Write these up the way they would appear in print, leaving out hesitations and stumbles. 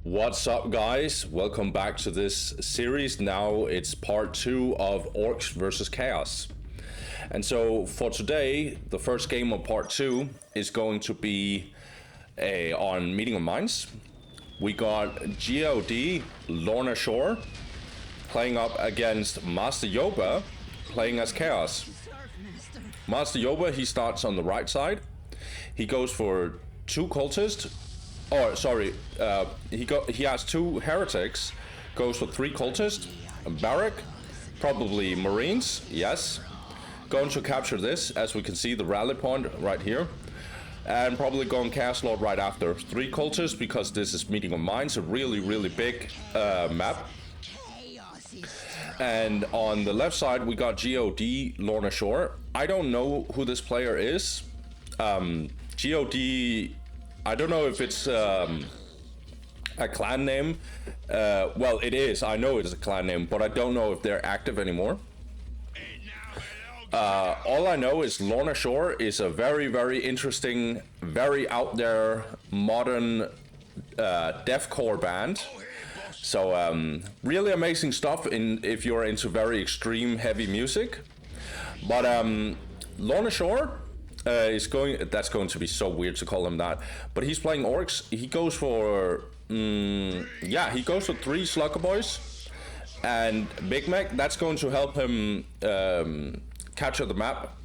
What's up, guys? Welcome back to this series. Now it's part 2 of Orks versus Chaos. And so for today, the first game of part 2 is going to be on Meeting of Minds. We got God, Lorna Shore, playing up against Master Yoba, playing as Chaos. Master Yoba, he starts on the right side. He goes for 2 cultists. Oh, sorry. He has 2 heretics. Goes for 3 cultists. A barrack. Probably marines. Yes. Going to capture this, as we can see the rally point right here. And probably going Chaos Lord right after. 3 cultists, because this is Meeting of Minds, a really big map. And on the left side, we got God, Lorna Shore. I don't know who this player is. God, I don't know if it's a clan name. Well, it is. I know it's a clan name, but I don't know if they're active anymore. All I know is Lorna Shore is a very interesting, very out there, modern deathcore band. So really amazing stuff if you're into very extreme heavy music. But Lorna Shore is going. That's going to be so weird to call him that. But he's playing Orks. He goes for he goes for 3 Slugger Boys and Big Mac. That's going to help him capture the map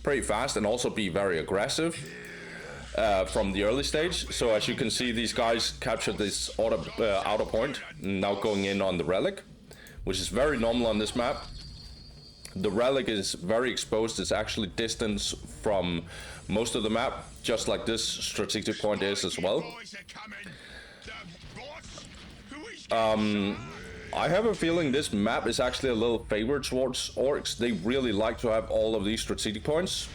pretty fast and also be very aggressive from the early stage. So as you can see, these guys captured this outer point, now going in on the relic, which is very normal on this map. The relic is very exposed. It's actually distance from most of the map, just like this strategic point is as well. I have a feeling this map is actually a little favored towards Orks. They really like to have all of these strategic points.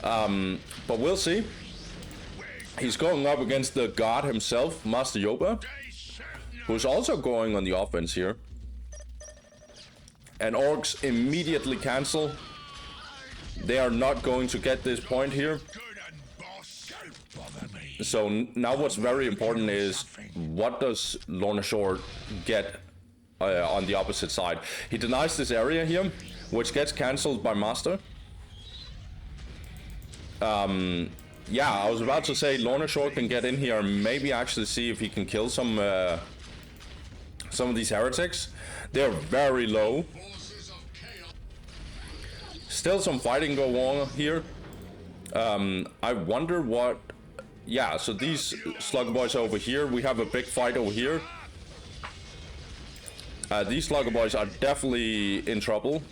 But we'll see. He's going up against the god himself, Master Yoba, who's also going on the offense here. And Orks immediately cancel. They are not going to get this point here. So now what's very important is, what does Lorna Shore get on the opposite side? He denies this area here, which gets cancelled by Master. Yeah, I was about to say Lorna Shore can get in here and maybe actually see if he can kill some of these heretics. They're very low. Still some fighting go on here. I wonder what... Yeah, so these Slugger Boys over here, we have a big fight over here. These Slugger Boys are definitely in trouble.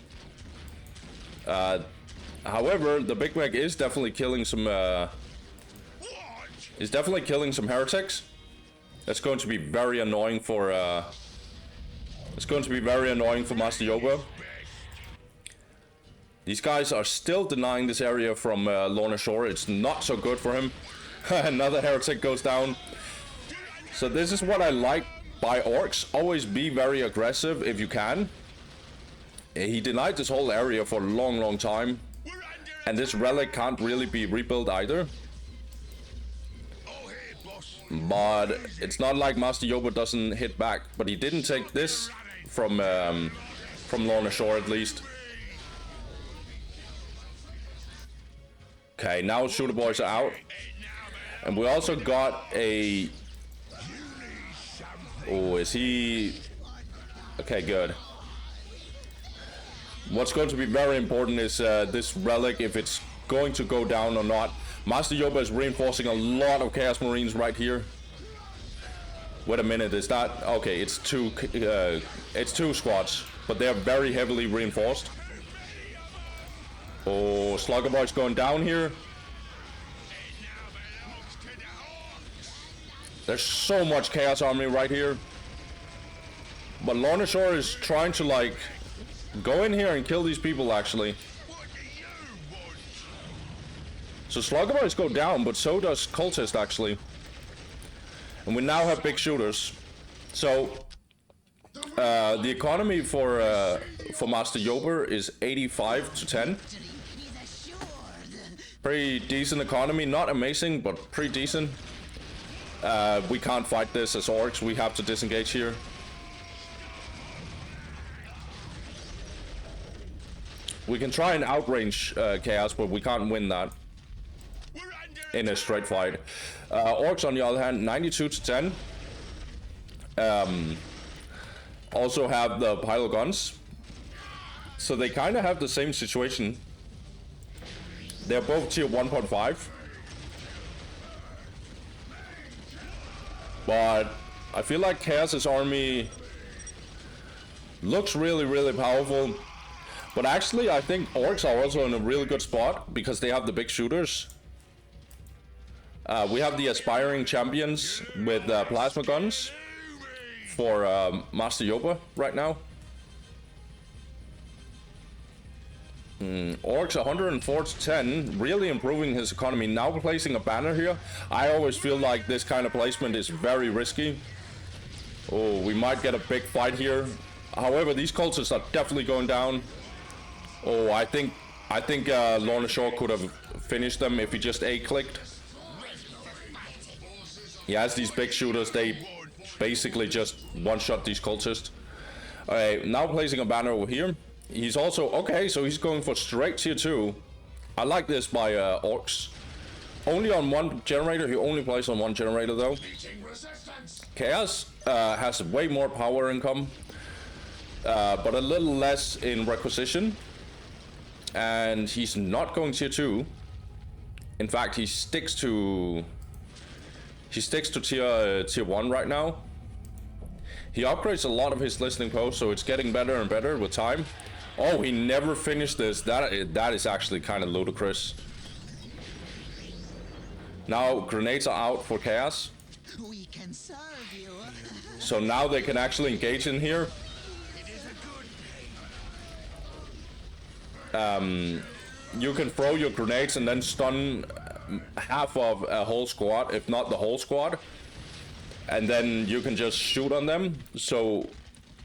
However, the Big Mac is definitely killing some... heretics. That's going to be very annoying for... it's going to be very annoying for Master Yoba. These guys are still denying this area from Lorna Shore. It's not so good for him. Another heretic goes down. So this is what I like by Orks. Always be very aggressive if you can. He denied this whole area for a long time. And this relic can't really be rebuilt either. But it's not like Master Yoba doesn't hit back. But he didn't take this from Lorna Shore at least. Okay, now Shooter Boys are out. And we also got a... Oh, is he... Okay, good. What's going to be very important is this relic, if it's going to go down or not. Master Yoba is reinforcing a lot of Chaos Marines right here. Wait a minute, is that... Okay, it's 2 squads, but they're very heavily reinforced. Oh, Slugger Boy's going down here. There's so much Chaos Army right here. But Lorna Shore is trying to, like, go in here and kill these people, actually. So Slugger Boys go down, but so does Cultist, actually. And we now have big shooters. So, the economy for Master Yoba is 85 to 10. Pretty decent economy, not amazing, but pretty decent. We can't fight this as Orks. We have to disengage here. We can try and outrange Chaos, but we can't win that in a straight fight. Orks, on the other hand, 92 to 10. Also have the pile of guns. So they kind of have the same situation. They're both tier 1.5. But I feel like Chaos's army looks really, really powerful. But actually, I think Orks are also in a really good spot because they have the big shooters. We have the aspiring champions with plasma guns for Master Yoba right now. Orks 104 to 10, really improving his economy. Now placing a banner here. I always feel like this kind of placement is very risky. Oh, we might get a big fight here. However, these cultists are definitely going down. Oh, I think Lorna Shore could have finished them if he just A-clicked. He has these big shooters, they basically just one-shot these cultists. Alright, now placing a banner over here. He's also, okay, so he's going for straight tier 2. I like this by Orks. Only on one generator, he only plays on one generator though. Chaos has way more power income, but a little less in requisition. And he's not going tier 2. In fact, he sticks to tier 1 right now. He upgrades a lot of his listening posts, so it's getting better and better with time. Oh, he never finished this. That is actually kind of ludicrous. Now grenades are out for Chaos. We can serve you. So now they can actually engage in here. You can throw your grenades and then stun half of a whole squad, if not the whole squad. And then you can just shoot on them. So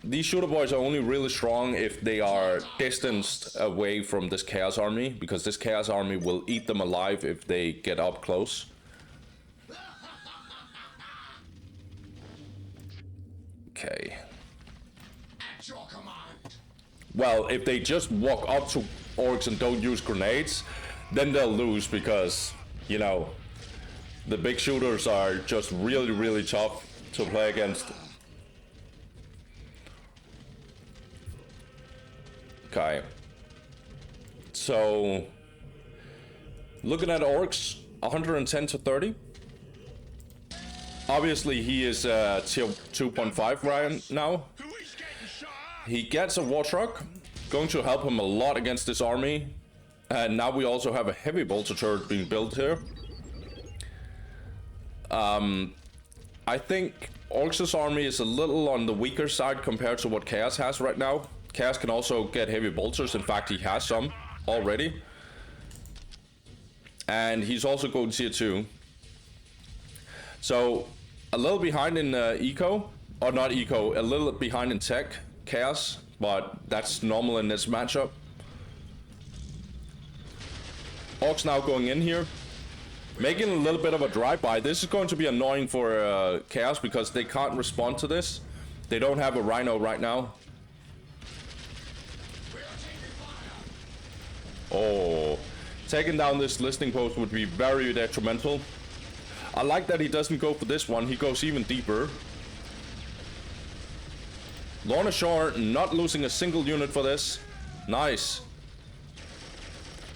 these shooter boys are only really strong if they are distanced away from this Chaos army, because this Chaos army will eat them alive if they get up close. Okay. Well, if they just walk up to Orks and don't use grenades, then they'll lose because, you know, the big shooters are just really, really tough to play against. Okay. So, looking at Orks, 110 to 30. Obviously, he is tier 2.5 right now. He gets a war truck, going to help him a lot against this army. And now we also have a heavy bolter turret being built here. I think Orks' army is a little on the weaker side compared to what Chaos has right now. Chaos can also get heavy bolters. In fact, he has some already. And he's also going tier 2. So, a little behind in eco, or not eco, a little behind in tech, Chaos, but that's normal in this matchup. Orks now going in here, making a little bit of a drive-by. This is going to be annoying for Chaos because they can't respond to this. They don't have a Rhino right now. Oh, taking down this listening post would be very detrimental. I like that he doesn't go for this one. He goes even deeper. Lorna Shore not losing a single unit for this. Nice.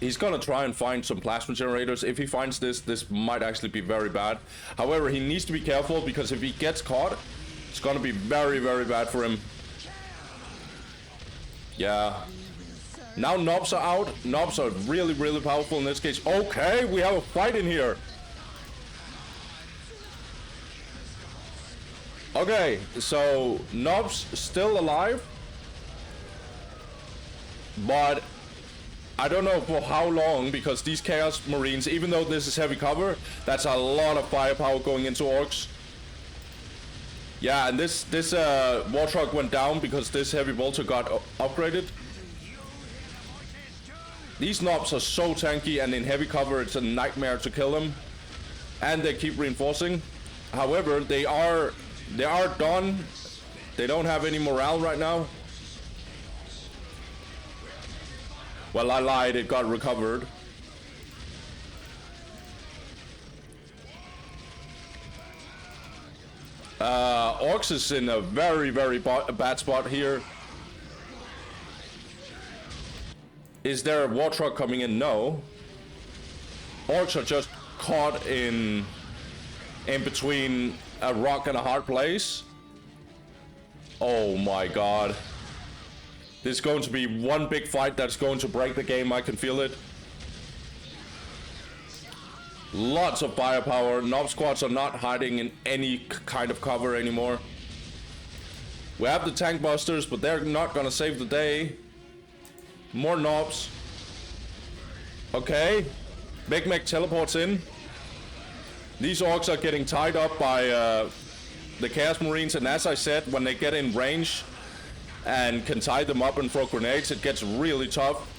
He's gonna try and find some plasma generators. If he finds this, this might actually be very bad. However, he needs to be careful because if he gets caught, it's gonna be very, very bad for him. Yeah. Now knobs are out. Knobs are really, really powerful in this case. Okay, we have a fight in here. Okay, so Knobs still alive. But I don't know for how long, because these Chaos Marines, even though this is heavy cover, that's a lot of firepower going into Orks. Yeah, and this war truck went down because this heavy bolter got upgraded. These Knobs are so tanky, and in heavy cover it's a nightmare to kill them. And they keep reinforcing. However, they are done. They don't have any morale right now. Well, I lied. It got recovered. Orks is in a very, very bad spot here. Is there a war truck coming in? No. Orks are just caught in between a rock and a hard place. Oh my god. This is going to be one big fight that's going to break the game. I can feel it. Lots of firepower. Nob squads are not hiding in any kind of cover anymore. We have the tank busters, but they're not gonna save the day. More knobs. Okay. Big Mech teleports in. These orcs are getting tied up by the Chaos Marines, and as I said, when they get in range and can tie them up and throw grenades, it gets really tough.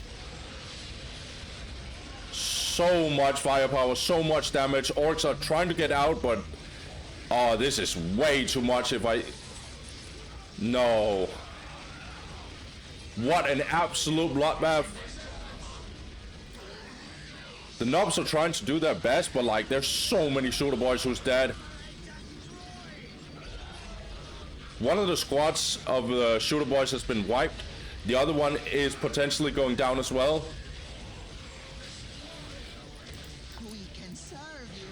So much firepower, so much damage. Orcs are trying to get out, but oh, this is way too much. If I no, what an absolute bloodbath. The knobs are trying to do their best, but like there's so many shooter boys who's dead. One of the squads of the shooter boys has been wiped. The other one is potentially going down as well. We can serve you.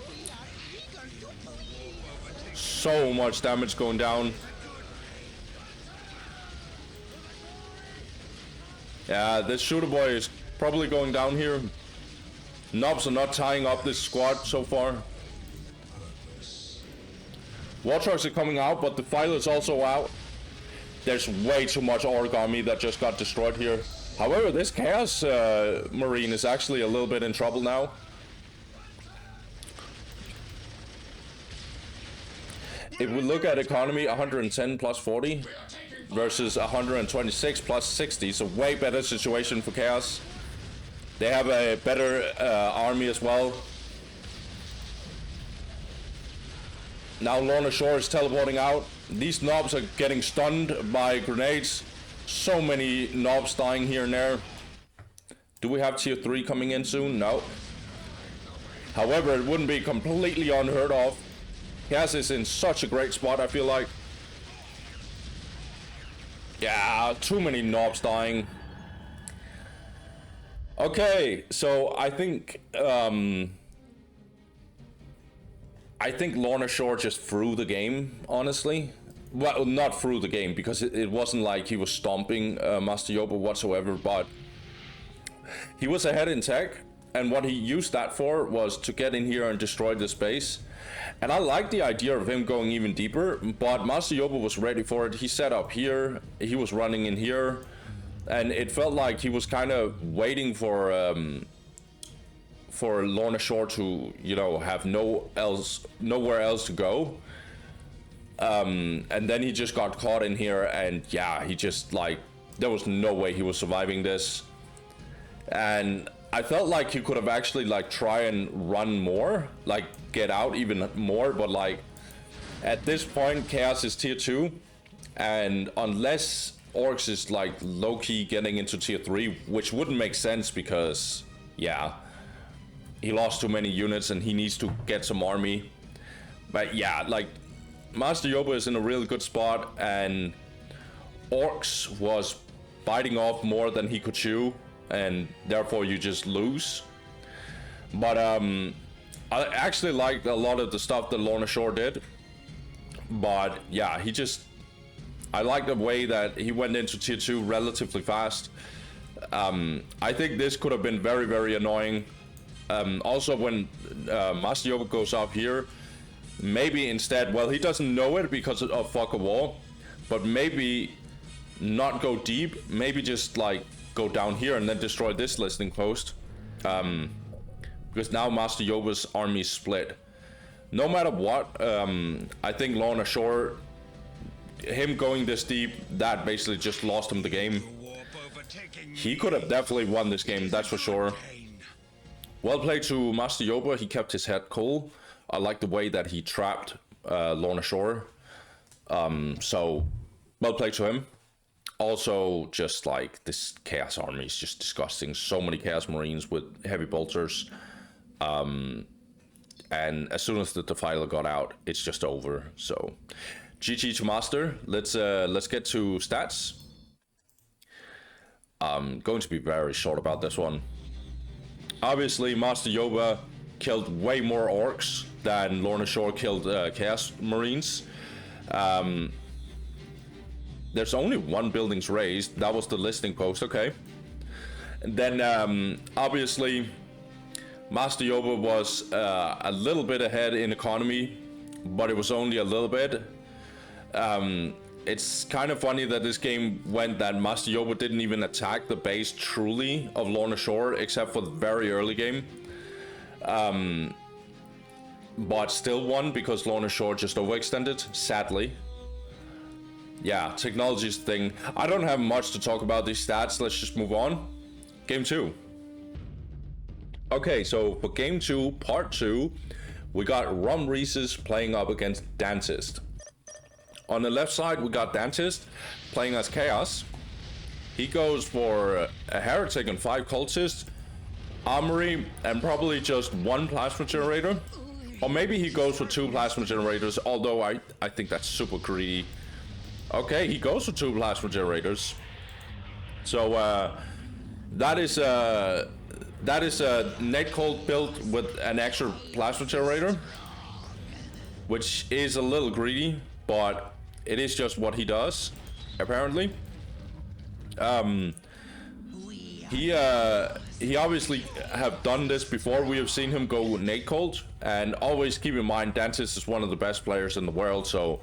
We are eager to please. So much damage going down. Yeah, this shooter boy is probably going down here. Knobs are not tying up this squad so far. War trucks are coming out, but the fighter is also out. There's way too much Orc army that just got destroyed here. However, this Chaos Marine is actually a little bit in trouble now. If we look at economy, 110 plus 40 versus 126 plus 60, so way better situation for Chaos. They have a better army as well. Now Lorna Shore is teleporting out. These knobs are getting stunned by grenades. So many knobs dying here and there. Do we have tier 3 coming in soon? No. However, it wouldn't be completely unheard of. Chaos is in such a great spot, I feel like. Yeah, too many knobs dying. Okay, so I think Lorna Shore just threw the game, honestly. Well, not through the game, because it wasn't like he was stomping Master Yoba whatsoever, but he was ahead in tech, and what he used that for was to get in here and destroy this base. And I like the idea of him going even deeper, but Master Yoba was ready for it. He set up here, he was running in here, and it felt like he was kind of waiting for Lorna Shore to, you know, have nowhere else to go. And then he just got caught in here, and yeah, he just, like, there was no way he was surviving this. And I felt like he could have actually, like, try and run more, like get out even more, but like at this point Chaos is tier 2, and unless Orks is like low-key getting into tier 3, which wouldn't make sense because yeah, he lost too many units and he needs to get some army. But yeah, like Master Yoba is in a really good spot, and Orks was biting off more than he could chew, and therefore you just lose. But I actually liked a lot of the stuff that Lorna Shore did, but yeah, I like the way that he went into tier 2 relatively fast. I think this could have been very, very annoying. Also, when Master Yoba goes up here, maybe instead, well, he doesn't know it because of Fog of War, but maybe not go deep, maybe just like go down here and then destroy this listening post. Because now Master Yoba's army is split. No matter what, I think Lorna Shore, him going this deep, that basically just lost him the game. He could have definitely won this game, that's for sure. Well played to Master Yoba, he kept his head cool. I like the way that he trapped Lorna Shore. So, well played to him. Also, just like this Chaos Army is just disgusting. So many Chaos Marines with heavy bolters. And as soon as the Defiler got out, it's just over. So, GG to Master. Let's get to stats. I'm going to be very short about this one. Obviously, Master Yoba killed way more Orks than Lorna Shore killed Chaos Marines. There's only one buildings raised. That was the listing post, okay. And then, obviously, Master Yoba was a little bit ahead in economy, but it was only a little bit. It's kind of funny that this game went that Master Yoba didn't even attack the base truly of Lorna Shore, except for the very early game. But still won because Lorna Shore just overextended, sadly. Yeah, technology's thing. I don't have much to talk about these stats. Let's just move on. Game 2. Okay, so for Game 2, Part 2, we got Rum Reese's playing up against Dantist. On the left side, we got Dantist playing as Chaos. He goes for a Heretic and 5 Cultists, Armory, and probably just 1 Plasma Generator. Or maybe he goes for 2 Plasma Generators, although I think that's super greedy. Okay, he goes for 2 Plasma Generators. So, that is a Net Cold build with an extra Plasma Generator, which is a little greedy, but it is just what he does, apparently. He obviously have done this before. We have seen him go Nate Cold, and always keep in mind Dantist is one of the best players in the world, so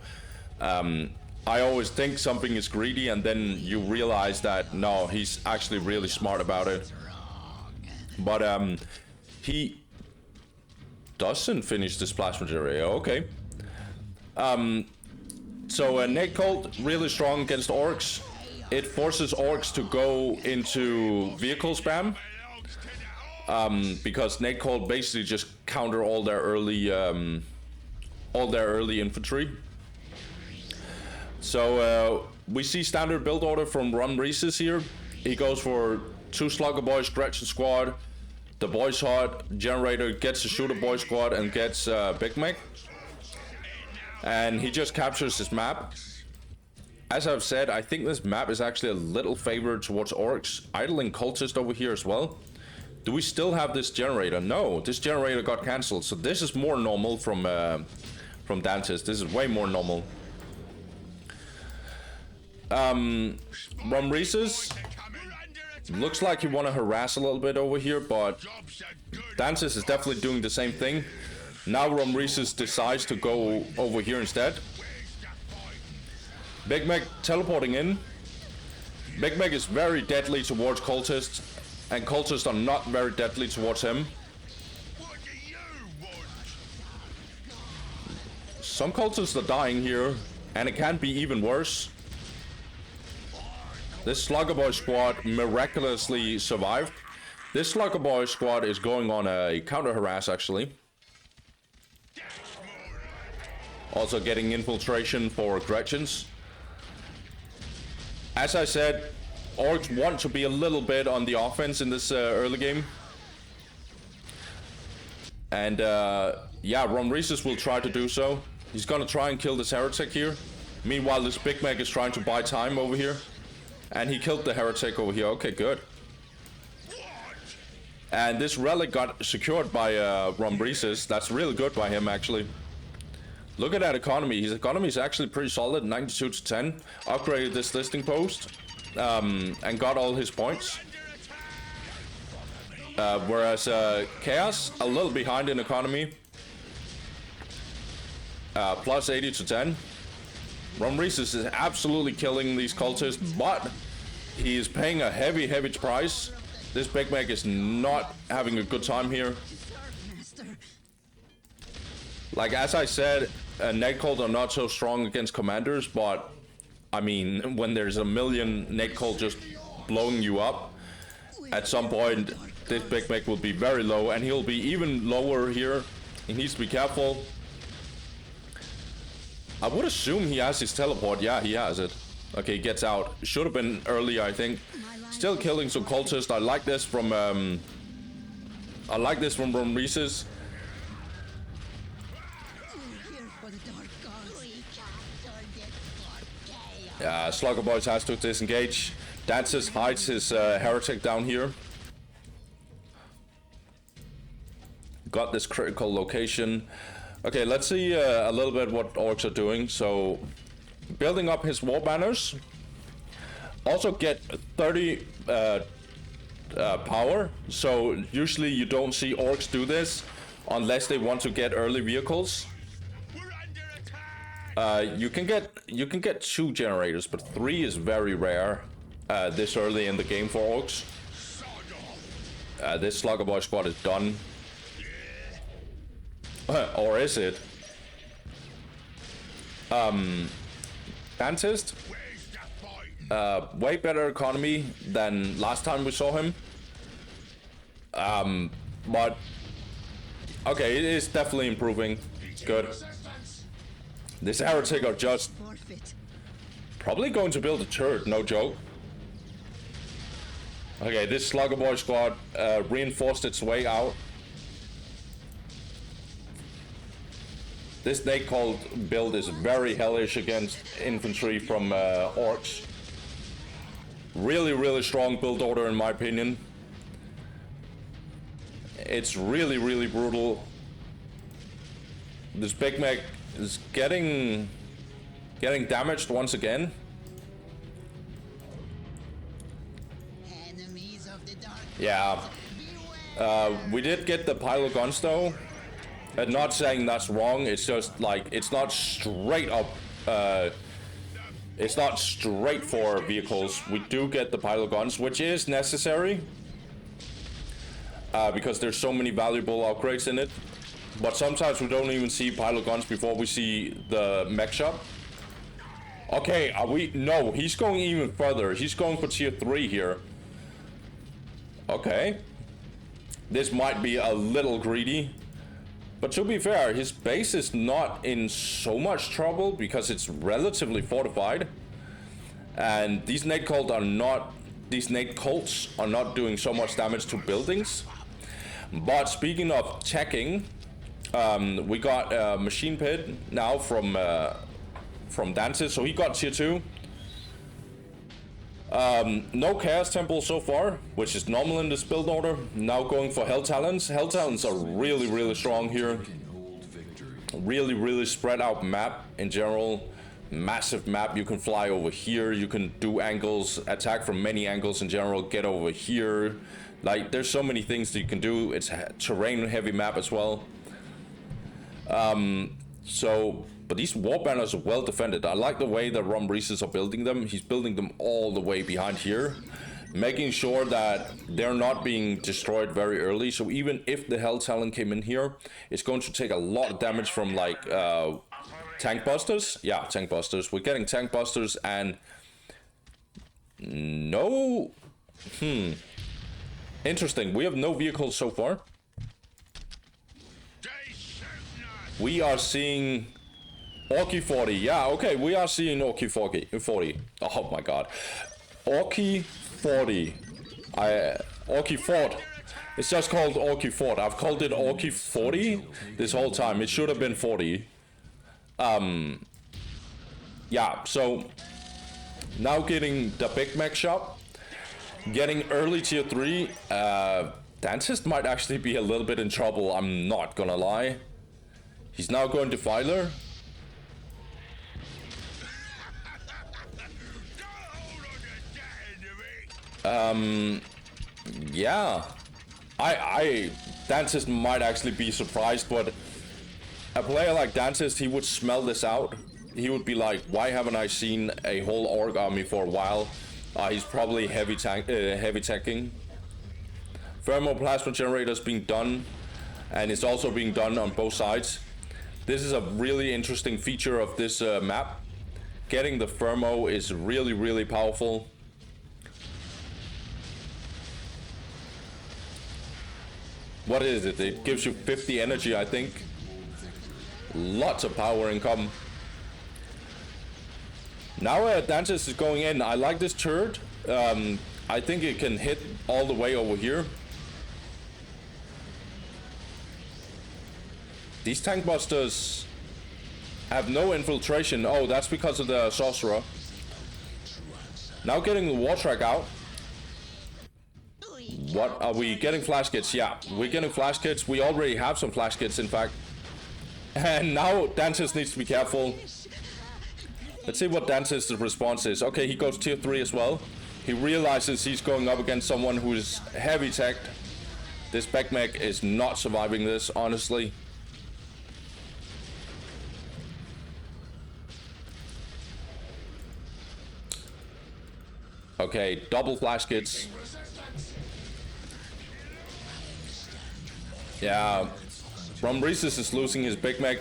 I always think something is greedy, and then you realize that no, he's actually really smart about it. But he doesn't finish this Plasma Generator. Okay. So Nate Cold, really strong against Orks. It forces Orks to go into vehicle spam. Because Nate Cold basically just counter all their early infantry. So we see standard build order from Rum Reese's here. He goes for 2 Slugger Boys, Gretchen Squad, the Boys Hot, Generator, gets a Shooter Boy Squad, and gets Big Mac. And he just captures this map. As I've said, I think this map is actually a little favored towards Orks. Idling Cultist over here as well. Do we still have this Generator? No, this Generator got cancelled. So this is more normal from Dantist. This is way more normal. Rum Reese's looks like you want to harass a little bit over here, but Dantist is definitely doing the same thing. Now Rum Reese's decides to go over here instead. Big Mac teleporting in. Big Mac is very deadly towards Cultists, and Cultists are not very deadly towards him. Some Cultists are dying here, and it can be even worse. This Slugger Boy squad miraculously survived. This Slugger Boy squad is going on a counter harass actually. Also getting infiltration for Gretchens. As I said, Orks want to be a little bit on the offense in this early game. And yeah, Rum Reese's will try to do so. He's gonna try and kill this Heretic here. Meanwhile, this Big Mac is trying to buy time over here. And he killed the Heretic over here. Okay, good. And this relic got secured by Rum Reese's. That's really good by him, actually. Look at that economy. His economy is actually pretty solid, 92 to 10. Upgraded this listing post and got all his points. Whereas Chaos, a little behind in economy. Plus 80 to 10. Rum Reese's is absolutely killing these cultists, but he is paying a heavy price. This Big Mac is not having a good time here. Like, as I said, Netcold are not so strong against commanders, but I mean, when there's a million Netcold just blowing you up, at some point this Big Mac will be very low, and he'll be even lower here He needs to be careful. I would assume he has his teleport. Yeah, he has it. Okay, he gets out. Should have been earlier, I think. Still killing some cultists. I like this from Reese's. Yeah, Slugger Boys has to disengage. Dances hides his heretic down here. Got this critical location. Okay, let's see a little bit what Orks are doing. So, building up his war banners. Also get 30 power. So usually you don't see Orks do this unless they want to get early vehicles. You can get 2 generators, but 3 is very rare this early in the game for Orks. This Slugger Boy squad is done. Or is it? Dentist? Way better economy than last time we saw him. But okay, it is definitely improving. Good. This heretic are just probably going to build a turret, no joke. Okay, this Slugger Boy squad reinforced its way out. This Snake Cult build is very hellish against infantry from Orks. Really, really strong build order in my opinion. It's really, really brutal. This Big Mac is getting damaged once again. Yeah. We did get the pile of guns though. I'm not saying that's wrong, it's just like, it's not straight up, it's not straight for vehicles. We do get the pile of guns, which is necessary, because there's so many valuable upgrades in it. But sometimes we don't even see pile of guns before we see the mech shop. Okay, are we? No, he's going even further. He's going for tier 3 here. Okay. This might be a little greedy. But to be fair, his base is not in so much trouble because it's relatively fortified. And these Nate Cults are not doing so much damage to buildings. But speaking of checking, we got a machine pit now from Dances, so he got tier 2. No Chaos Temple so far, which is normal in this build order. Now going for Hell Talons. Hell Talons are really, really strong here. Really, really spread out map in general. Massive map. You can fly over here. You can do angles, attack from many angles in general. Get over here. Like, there's so many things that you can do. It's a terrain heavy map as well. But these war banners are well defended. I like the way that Reese's are building them. He's building them all the way behind here, making sure that they're not being destroyed very early. So even if the Hell Talon came in here, it's going to take a lot of damage from like tank busters. Yeah, tank busters. We're getting tank busters and no. Interesting. We have no vehicles so far. We are seeing Orky 40, yeah, okay, we are seeing Orky 40. Oh my god. Orky 40. Orky Fort. It's just called Orky Fort. I've called it Orky 40 this whole time. It should have been 40. Yeah, so now getting the Big Mac shop. Getting early tier 3. Dentist might actually be a little bit in trouble, I'm not gonna lie. He's now going to Filer. Yeah, Dentist might actually be surprised, but a player like Dentist, he would smell this out. He would be like, why haven't I seen a whole Orc army for a while? He's probably heavy tanking. Thermoplasma generators being done, and it's also being done on both sides. This is a really interesting feature of this map. Getting the thermo is really, really powerful. What is it? It gives you 50 energy, I think. Lots of power income. Now Dantis is going in. I like this turret. I think it can hit all the way over here. These tank busters have no infiltration. Oh, that's because of the sorcerer. Now getting the war track out. What are we getting? Flash kits? Yeah, we're getting flash kits. We already have some flash kits, in fact. And now Dantis needs to be careful. Let's see what Dantis' response is. Okay, he goes tier 3 as well. He realizes he's going up against someone who is heavy teched. This Beckmech is not surviving this, honestly. Okay, double flash kits. Yeah, Reese's is losing his Big Mac.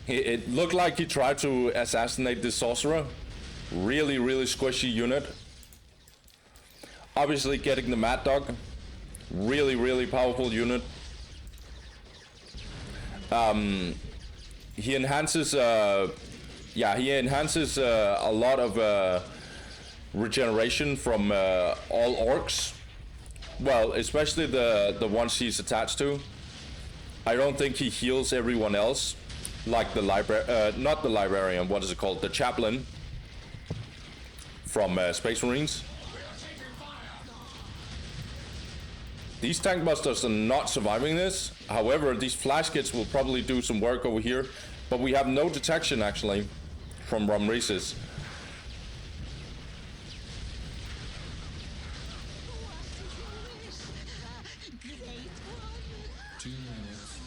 It looked like he tried to assassinate this sorcerer. Really, really squishy unit. Obviously getting the Mad Dog. Really, really powerful unit. He enhances, he enhances a lot of regeneration from all orcs. Well, especially the ones he's attached to. I don't think he heals everyone else, like the not the librarian. What is it called? The chaplain from Space Marines. These tank busters are not surviving this. However, these flash kits will probably do some work over here, but we have no detection actually from Reese's.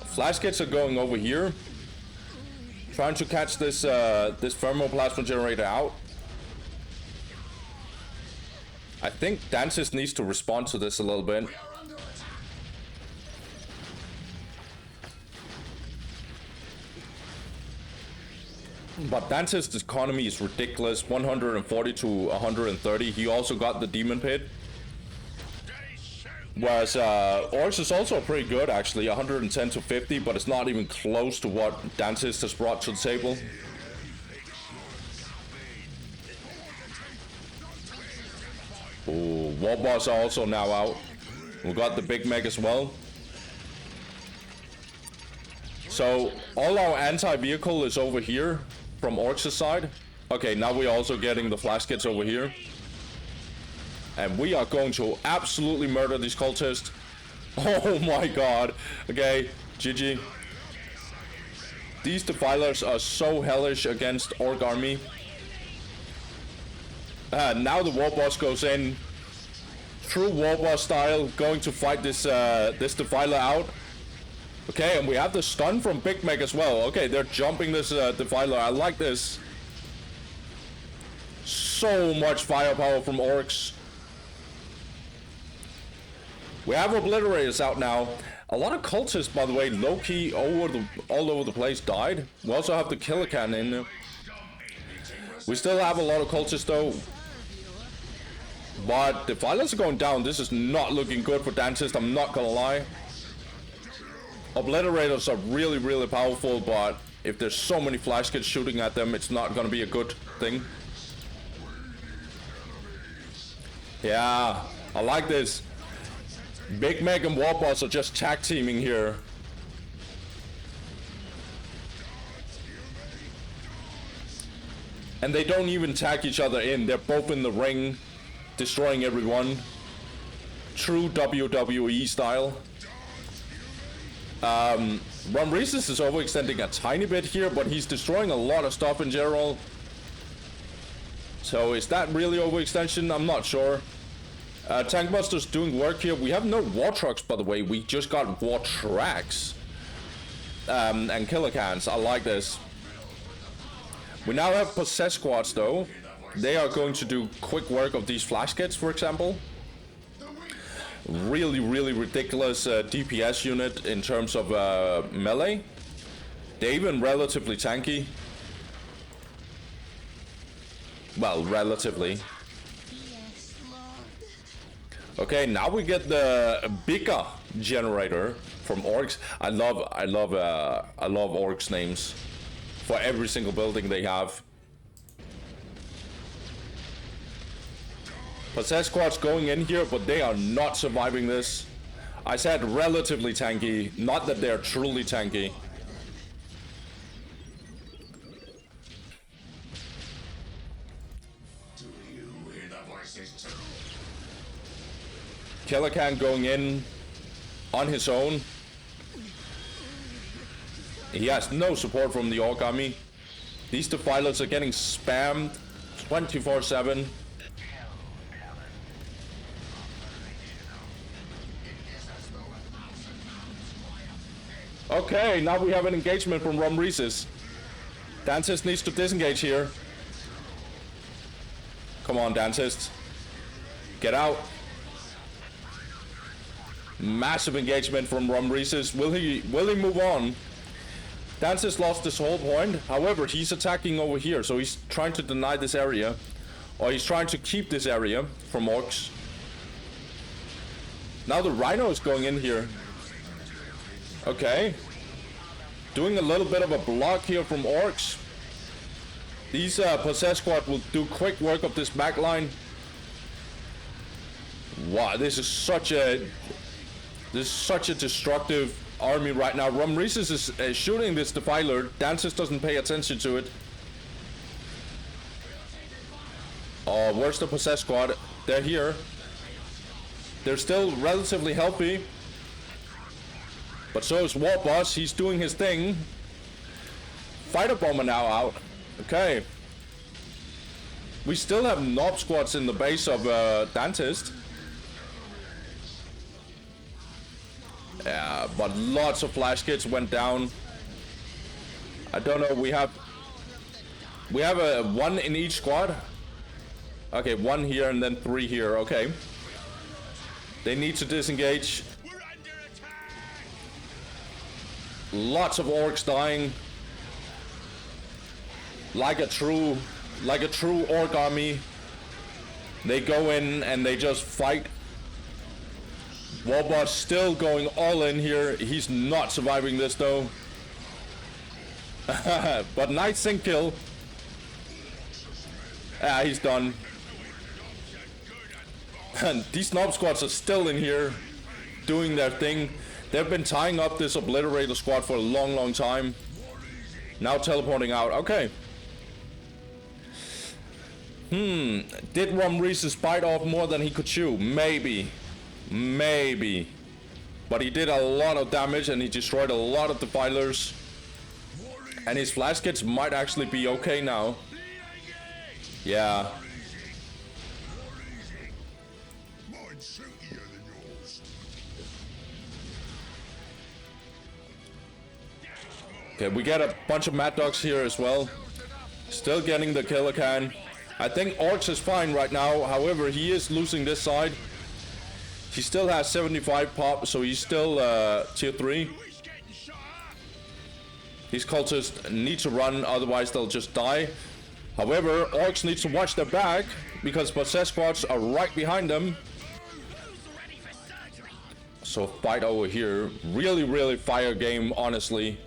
Flash kits are going over here, trying to catch this this thermoplasma generator out. I think Dantis needs to respond to this a little bit. But Dantis' economy is ridiculous, 140 to 130. He also got the demon pit. Whereas Orks is also pretty good actually, 110 to 50, but it's not even close to what Dantis has brought to the table. Ooh, War Boss are also now out. We got the Big Meg as well. So all our anti-vehicle is over here from Orks' side. Okay, now we're also getting the flash kits over here. And we are going to absolutely murder these cultists. Oh my god. Okay, GG. These defilers are so hellish against Orc army. Now the War Boss goes in. True War Boss style, going to fight this this defiler out. Okay, and we have the stun from Big Mac as well. Okay, they're jumping this defiler. I like this. So much firepower from Orks. We have Obliterators out now. A lot of cultists, by the way, low-key all over the place died. We also have the Killer Cannon in there. We still have a lot of cultists though. But the violence are going down. This is not looking good for Dantis, I'm not gonna lie. Obliterators are really, really powerful, but if there's so many flash kits shooting at them, it's not gonna be a good thing. Yeah, I like this. Big Meg and War Boss are just tag teaming here. And they don't even tag each other in. They're both in the ring, destroying everyone. True WWE style. Reese's is overextending a tiny bit here, but he's destroying a lot of stuff in general. So is that really overextension? I'm not sure. Tankbuster's doing work here. We have no war trucks, by the way. We just got war tracks. And killer cans. I like this. We now have possess squads, though. They are going to do quick work of these flash kits, for example. Really, really ridiculous DPS unit in terms of melee. They're even relatively tanky. Well, relatively. Okay, now we get the bigger generator from Orks. I love Orks names for every single building they have. Possessed squads going in here, but they are not surviving this. I said relatively tanky, not that they're truly tanky. Kellican going in on his own. He has no support from the Orc army. These defilers are getting spammed 24/7. Okay, now we have an engagement from Rumreeses. Dancist needs to disengage here. Come on, Dancist. Get out. Massive engagement from Rumreeses. Will he move on? Dancist lost this whole point. However, he's attacking over here, so he's trying to deny this area. Or he's trying to keep this area from Orks. Now the Rhino is going in here. Okay. Doing a little bit of a block here from Orks. These Possessed Squad will do quick work of this back line. Wow, this is such a destructive army right now. Rumreeses is shooting this defiler. Dancist doesn't pay attention to it. Oh, where's the Possessed Squad? They're here. They're still relatively healthy. But so is Warboss. He's doing his thing. Fighter Bomber now out. Okay. We still have Knob Squads in the base of Dantist. Yeah, but lots of flash kits went down. I don't know. We have a one in each squad. Okay, one here and then three here. Okay. They need to disengage. Lots of Orcs dying. Like a true Orc army. They go in and they just fight. Warbot still going all in here. He's not surviving this though. But nice sync kill. Ah, he's done. And these Knob Squads are still in here doing their thing. They've been tying up this Obliterator squad for a long time. Now teleporting out. Okay. Did Rumreeses bite off more than he could chew? Maybe. But he did a lot of damage and he destroyed a lot of defilers. And his flash kits might actually be okay now. Yeah. Okay, we get a bunch of Mad Dogs here as well. Still getting the killer can. I think Orks is fine right now. However, he is losing this side. He still has 75 pop, so he's still tier 3. These cultists need to run, otherwise they'll just die. However, Orks need to watch their back, because Possessed Squads are right behind them. So fight over here. Really fire game, honestly.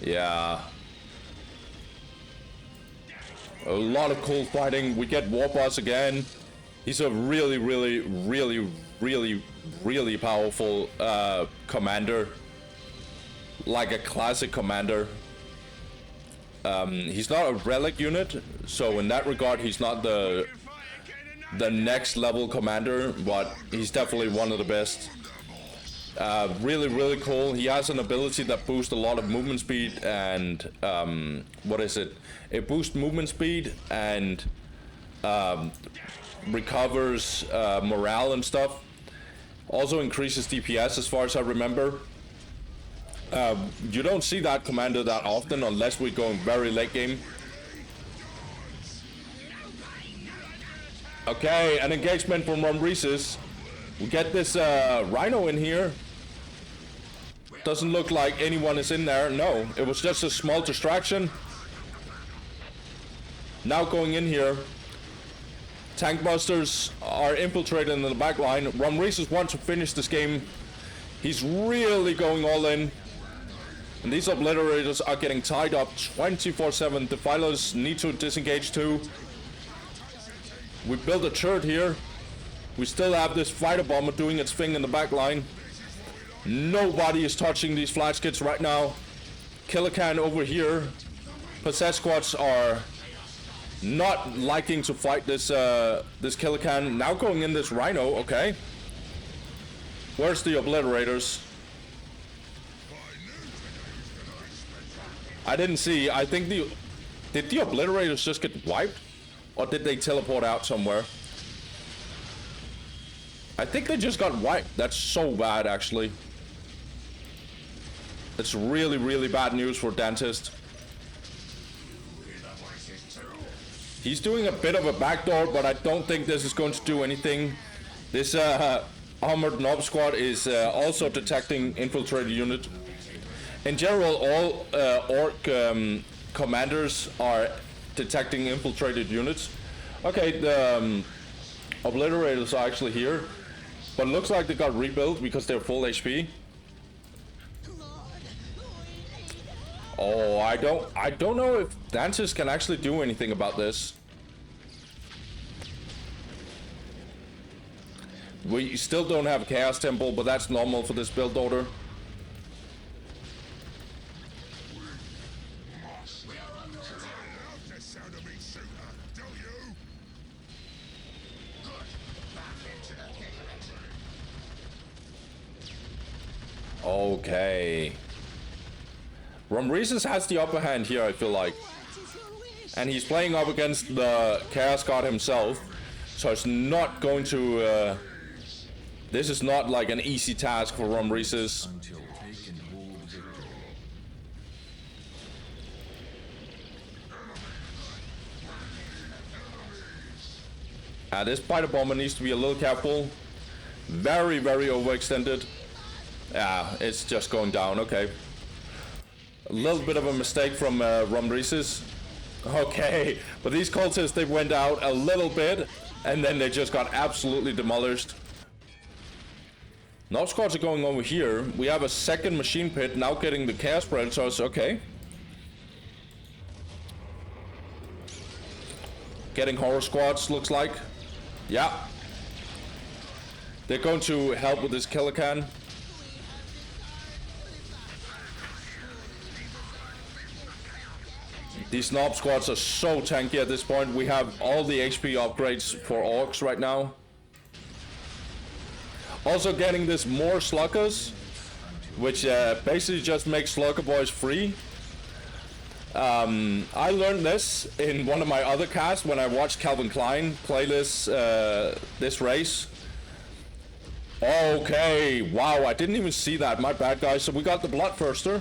Yeah. A lot of cool fighting. We get Warboss again. He's a really powerful commander. Like a classic commander. He's not a relic unit, so in that regard he's not the next level commander, but he's definitely one of the best. Really cool. He has an ability that boosts a lot of movement speed and what is it? It boosts movement speed and recovers morale and stuff. Also increases DPS as far as I remember. You don't see that commander that often unless we're going very late game. Okay, an engagement from Rumreeses. We get this Rhino in here. Doesn't look like anyone is in there. No, it was just a small distraction. Now going in here. Tank busters are infiltrated in the back line. Reeses wants to finish this game. He's really going all in. And these obliterators are getting tied up 24/7. Defilers need to disengage too. We built a turret here. We still have this fighter bomber doing its thing in the back line. Nobody is touching these flash kits right now. Killer can over here. Possessed squads are not liking to fight this this killer can. Now going in this rhino, okay. Where's the obliterators? I didn't see. I think did the obliterators just get wiped? Or did they teleport out somewhere? I think they just got wiped. That's so bad, actually. It's really, really bad news for Dentist. He's doing a bit of a backdoor, but I don't think this is going to do anything. This armored Nob squad is also detecting infiltrated unit. In general, all Orc commanders are detecting infiltrated units. Okay, the obliterators are actually here, but it looks like they got rebuilt because they're full HP. Oh, I don't know if Dancers can actually do anything about this. We still don't have a Chaos Temple, but that's normal for this build order. Okay. Reeses has the upper hand here, I feel like. And he's playing up against the Chaos God himself. So it's not going to... this is not like an easy task for Reeses. This fighter bomber needs to be a little careful. Very, very overextended. Yeah, it's just going down, okay. A little bit of a mistake from Reeses. Okay, but these cultists, they went out a little bit, and then they just got absolutely demolished. Now squads are going over here. We have a second machine pit, now getting the Chaos Predators, okay. Getting horror squads, looks like. Yeah. They're going to help with this killer can. These Nob squads are so tanky at this point. We have all the HP upgrades for Orks right now. Also getting this more Sluggers, which basically just makes Slugger boys free. I learned this in one of my other casts when I watched Calvin Klein play this this race. Okay, wow, I didn't even see that. My bad, guys. So we got the Bloodthirster.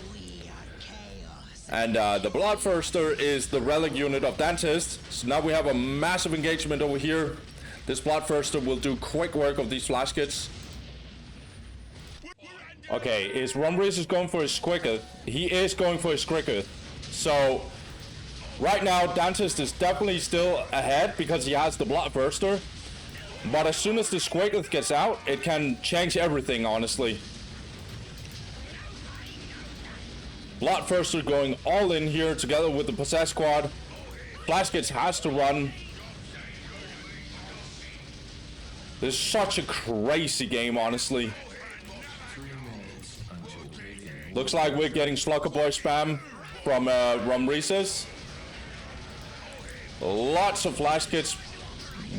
And the Bloodthirster is the relic unit of Dentist. So now we have a massive engagement over here. This Bloodthirster will do quick work of these flash kits. Okay, is Reeses going for his Squicker? He is going for his Squicker. So right now Dentist is definitely still ahead because he has the Bloodthirster. But as soon as the Squicker gets out, it can change everything, honestly. Bloodthirster going all in here together with the Possessed Squad. Flash kits has to run. This is such a crazy game, honestly. Looks like we're getting Slugger Boy spam from Reeses. Lots of flash kits.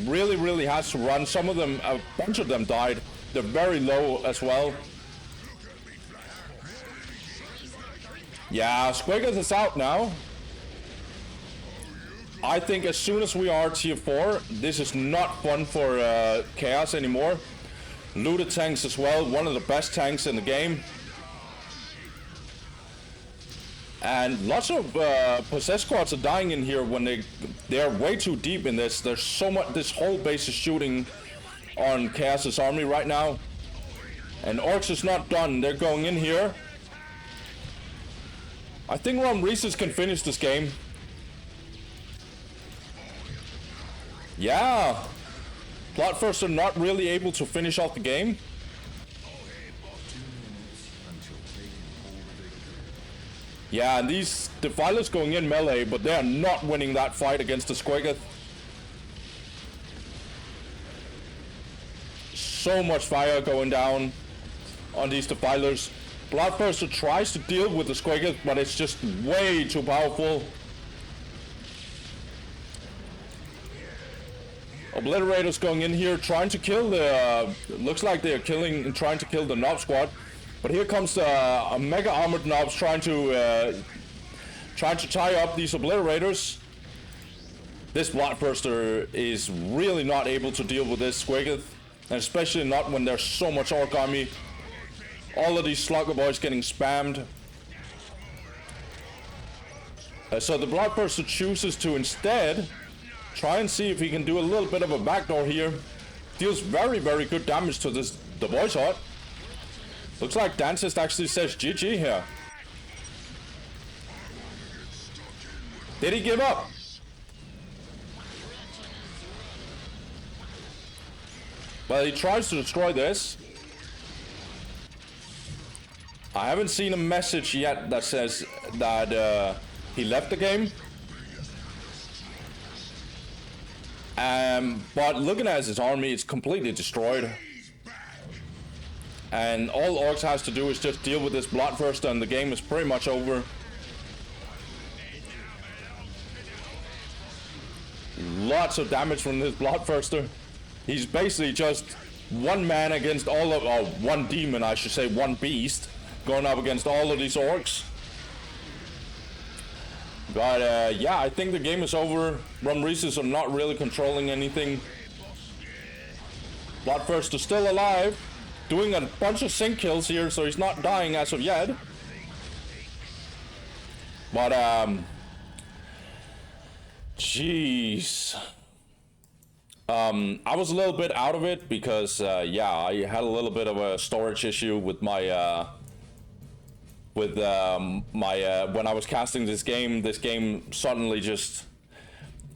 Really, really has to run. Some of them, a bunch of them died. They're very low as well. Yeah, Squiggles is out now. I think as soon as we are tier 4, this is not fun for Chaos anymore. Looted tanks as well, one of the best tanks in the game. And lots of Possessed squads are dying in here when they're way too deep in this. There's so much, this whole base is shooting on Chaos's army right now. And Orks is not done, they're going in here. I think Reeses can finish this game. Yeah, Bloodthirster not really able to finish off the game. Yeah, and these Defilers going in melee, but they are not winning that fight against the Squiggoth. So much fire going down on these Defilers. Bloodthirster tries to deal with the Squiggoth, but it's just way too powerful. Obliterators going in here, trying to kill the... looks like they are trying to kill the Nob Squad. But here comes a Mega Armored Nobs trying to tie up these Obliterators. This Bloodthirster is really not able to deal with this Squiggoth. And especially not when there's so much Orc army. All of these Slugger Boys getting spammed. So the Bloodthirster chooses to instead try and see if he can do a little bit of a backdoor here. Deals very, very good damage to the Boys Hut. Looks like Dantist actually says GG here. Did he give up? Well, he tries to destroy this. I haven't seen a message yet that says that he left the game. But looking at his army, it's completely destroyed. And all Orks has to do is just deal with this Bloodthirster and the game is pretty much over. Lots of damage from this Bloodthirster. He's basically just one man against all of, one demon I should say, one beast, going up against all of these Orks. But yeah, I think the game is over. Rumreeses are not really controlling anything. Bloodthirster still alive. Doing a bunch of sync kills here, so he's not dying as of yet. But, jeez. I was a little bit out of it because, yeah, I had a little bit of a storage issue with my, when I was casting this game suddenly just,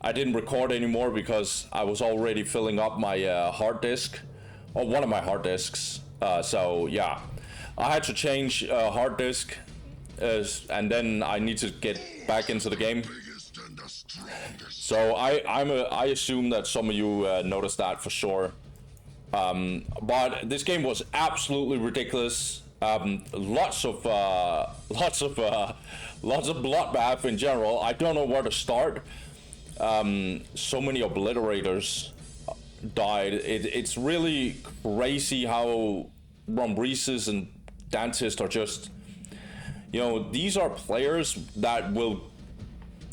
I didn't record anymore because I was already filling up my hard disk. Or one of my hard disks. So yeah, I had to change hard disk, and then I need to get back into the game. So I assume that some of you noticed that for sure. But this game was absolutely ridiculous. Lots of bloodbath in general. I don't know where to start. So many Obliterators died. It's really crazy how Rumreeses and Dantist are just, you know, these are players that will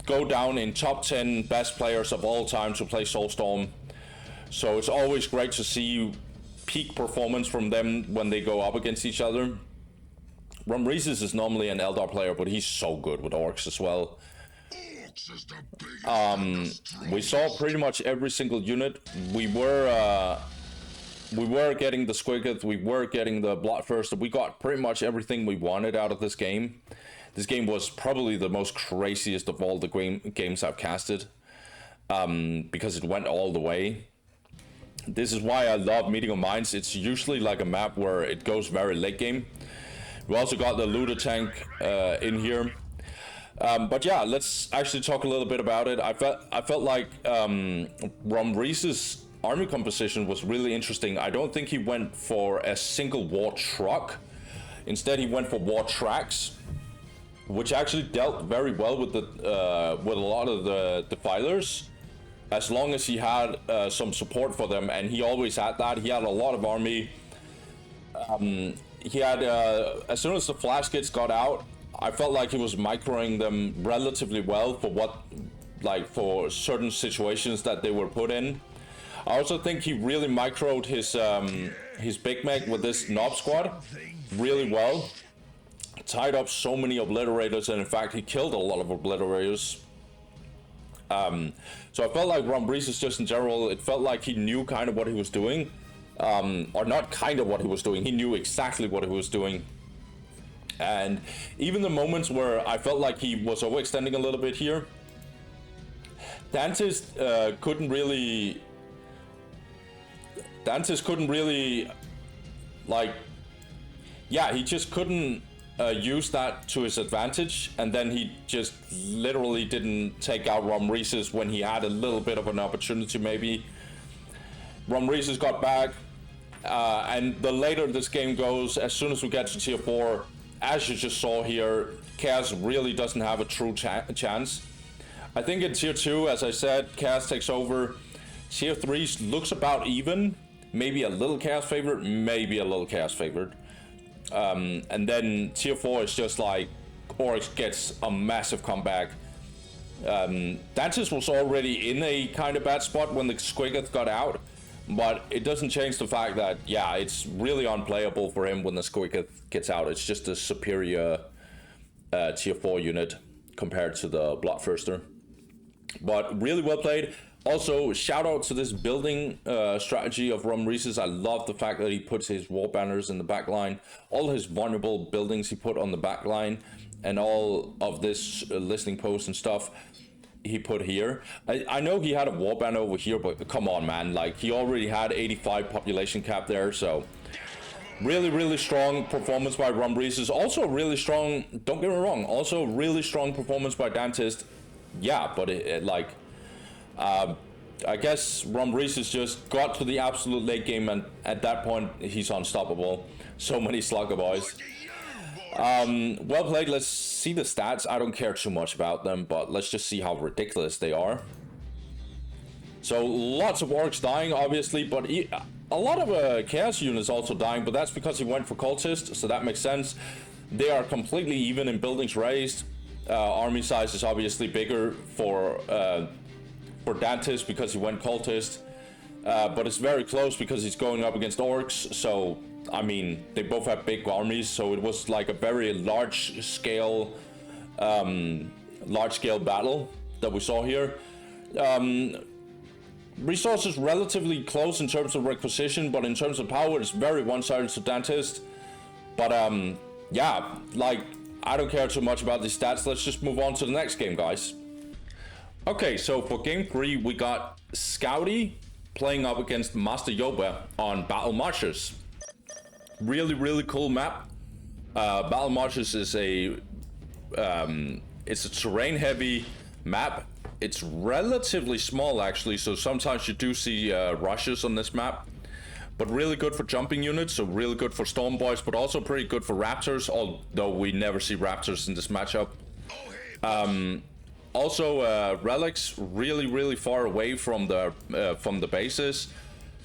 go down in top 10 best players of all time to play Soulstorm. So it's always great to see peak performance from them when they go up against each other. Rumreeses is normally an Eldar player, but he's so good with Orks as well. We saw pretty much every single unit. We were getting the Squiggoth, we were getting the Bloodthirster. We got pretty much everything we wanted out of this game. This game was probably the most craziest of all the games I've casted, because it went all the way. This is why I love Meeting of Minds. It's usually like a map where it goes very late game. We also got the Looter tank in here. But yeah, let's actually talk a little bit about it. I felt like Rumreeses' army composition was really interesting. I don't think he went for a single war truck. Instead, he went for war tracks, which actually dealt very well with a lot of the Defilers, as long as he had some support for them, and he always had that. He had a lot of army. He had as soon as the flash kits got out, I felt like he was microing them relatively well for certain situations that they were put in. I also think he really microed his Big Mac with this Nob Squad really well. Tied up so many Obliterators, and in fact he killed a lot of Obliterators. So I felt like Rumreeses just in general, it felt like he knew kind of what he was doing. Or not kind of what he was doing, he knew exactly what he was doing. And even the moments where I felt like he was overextending a little bit here, Dantist couldn't really Dantis couldn't really, like, yeah, he just couldn't use that to his advantage, and then he just literally didn't take out Romreesus when he had a little bit of an opportunity, maybe. Romreesus got back, and the later this game goes, as soon as we get to tier 4, as you just saw here, Chaos really doesn't have a true chance. I think in tier 2, as I said, Chaos takes over. Tier 3 looks about even, maybe a little Chaos favored, maybe a little Chaos favored. And then tier 4 is just like Orks gets a massive comeback. Dantis was already in a kind of bad spot when the Squiggoth got out, but it doesn't change the fact that, yeah, it's really unplayable for him when the Squiggoth gets out. It's just a superior tier 4 unit compared to the Bloodthirster. But really well played. Also, shout out to this building strategy of Romreesus. I love the fact that he puts his wall banners in the back line, all his vulnerable buildings he put on the back line, and all of this listening posts and stuff he put here. I know he had a wall banner over here, but come on, man. Like, he already had 85 population cap there, so really, really strong performance by Romreesus. Also really strong, don't get me wrong, also really strong performance by Dantis. Yeah, but I guess Romreesus just got to the absolute late game, and at that point, he's unstoppable. So many Slugger boys. Well played. Let's see the stats. I don't care too much about them, but let's just see how ridiculous they are. So lots of Orks dying, obviously, but a lot of Chaos units also dying, but that's because he went for Cultist, so that makes sense. They are completely even in buildings raised. Army size is obviously bigger for Dantis because he went Cultist, but it's very close because he's going up against Orks. So I mean, they both have big armies, so it was like a very large scale battle that we saw here. Resources relatively close in terms of requisition, but in terms of power, it's very one-sided to Dantis. But yeah, like, I don't care too much about these stats. Let's just move on to the next game, guys. Okay, so for game 3, we got Scouty playing up against Master Yoba on Battle Marshes. Really, really cool map. Battle Marshes is it's a terrain-heavy map. It's relatively small, actually, so sometimes you do see rushes on this map. But really good for jumping units, so really good for Storm Boys, but also pretty good for Raptors, although we never see Raptors in this matchup. Also, relics really, really far away from the bases.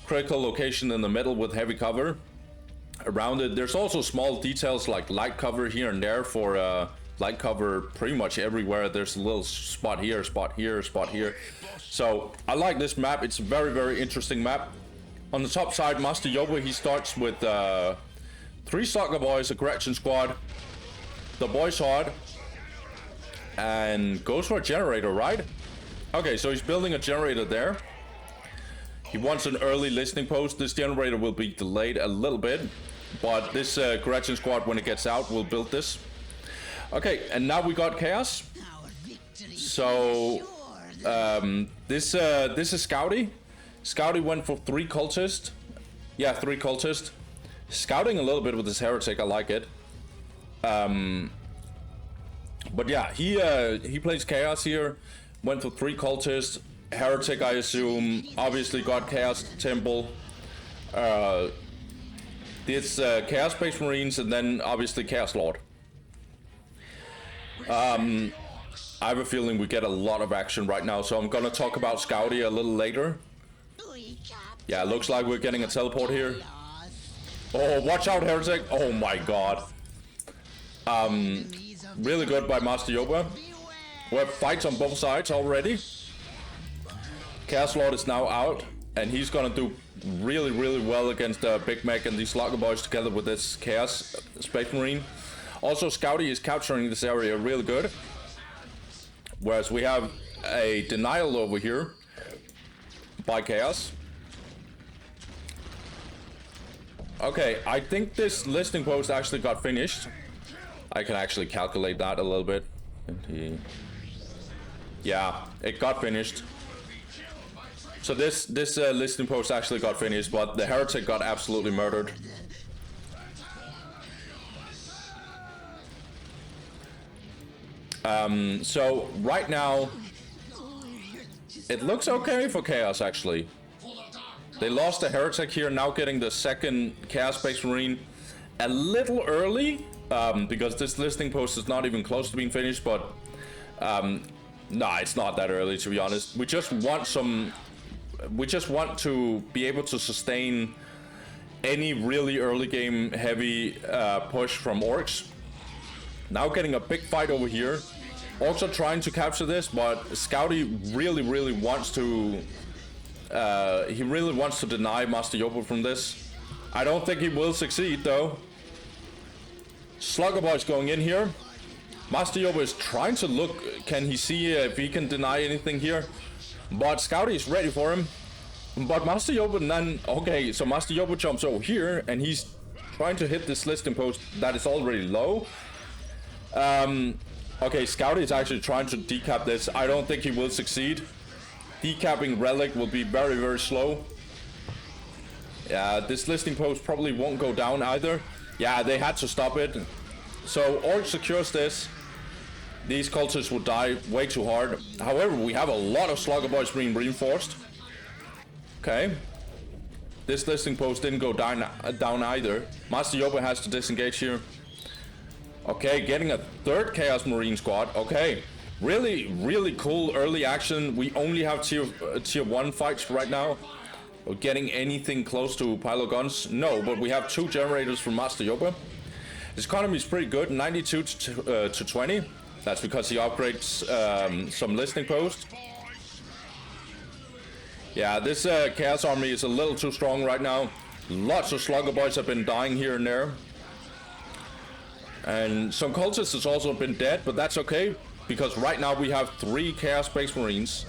Critical location in the middle with heavy cover around it. There's also small details like light cover here and there for light cover pretty much everywhere. There's a little spot here, spot here, spot here. So I like this map. It's a very, very interesting map. On the top side, Master Yoba, he starts with 3 Soccer Boys, a correction squad, the Boys Horde, and goes for a generator, right? Okay, so he's building a generator there. He wants an early listening post. This generator will be delayed a little bit, but this correction squad, when it gets out, will build this. Okay, and now we got Chaos. So this is Scouty. Scouty went for 3 cultists. Yeah, 3 cultists. Scouting a little bit with this heretic, I like it. But yeah, he plays Chaos here. Went for 3 cultists. Heretic, I assume. Obviously got Chaos Temple. This Chaos Space Marines, and then obviously Chaos Lord. I have a feeling we get a lot of action right now, so I'm gonna talk about Scouty a little later. Yeah, it looks like we're getting a teleport here. Oh, watch out, Heretic. Oh my god. Really good by Master Yoba. We have fights on both sides already. Chaos Lord is now out, and he's gonna do really, really well against Big Mac and these Slugger Boys together with this Chaos Space Marine. Also, Scouty is capturing this area really good. Whereas we have a denial over here by Chaos. Okay, I think this listening post actually got finished. I can actually calculate that a little bit. Yeah, it got finished. So this listening post actually got finished, but the heretic got absolutely murdered. So right now, it looks okay for Chaos actually. They lost the heretic here, now getting the second Chaos Space Marine a little early, because this listening post is not even close to being finished, but nah, it's not that early to be honest. We just want to be able to sustain any really early game heavy push from Orks. Now getting a big fight over here. Orks are trying to capture this, but Scouty really wants to he really wants to deny Master Yoba from this. I don't think he will succeed though. Slugger Boy's going in here. Master Yoba is trying to look, can he see if he can deny anything here? But Scouty is ready for him. But Master Yoba then, okay, so Master Yoba jumps over here and he's trying to hit this listing post that is already low. Okay, Scouty is actually trying to decap this. I don't think he will succeed. Decapping Relic will be very slow. Yeah, this listing post probably won't go down either. Yeah, they had to stop it. So Orc secures this. These cultists would die way too hard. However, we have a lot of Slugger Boys being reinforced. Okay. This listing post didn't go down either. Master Yoba has to disengage here. Okay, getting a third Chaos Marine squad. Okay. Really cool early action. We only have tier 1 fights right now. Or getting anything close to pile of guns? No, but we have 2 generators from Master Yoba. His economy is pretty good, 92 to 20. That's because he upgrades some listening posts. Yeah, this Chaos army is a little too strong right now. Lots of Slugger Boys have been dying here and there. And some cultists has also been dead, but that's okay. Because right now we have 3 Chaos Space Marines.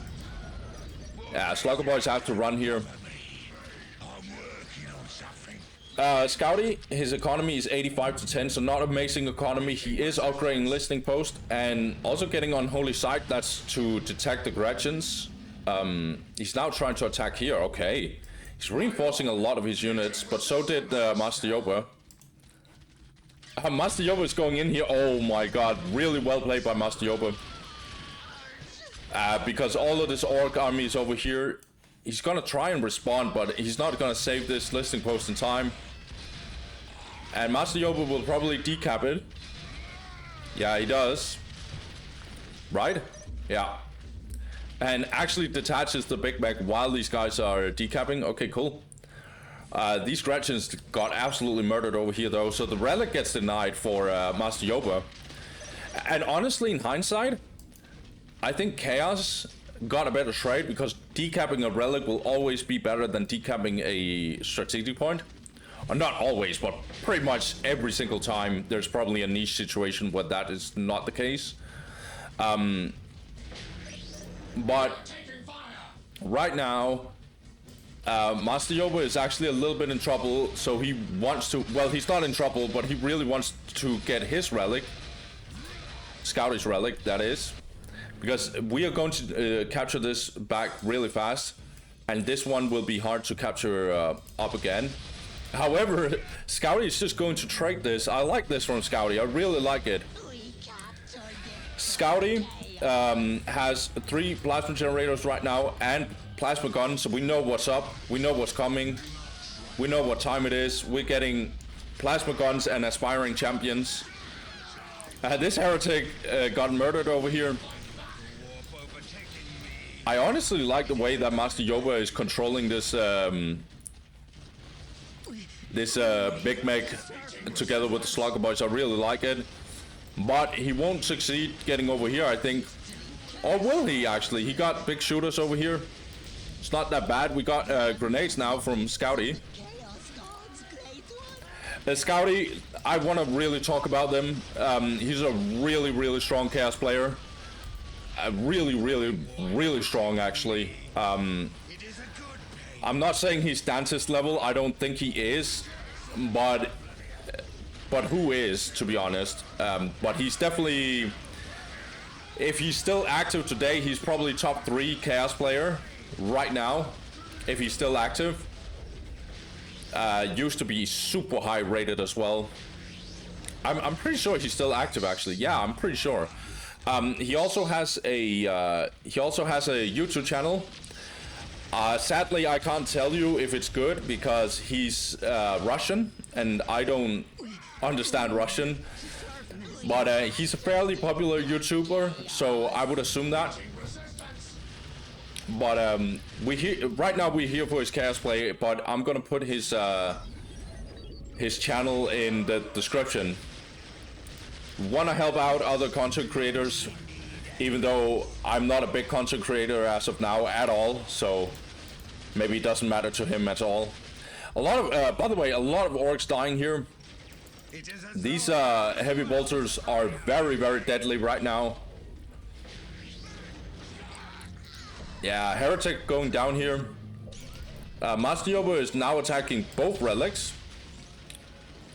Yeah, Slugger Boys have to run here. Scouty, his economy is 85 to 10, so not amazing economy. He is upgrading listening post and also getting Unholy Sight. That's to detect the Gretchens. He's now trying to attack here. Okay, he's reinforcing a lot of his units, but so did Master Yoba. Master Yoba is going in here. Oh my god, really well played by Master Yoba. Because all of this Orc army is over here. He's gonna try and respond, but he's not gonna save this listening post in time. And Master Yoba will probably decap it. Yeah, he does. Right? Yeah. And actually detaches the Big Mac while these guys are decapping. Okay, cool. These Gretchens got absolutely murdered over here though, so the relic gets denied for Master Yoba. And honestly, in hindsight, I think Chaos got a better trade because decapping a relic will always be better than decapping a strategic point. Or not always, but pretty much every single time there's probably a niche situation where that is not the case. But right now, Master Yoba is actually a little bit in trouble, so he wants to, well, he's not in trouble, but he really wants to get his relic, Scouty's relic, that is, because we are going to capture this back really fast, and this one will be hard to capture up again. However, Scouty is just going to trade this. I like this from Scouty, I really like it. Scouty has 3 plasma generators right now and plasma guns, so we know what's up, we know what's coming, we know what time it is. We're getting plasma guns and aspiring champions. This heretic got murdered over here. I honestly like the way that Master Yoba is controlling this Big Mac together with the Slugger Boys. I really like it, but he won't succeed getting over here, I think. Or will he actually? He got big shooters over here. It's not that bad. We got grenades now from Scouty. Scouty, I want to really talk about them. He's a really strong Chaos player. Really strong, actually. I'm not saying he's Dance's level. I don't think he is, but who is, to be honest? But he's definitely, if he's still active today, he's probably top 3 Chaos player right now. if he's still active. Used to be super high rated as well. I'm pretty sure he's still active actually. Yeah, I'm pretty sure. He also has a YouTube channel. Sadly, I can't tell you if it's good because he's Russian and I don't understand Russian. But he's a fairly popular YouTuber, so I would assume that. But right now we're here for his chaos play. But I'm gonna put his channel in the description. Want to help out other content creators, even though I'm not a big content creator as of now at all, so maybe it doesn't matter to him at all. A lot of, by the way, a lot of orcs dying here. These heavy bolters are very, very deadly right now. Yeah, Heretic going down here. Master Yoba is now attacking both relics.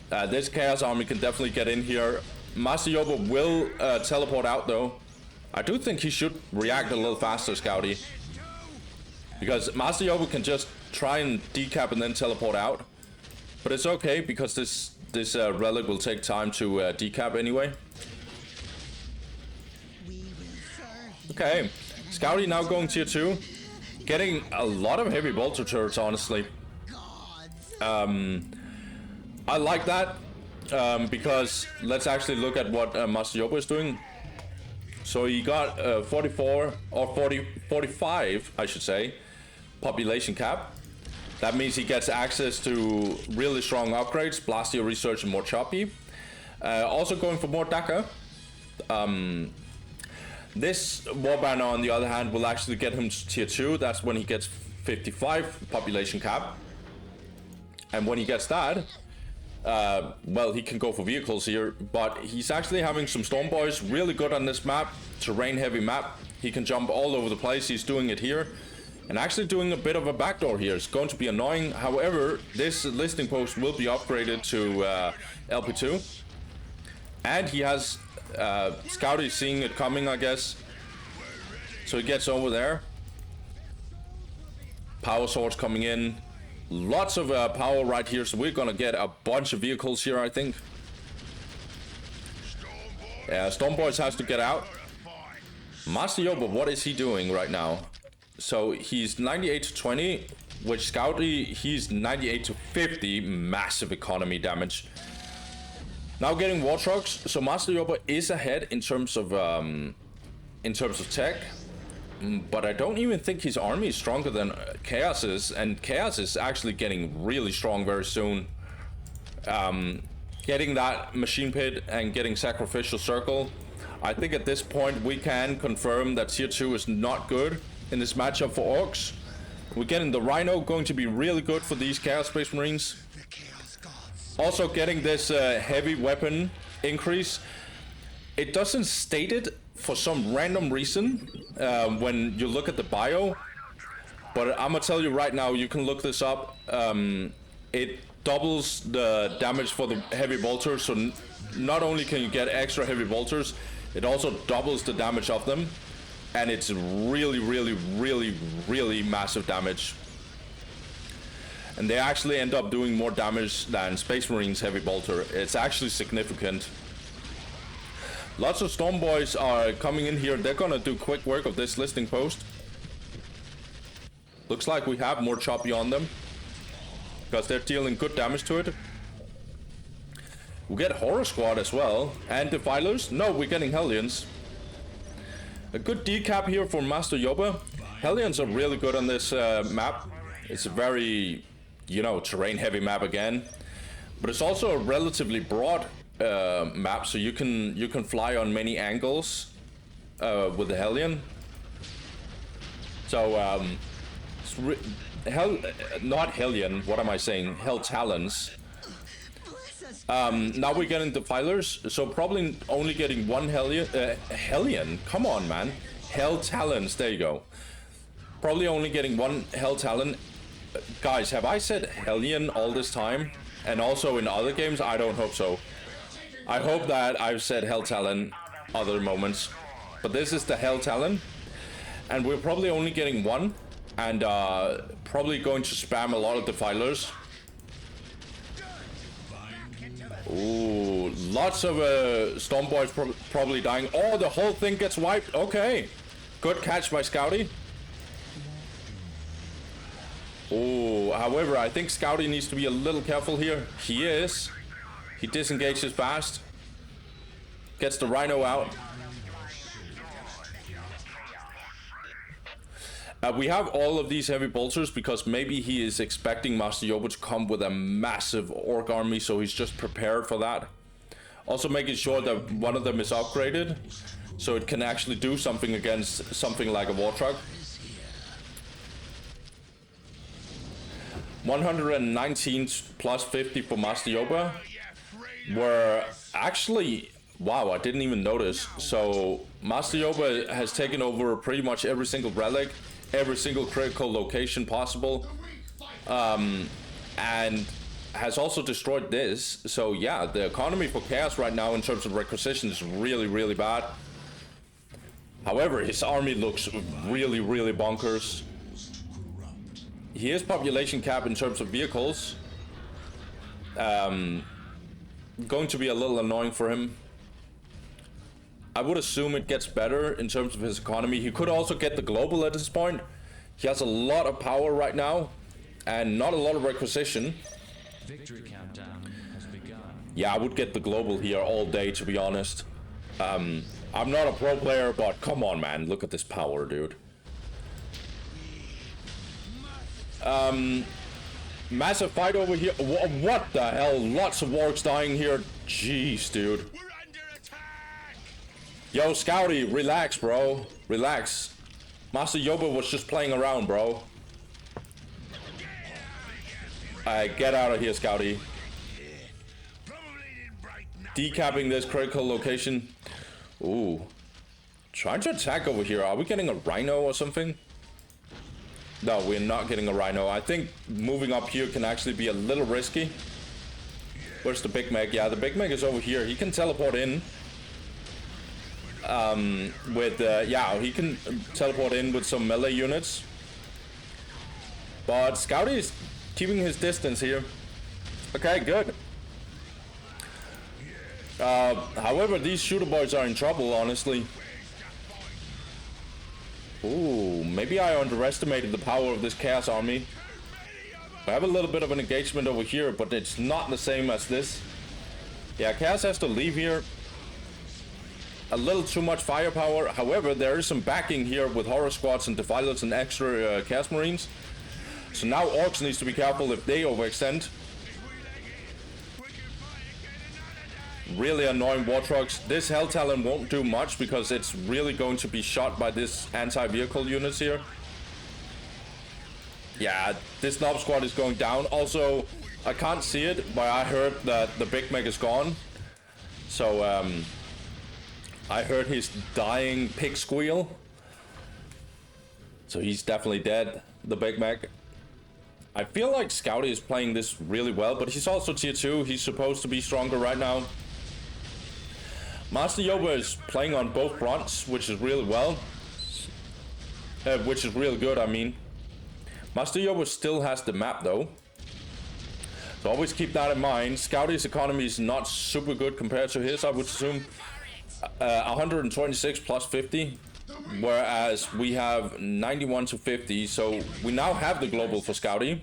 This Chaos Army can definitely get in here. Master Yoba will teleport out though. I do think he should react a little faster, Scouty. Because Master Yoba can just try and decap and then teleport out. But it's okay because this relic will take time to decap anyway. Okay, Scouty now going tier 2. Getting a lot of heavy bolter turrets, honestly. I like that. Because let's actually look at what Master Yoba is doing. So he got 44 or 45, I should say, population cap. That means he gets access to really strong upgrades, Blastia Research and more choppy. Also going for more Daka. This Warband on the other hand will actually get him to tier 2. That's when he gets 55 population cap. And when he gets that, well, he can go for vehicles here, but he's actually having some Storm Boys really good on this map, terrain heavy map. He can jump all over the place. He's doing it here and actually doing a bit of a backdoor here. It's going to be annoying. However, this listing post will be upgraded to LP2 and he has Scouty seeing it coming, I guess, so he gets over there. Power swords coming in. Lots of power right here, so we're gonna get a bunch of vehicles here, I think. Yeah, Storm Boys has to get out. Master Yoba, what is he doing right now? So he's 98 to 20, which Scouty, he's 98 to 50, massive economy damage. Now getting war trucks, so Master Yoba is ahead in terms of tech. But I don't even think his army is stronger than Chaos is, and Chaos is actually getting really strong very soon. Getting that Machine Pit and getting Sacrificial Circle, I think at this point we can confirm that tier 2 is not good in this matchup for Orks. We're getting the Rhino, going to be really good for these Chaos Space Marines. Also getting this heavy weapon increase. It doesn't state it for some random reason when you look at the bio, but I'm gonna tell you right now, you can look this up. It doubles the damage for the heavy bolters, so not only can you get extra heavy bolters, it also doubles the damage of them, and it's really, really, really, really massive damage. And they actually end up doing more damage than Space Marines heavy bolter. It's actually significant. Lots of Storm Boys are coming in here. They're gonna do quick work of this listing post. Looks like we have more choppy on them because they're dealing good damage to it. We get Horror Squad as well, and Defilers. No, we're getting Hellions. A good decap here for Master Yoba. Hellions are really good on this map. It's a very, you know, terrain heavy map again, but it's also a relatively broad map, so you can fly on many angles with the Hellion. So not Hellion, what am I saying? Hell Talons. Now we're getting Defilers, so probably only getting one Hellion. Come on, man. Hell Talons, there you go. Probably only getting one Hell Talon. Guys, have I said Hellion all this time? And also in other games? I don't hope so. I hope that I've said Hell Talon other moments. But this is the Hell Talon. And we're probably only getting one. and probably going to spam a lot of defilers. Ooh, lots of Storm Boys probably dying. Oh, the whole thing gets wiped. Okay, good catch by Scouty. Oh, however, I think Scouty needs to be a little careful here. He is. He disengages fast. Gets the Rhino out. We have all of these heavy bolters because maybe he is expecting Master Yoba to come with a massive Orc army, so he's just prepared for that. Also making sure that one of them is upgraded, so it can actually do something against something like a war truck. 119 plus 50 for Master Yoba. Were actually... Wow, I didn't even notice. So Master Yoba has taken over pretty much every single relic, every single critical location possible, and has also destroyed this. So yeah, the economy for Chaos right now in terms of requisition is really, really bad. However, his army looks really, really bonkers. He is population cap in terms of vehicles. Going to be a little annoying for him. I would assume it gets better in terms of his economy. He could also get the global at this point. He has a lot of power right now and not a lot of requisition. Victory countdown has begun. Yeah, I would get the global here all day, to be honest. I'm not a pro player, but come on, man. Look at this power, dude. Massive fight over here. What the hell? Lots of Orks dying here. Jeez, dude. Yo, Scouty, relax, bro. Relax. Master Yoba was just playing around, bro. Alright, get out of here, Scouty. Decapping this critical location. Ooh. Trying to attack over here. Are we getting a Rhino or something? No, we're not getting a Rhino. I think moving up here can actually be a little risky. Where's the Big Meg? Yeah, the Big Meg is over here. He can teleport in. Yeah, he can teleport in with some melee units. But Scouty is keeping his distance here. Okay, good. However, these shooter boys are in trouble, honestly. Ooh, maybe I underestimated the power of this Chaos army. I have a little bit of an engagement over here, but it's not the same as this. Yeah, Chaos has to leave here. A little too much firepower. However, there is some backing here with horror squads and defilers and extra Chaos Marines. So now Orks needs to be careful if they overextend. Really annoying war trucks. This Hell Talon won't do much because it's really going to be shot by this anti-vehicle units here. Yeah, this Knob Squad is going down. Also, I can't see it, but I heard that the Big Meg is gone. So, I heard his dying pig squeal. So he's definitely dead, the Big Mac. I feel like Scouty is playing this really well, but he's also tier 2. He's supposed to be stronger right now. Master Yoba is playing on both fronts, which is really well. Which is real good, I mean. Master Yoba still has the map though. So always keep that in mind. Scouty's economy is not super good compared to his, I would assume. 126 plus 50, whereas we have 91 to 50, so we now have the global for Scouty.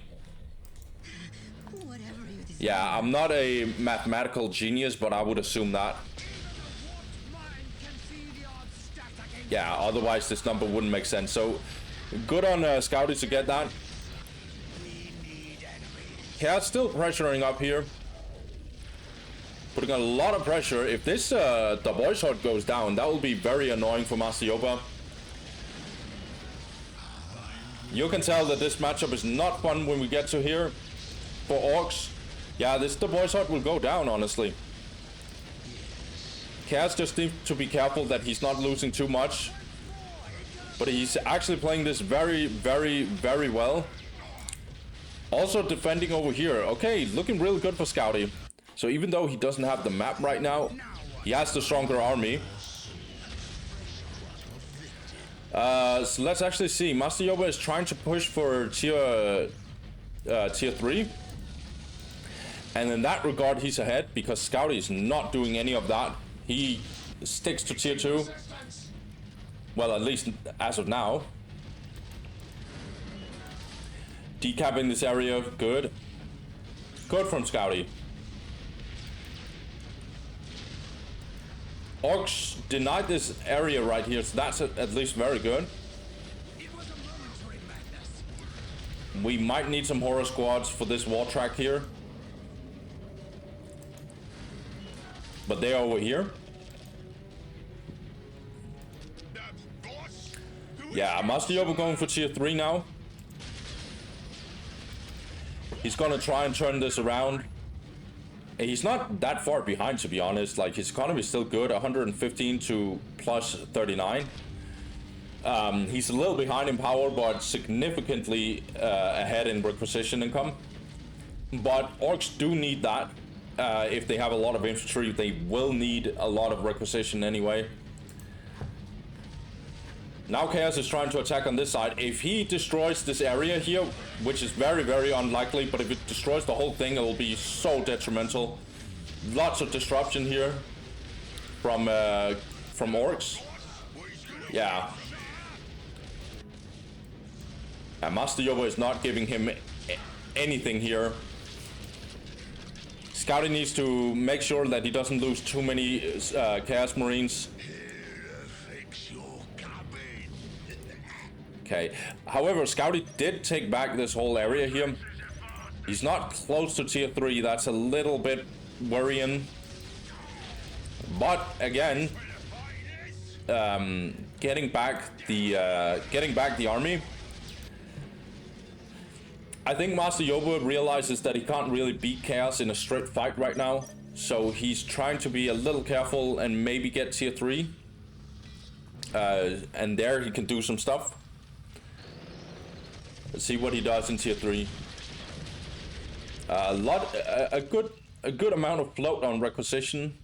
Yeah, I'm not a mathematical genius, but I would assume that. Yeah, otherwise this number wouldn't make sense. So good on Scouty to get that. Yeah, it's still pressuring up here. Putting a lot of pressure. If this the boy shot goes down, that will be very annoying for Master Yoba. You can tell that this matchup is not fun when we get to here for Orks. Yeah, this the boy shot will go down, honestly. Chaos just needs to be careful that he's not losing too much. But he's actually playing this very, very, very well. Also defending over here. Okay, looking really good for Scouty. So even though he doesn't have the map right now, he has the stronger army. So let's actually see. Master Yoba is trying to push for tier 3. And in that regard, he's ahead because Scouty is not doing any of that. He sticks to tier 2. Well, at least as of now. Decapping this area, good. Good from Scouty. Orks denied this area right here, so that's at least very good. We might need some horror squads for this wall track here. But they're over here. Yeah, Master Yoba going for tier 3 now. He's gonna try and turn this around. He's not that far behind, to be honest. Like, his economy is still good, 115 to plus 39. He's a little behind in power, but significantly ahead in requisition income. But Orks do need that. If they have a lot of infantry, they will need a lot of requisition anyway. Now Chaos is trying to attack on this side. If he destroys this area here, which is very, very unlikely, but if it destroys the whole thing, it will be so detrimental. Lots of disruption here from Orks. Yeah. And Master Yoba is not giving him anything here. Scouting needs to make sure that he doesn't lose too many Chaos Marines. Okay, however, Scouty did take back this whole area here. He's not close to tier 3, that's a little bit worrying. But again, getting back the army. I think Master Yoba realizes that he can't really beat Chaos in a straight fight right now. So he's trying to be a little careful and maybe get tier 3. And there he can do some stuff. Let's see what he does in tier 3. A good amount of float on requisition.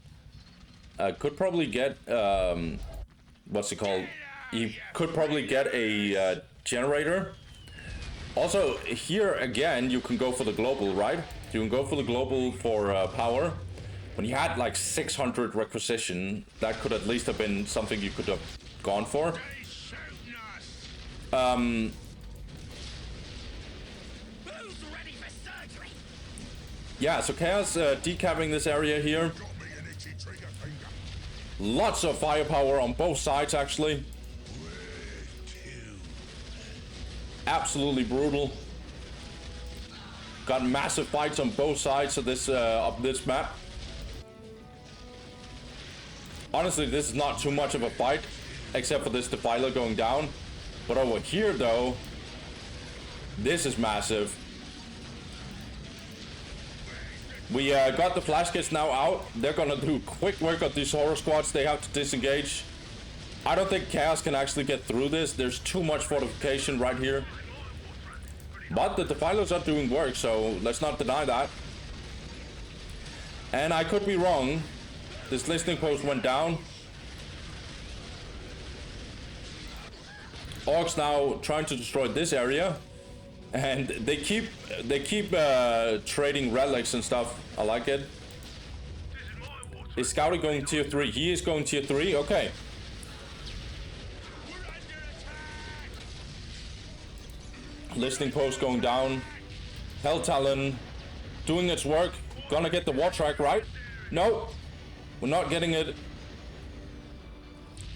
Could probably get what's it called? He could probably get a generator. Also, here again, you can go for the global, right? You can go for the global for power. When you had like 600 requisition, that could at least have been something you could have gone for. Yeah, so Chaos decapping this area here. Lots of firepower on both sides, actually. Absolutely brutal. Got massive fights on both sides of this map. Honestly, this is not too much of a fight, except for this Defiler going down. But over here, though, this is massive. We got the flash kits now out. They're gonna do quick work on these horror squads. They have to disengage. I don't think Chaos can actually get through this. There's too much fortification right here. But the Defilers are doing work, so let's not deny that. And I could be wrong. This listening post went down. Orks now trying to destroy this area. And they keep trading relics and stuff. I like it. Is Scouty going tier 3? He is going tier 3. Okay. Listening post going down. Hell Talon doing its work. Gonna get the war track, right? No, we're not getting it.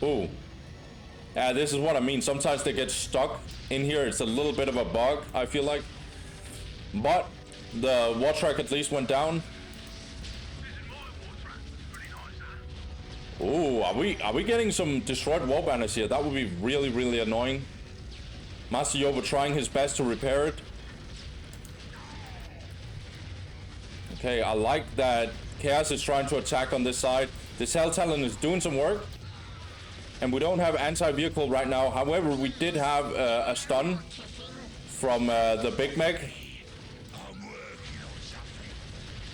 Ooh. Yeah, this is what I mean. Sometimes they get stuck in here. It's a little bit of a bug, I feel like. But the war track at least went down. Ooh, are we getting some destroyed wall banners here? That would be really, really annoying. Master Yoba trying his best to repair it. Okay, I like that Chaos is trying to attack on this side. This Hell Talon is doing some work. And we don't have anti-vehicle right now. However, we did have a stun from the Big Mech.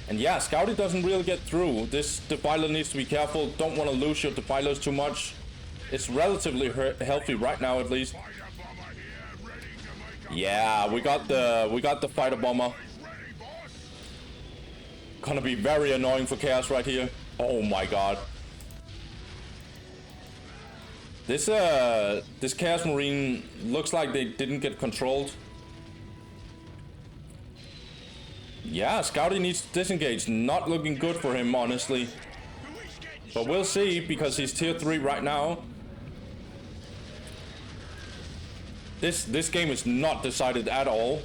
And yeah, Scouty doesn't really get through. This Defiler needs to be careful. Don't want to lose your Defilers too much. It's relatively healthy right now, at least. Yeah, we got the fighter bomber. Gonna be very annoying for Chaos right here. Oh my god. This Chaos Marine looks like they didn't get controlled. Yeah, Scouty needs to disengage. Not looking good for him, honestly. But we'll see, because he's tier 3 right now. This game is not decided at all.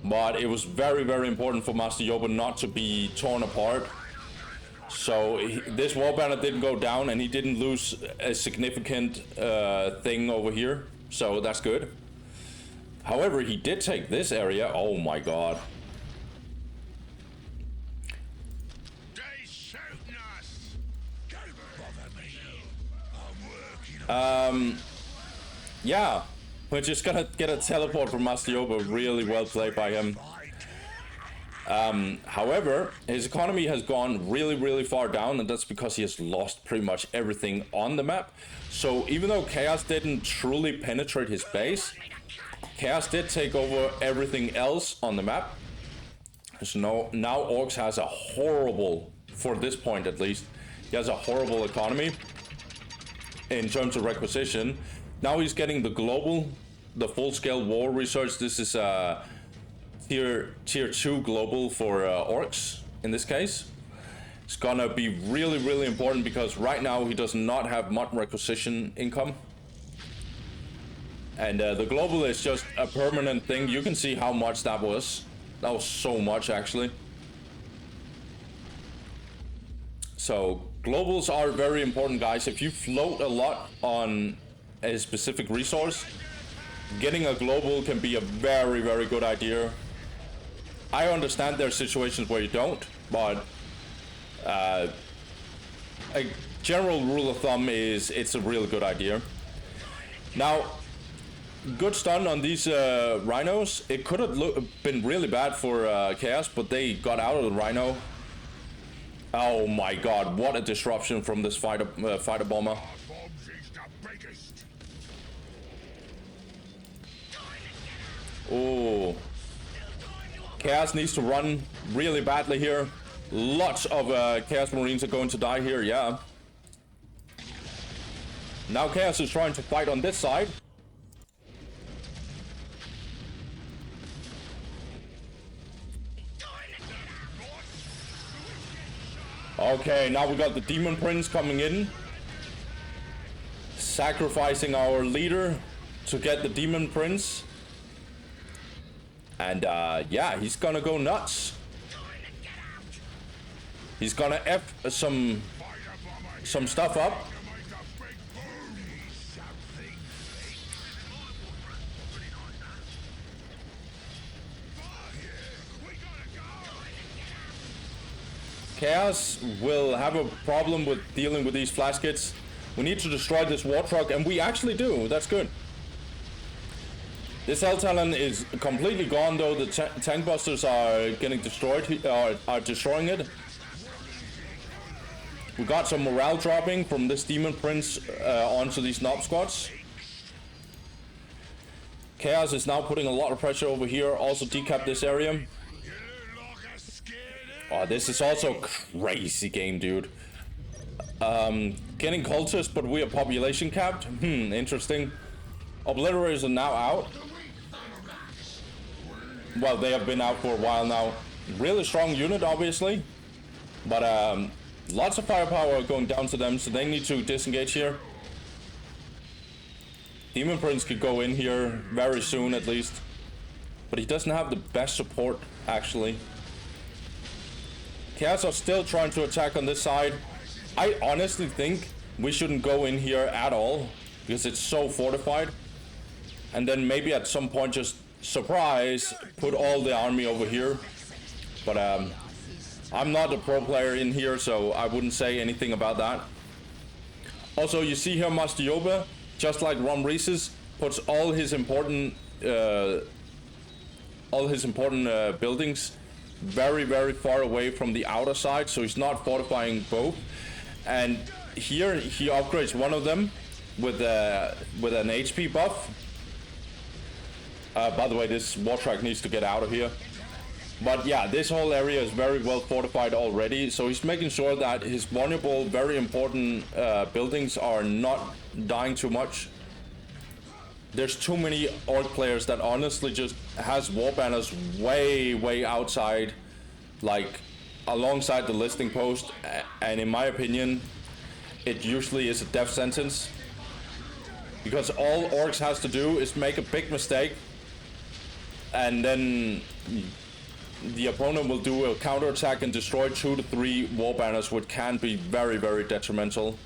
But it was very, very important for Master Yoba not to be torn apart. So this wall banner didn't go down, and he didn't lose a significant thing over here. So that's good. However, he did take this area. Oh my god. Yeah, we're just gonna get a teleport from Master Yoba. Really well played by him. However, his economy has gone really, really far down, and that's because he has lost pretty much everything on the map. So even though Chaos didn't truly penetrate his base, Chaos did take over everything else on the map. So now Orks has a horrible, for this point at least, he has a horrible economy in terms of requisition. Now he's getting the global, the full-scale war research. This is tier 2 global for Orks in this case. It's gonna be really, really important because right now he does not have much requisition income. And the global is just a permanent thing. You can see how much that was. That was so much, actually. So globals are very important, guys. If you float a lot on a specific resource, getting a global can be a very, very good idea. I understand there are situations where you don't, but a general rule of thumb is it's a really good idea. Now, good stun on these rhinos. It could have been really bad for Chaos, but they got out of the rhino. Oh my god, what a disruption from this fighter bomber. Oh, Chaos needs to run really badly here. Lots of Chaos Marines are going to die here, yeah. Now Chaos is trying to fight on this side. Okay, now we got the Demon Prince coming in. Sacrificing our leader to get the Demon Prince. And yeah, he's gonna go nuts. He's gonna F some stuff up. Chaos will have a problem with dealing with these flash kits. We need to destroy this war truck, and we actually do. That's good. This Hell Talon is completely gone, though. The tank busters are getting destroyed, are destroying it. We got some morale dropping from this Demon Prince onto these Knob Squads. Chaos is now putting a lot of pressure over here. Also decap this area. Oh, this is also a crazy game, dude. Getting cultists, but we are population capped. Interesting. Obliterators are now out. Well, they have been out for a while now. Really strong unit, obviously. But lots of firepower going down to them, so they need to disengage here. Demon Prince could go in here very soon, at least. But he doesn't have the best support, actually. Chaos are still trying to attack on this side. I honestly think we shouldn't go in here at all, because it's so fortified. And then maybe at some point just surprise, put all the army over here. But I'm not a pro player in here, so I wouldn't say anything about that. Also, you see here Master Yoba, just like Ron Reese's, puts all his important buildings very, very far away from the outer side, so he's not fortifying both. And here he upgrades one of them with an HP buff. By the way, this Wartrack needs to get out of here. But yeah, this whole area is very well fortified already, so he's making sure that his vulnerable, very important buildings are not dying too much. There's too many Orc players that honestly just has war banners way outside, like alongside the listing post, and in my opinion, it usually is a death sentence. Because all Orcs has to do is make a big mistake, and then the opponent will do a counterattack and destroy 2 to 3 war banners, which can be very, very detrimental.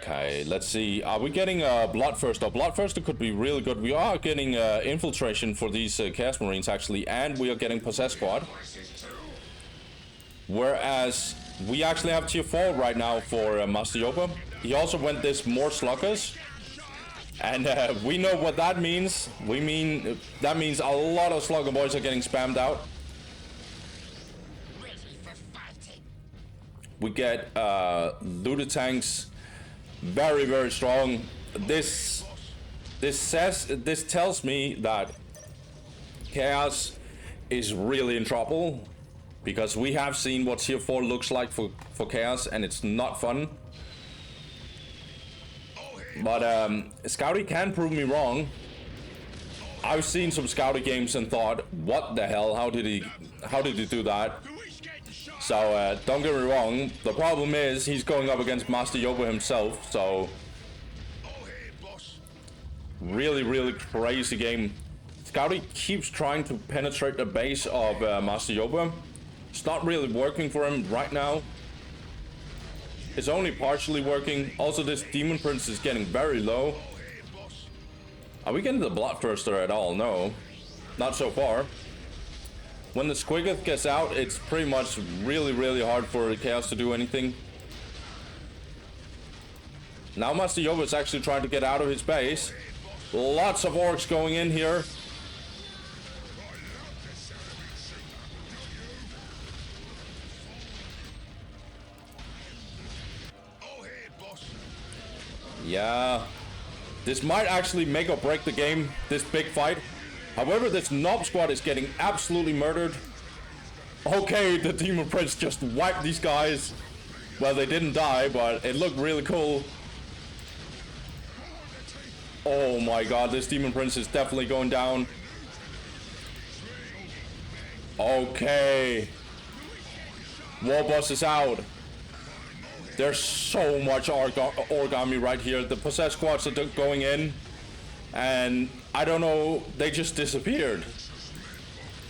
Okay, let's see. Are we getting Bloodthirster? Bloodthirster could be really good. We are getting infiltration for these Chaos Marines, actually, and we are getting Possessed Squad. Whereas we actually have tier 4 right now for Master Yoba. He also went this more Sluggers. And we know what that means. That means a lot of Slugger boys are getting spammed out. We get looted tanks, very, very strong. This tells me that Chaos is really in trouble, because we have seen what tier 4 looks like for Chaos, and it's not fun. But Scouty can prove me wrong. I've seen some Scouty games and thought, what the hell? How did he do that? So don't get me wrong. The problem is he's going up against Master Yoba himself. So really crazy game. Scouty keeps trying to penetrate the base of Master Yoba. It's not really working for him right now. It's only partially working. Also, this Demon Prince is getting very low. Are we getting the Bloodthirster at all? No, not so far. When the Squiggoth gets out, it's pretty much really hard for Chaos to do anything. Now Master Yoba is actually trying to get out of his base. Lots of Orcs going in here. Yeah, this might actually make or break the game, this big fight. However, this Knob Squad is getting absolutely murdered. Okay, the Demon Prince just wiped these guys. Well, they didn't die, but it looked really cool. Oh my god, this Demon Prince is definitely going down. Okay. War Boss is out. There's so much Orc army right here. The Possessed Squads are going in. And I don't know, they just disappeared.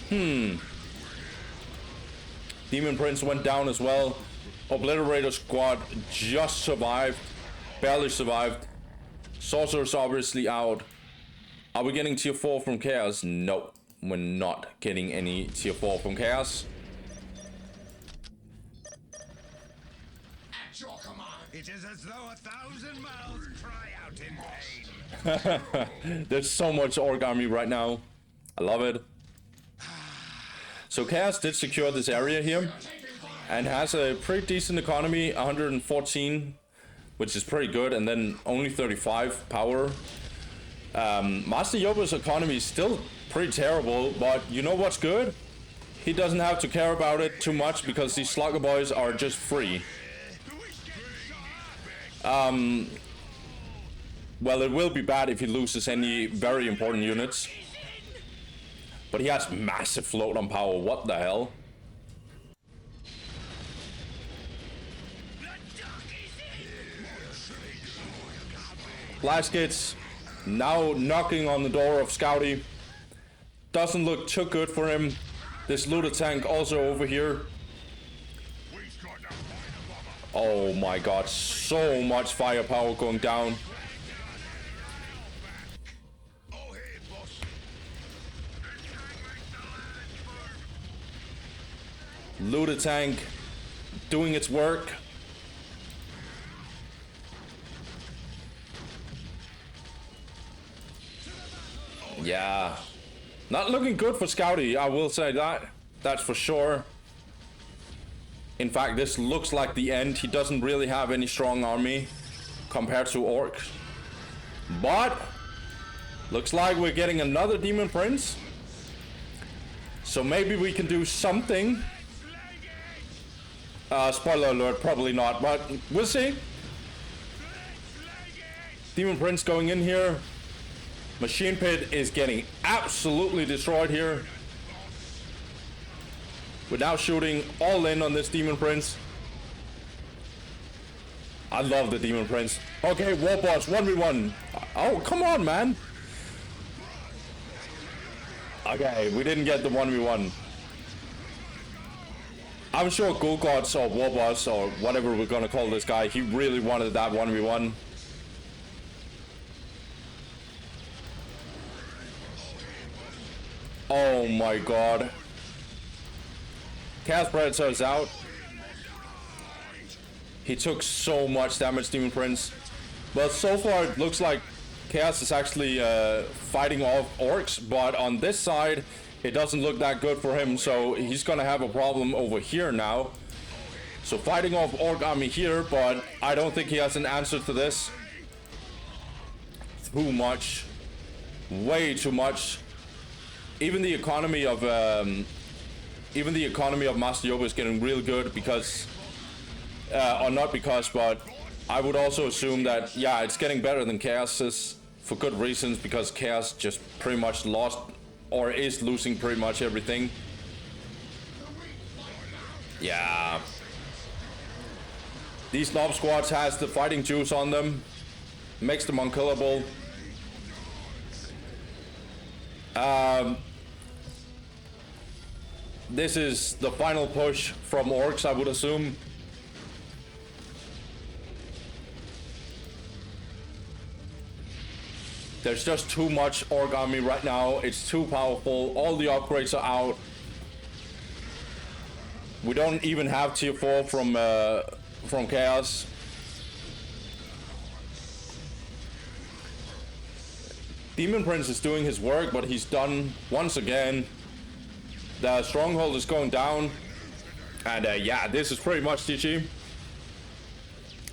Demon Prince went down as well. Obliterator Squad just survived. Barely survived. Sorcerer's obviously out. Are we getting tier 4 from Chaos? No, we're not getting any tier 4 from Chaos. It is as though 1,000 mouths cry out in pain. There's so much Orc army right now. I love it. So Chaos did secure this area here and has a pretty decent economy, 114, which is pretty good, and then only 35 power. Master Yoba's economy is still pretty terrible, but you know what's good? He doesn't have to care about it too much because these Slugger boys are just free. Well, it will be bad if he loses any very important units. But he has massive float on power, what the hell? Blaskets now knocking on the door of Scouty. Doesn't look too good for him. This looted tank also over here. Oh my god, so much firepower going down. Looted tank doing its work. Yeah. Not looking good for Scouty, I will say that. That's for sure. In fact, this looks like the end. He doesn't really have any strong army compared to Orcs. But looks like we're getting another Demon Prince. So maybe we can do something. Spoiler alert, probably not, but we'll see. Demon Prince going in here. Machine Pit is getting absolutely destroyed here. We're now shooting all in on this Demon Prince. I love the Demon Prince. Okay, War Boss 1v1. Oh, come on, man. Okay, we didn't get the 1v1. I'm sure Ghoul Gods or War Boss or whatever we're gonna call this guy, he really wanted that 1v1. Oh my god. Chaos Predator is out. He took so much damage, Demon Prince. But so far it looks like Chaos is actually fighting off Orcs, but on this side it doesn't look that good for him, so he's gonna have a problem over here now. So fighting off Orc army here, but I don't think he has an answer to this. Too much. Way too much. Even the economy of Master Yoba is getting real good because or not because, but I would also assume that, yeah, it's getting better than Chaos's for good reasons, because Chaos just pretty much lost or is losing pretty much everything. Yeah. These Knob Squads has the fighting juice on them. Makes them unkillable. This is the final push from Orcs, I would assume. There's just too much Orc army right now. It's too powerful. All the upgrades are out. We don't even have tier 4 from Chaos. Demon Prince is doing his work, but he's done once again. The stronghold is going down. And yeah, this is pretty much GG.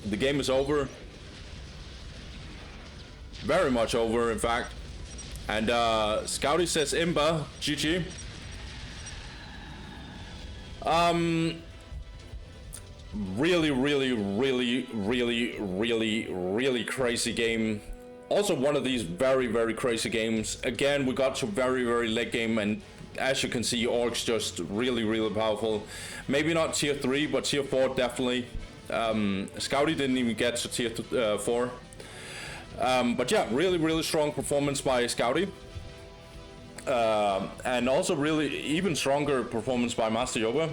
The game is over. Very much over, in fact. And Scouty says Imba, GG. Really crazy game. Also one of these very crazy games. Again, we got to very late game, and as you can see, Orcs just really powerful. Maybe not tier 3, but tier 4 definitely. Scouty didn't even get to tier 4. But yeah, really strong performance by Scouty. And also really even stronger performance by Master Yoba.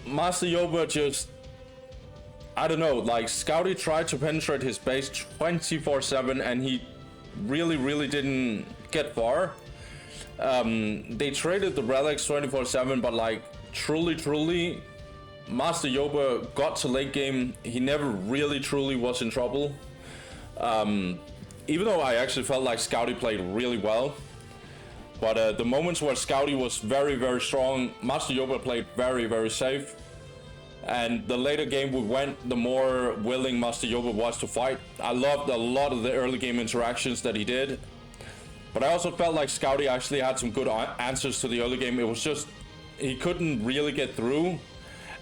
Master Yoba just, I don't know, like Scouty tried to penetrate his base 24/7 and he really didn't get far. They traded the relics 24/7, but like truly Master Yoba got to late game, he never really truly was in trouble. Even though I actually felt like Scouty played really well. But the moments where Scouty was very strong, Master Yoba played very safe. And the later game we went, the more willing Master Yoba was to fight. I loved a lot of the early game interactions that he did. But I also felt like Scouty actually had some good answers to the early game. It was just, he couldn't really get through.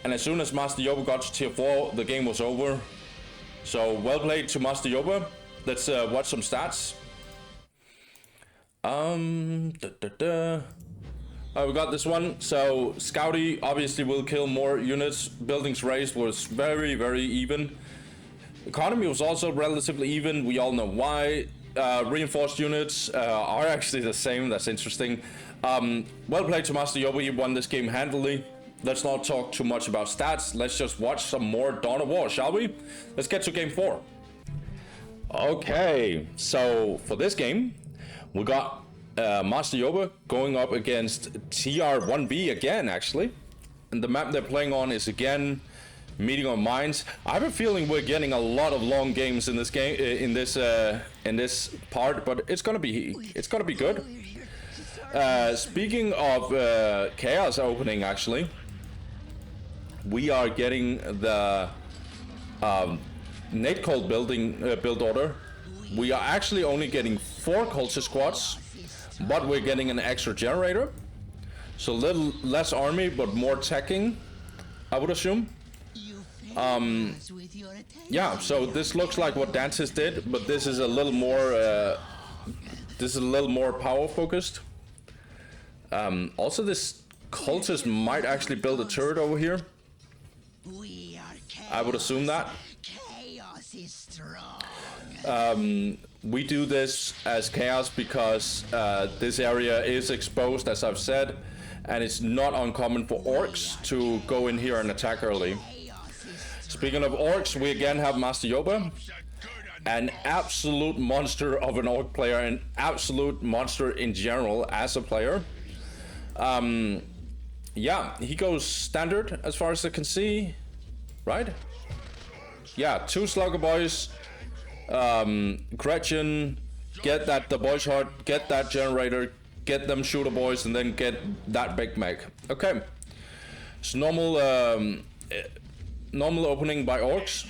And as soon as Master Yoba got to tier 4, the game was over. So well played to Master Yoba. Let's watch some stats. We got this one. So Scouty obviously will kill more units. Buildings raised was very even. Economy was also relatively even. We all know why. Reinforced units are actually the same. That's interesting. Well played to Master Yoba. He won this game handily. Let's not talk too much about stats. Let's just watch some more Dawn of War, shall we? Let's get to game 4. Okay, so for this game, we got Master Yoba going up against TR1B again, actually. And the map they're playing on is again meeting of minds. I have a feeling we're getting a lot of long games in this game, in this part, but it's gonna be good. Speaking of chaos opening, actually, we are getting the Nate Cold build order. We are actually only getting 4 cultist squads, but we're getting an extra generator. So a little less army, but more teching, I would assume. Yeah, so this looks like what Dantis did, but this is a little more power focused. Also, this cultist might actually build a turret over here. I would assume that. Chaos is strong. We do this as chaos because this area is exposed, as I've said, and it's not uncommon for orcs to go in here and attack early. Speaking of orcs, we again have Master Yoba, an absolute monster of an orc player, an absolute monster in general as a player. Yeah, he goes standard as far as I can see, right? Yeah, 2 Slugger Boys, Gretchen, get that the boys heart, get that generator, get them shooter boys, and then get that big mech. Okay, it's normal opening by orcs.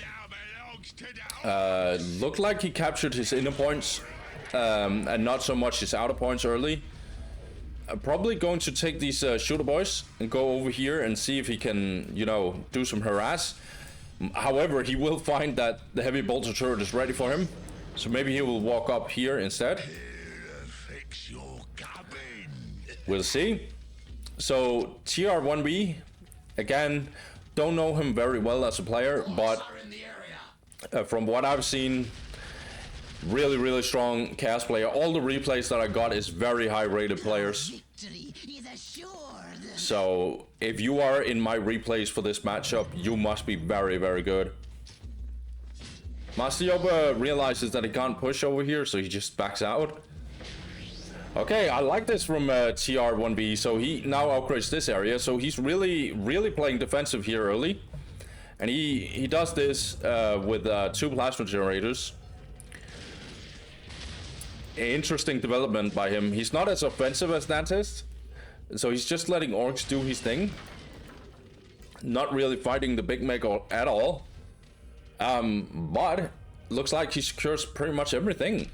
Looked like he captured his inner points and not so much his outer points early. Probably going to take these shooter boys and go over here and see if he can, you know, do some harass. However, he will find that the heavy bolter turret is ready for him, so maybe he will walk up here instead. We'll see. So TR1B, again, don't know him very well as a player, but from what I've seen, really strong chaos player. All the replays that I got is very high rated players. So if you are in my replays for this matchup, you must be very good. Master Yoba realizes that he can't push over here, so he just backs out. Okay, I like this from TR1B. So he now upgrades this area, so he's really playing defensive here early. And he does this with 2 plasma generators. Interesting development by him. He's not as offensive as Dantis, so he's just letting orcs do his thing, not really fighting the big mech at all. But looks like he secures pretty much everything.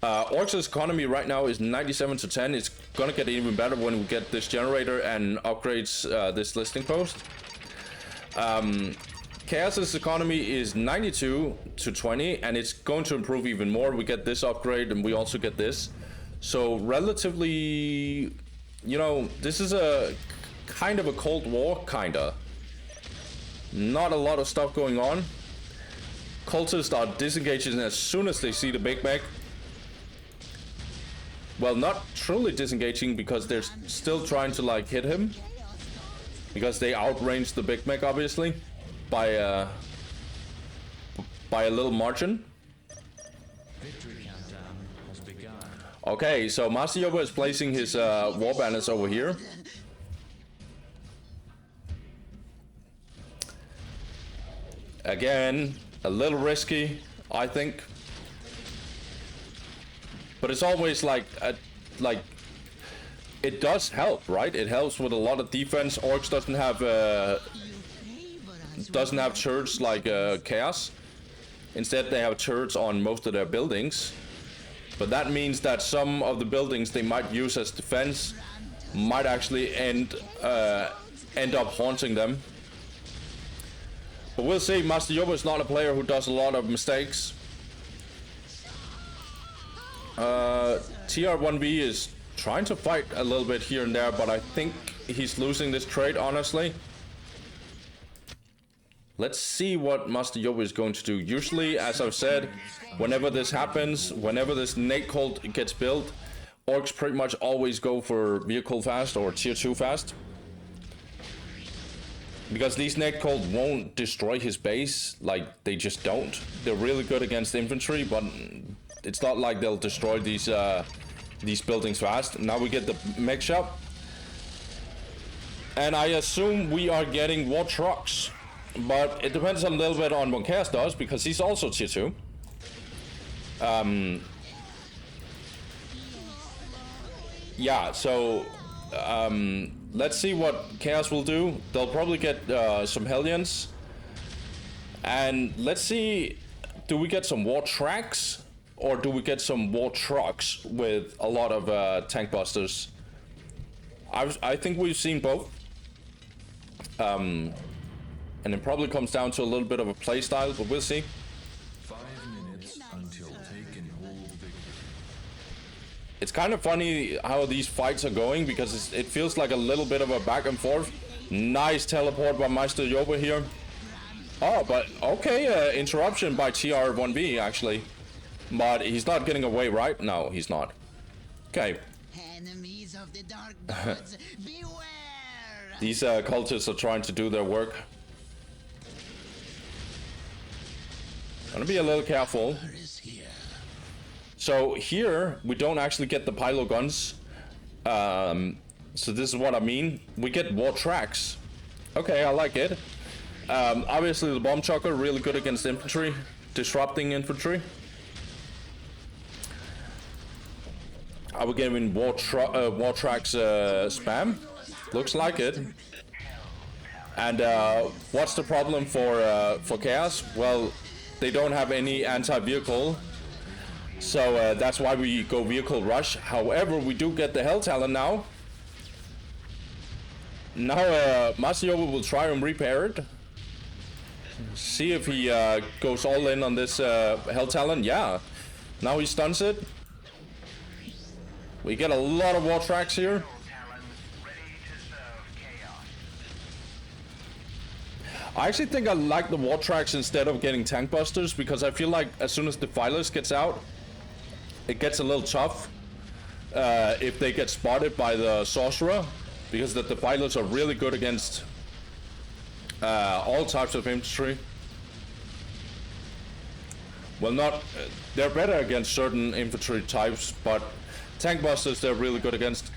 Orcs' economy right now is 97 to 10. It's gonna get even better when we get this generator and upgrades this listing post. Chaos's economy is 92 to 20, and it's going to improve even more. We get this upgrade, and we also get this. So relatively, you know, this is a kind of a Cold War, kinda. Not a lot of stuff going on. Cultists are disengaging as soon as they see the big mech. Well, not truly disengaging because they're still trying to like hit him, because they outrange the big mech obviously by a little margin. Victory countdown has begun. Okay, so Master Yoba is placing his war banners over here. Again, a little risky, I think. But it's always like it does help, right? It helps with a lot of defense. Orcs doesn't have turrets like Chaos. Instead, they have turrets on most of their buildings. But that means that some of the buildings they might use as defense might actually end up haunting them. But we'll see. Master Yoba is not a player who does a lot of mistakes. TR1B is trying to fight a little bit here and there, but I think he's losing this trade, honestly. Let's see what Master Yoba is going to do. Usually, as I've said, whenever this happens, whenever this Nate Colt gets built, Orcs pretty much always go for vehicle fast or tier 2 fast. Because these Nate Colt won't destroy his base, like they just don't. They're really good against infantry, but it's not like they'll destroy these buildings fast. Now we get the mech shop. And I assume we are getting war trucks. but it depends a little bit on what Chaos does, because he's also tier 2. Yeah, so let's see what Chaos will do. They'll probably get some Hellions. And let's see, do we get some War Tracks? Or do we get some War Trucks with a lot of tank busters? I think we've seen both. And it probably comes down to a little bit of a play style, but we'll see. 5 minutes until take and hold victory. It's kind of funny how these fights are going, because it feels like a little bit of a back and forth. Nice teleport by Meister Yoba here. Oh, but okay, interruption by TR1B actually. But he's not getting away, right? No, he's not. Okay. Enemies of the dark gods, beware! These cultists are trying to do their work. Gonna be a little careful. So here, we don't actually get the Pylo guns. So this is what I mean. We get War Tracks. Okay, I like it. Obviously the Bomb Chucker, really good against infantry. Disrupting infantry. Are we getting War Tracks spam? Looks like it. And what's the problem for Chaos? Well, they don't have any anti-vehicle, so that's why we go vehicle rush. However, we do get the Hell Talon now. Now Master Yoba will try and repair it. See if he goes all in on this Hell Talon. Yeah, now he stuns it. We get a lot of War Tracks here. I actually think I like the War Tracks instead of getting Tank Busters, because I feel like as soon as Defilers gets out, it gets a little tough if they get spotted by the Sorcerer, because the Defilers are really good against all types of infantry. Well, not... they're better against certain infantry types, but Tank Busters they're really good against.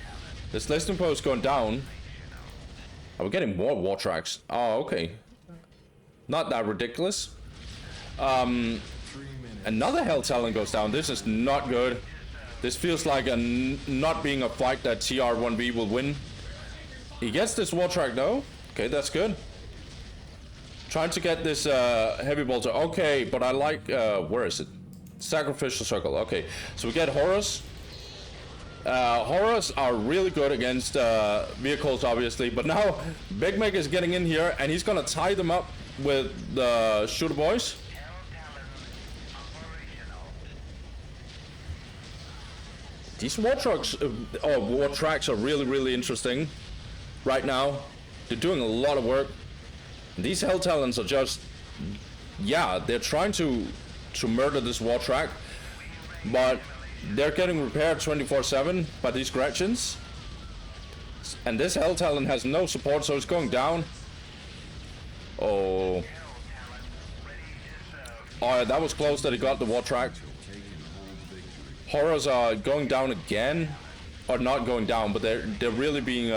This Listening Post going down. Are we getting more War Tracks? Oh, okay. Not that ridiculous. Another Hell Talon goes down. This is not good. This feels like not being a fight that TR1B will win. He gets this War Track though. Okay, that's good. Trying to get this Heavy Bolter. Okay, but I like... where is it? Sacrificial Circle. Okay, so we get Horus. Horus are really good against vehicles, obviously. But now Big Meg is getting in here, and he's going to tie them up with the Shooter Boys. These War Trucks, War Tracks are really, really interesting right now. They're doing a lot of work. These Hell Talons are just, yeah, they're trying to murder this War Track, but they're getting repaired 24/7 by these Gretchens. And this Hell Talon has no support, so it's going down. Oh. Oh, that was close that he got the War Track. Horrors are going down again. Or not going down, but they're really being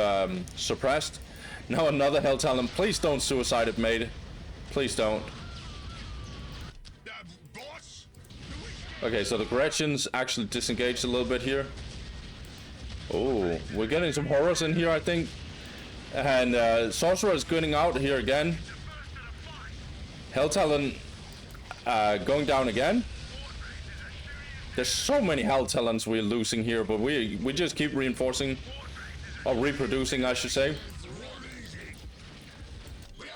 suppressed. Now another Hell Talon. Please don't suicide it, mate. Please don't. Okay, so the Gretchens actually disengaged a little bit here. Oh, we're getting some Horrors in here, I think. And Sorcerer is getting out here again. Hell Talon going down again. There's so many Hell Talons we're losing here, but we just keep reinforcing, or reproducing, I should say.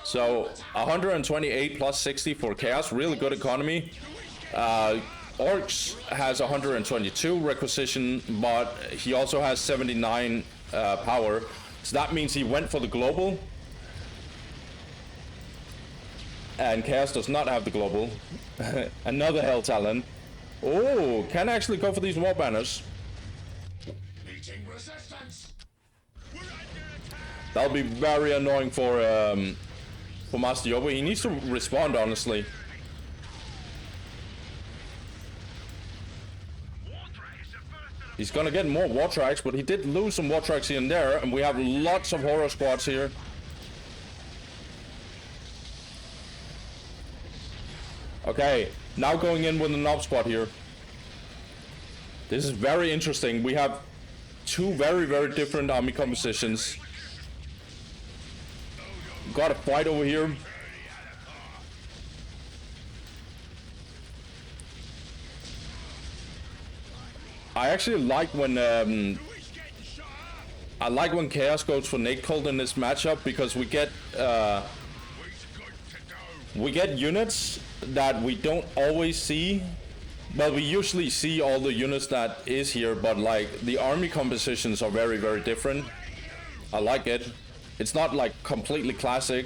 So 128 plus 60 for Chaos, really good economy. Orks has 122 requisition, but he also has 79 power. So that means he went for the global. And Chaos does not have the global. Another Hell Talon. Oh, can actually go for these war banners. That'll be very annoying for Master Yoba. He needs to respond, honestly. He's gonna get more War Tracks, but he did lose some War Tracks here and there, and we have lots of Horror Squads here. Okay, now going in with an op squad here. This is very interesting. We have two very, very different army compositions. Got a fight over here. I actually like when Chaos goes for Nate Cold in this matchup, because we get units that we don't always see. Well, we usually see all the units that is here, but like the army compositions are very, very different. I like it. It's not like completely classic.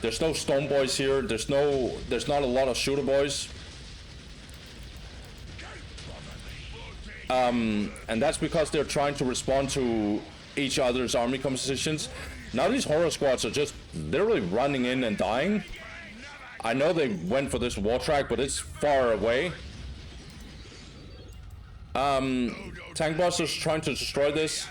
There's no Stone Boys here. There's not a lot of Shooter Boys. And that's because they're trying to respond to each other's army compositions. Now these horror squads are just literally running in and dying. I know they went for this war track, but it's far away. Tank Busters trying to destroy this.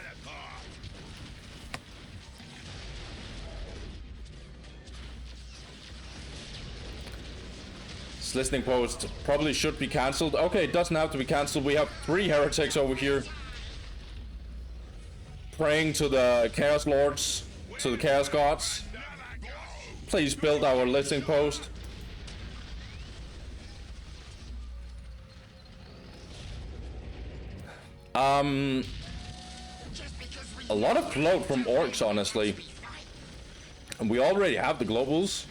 This listening post probably should be cancelled. Okay, it doesn't have to be cancelled. We have 3 heretics over here praying to the Chaos Lords, to the Chaos Gods. Please build our listening post. A lot of float from Orks, honestly. And we already have the globals.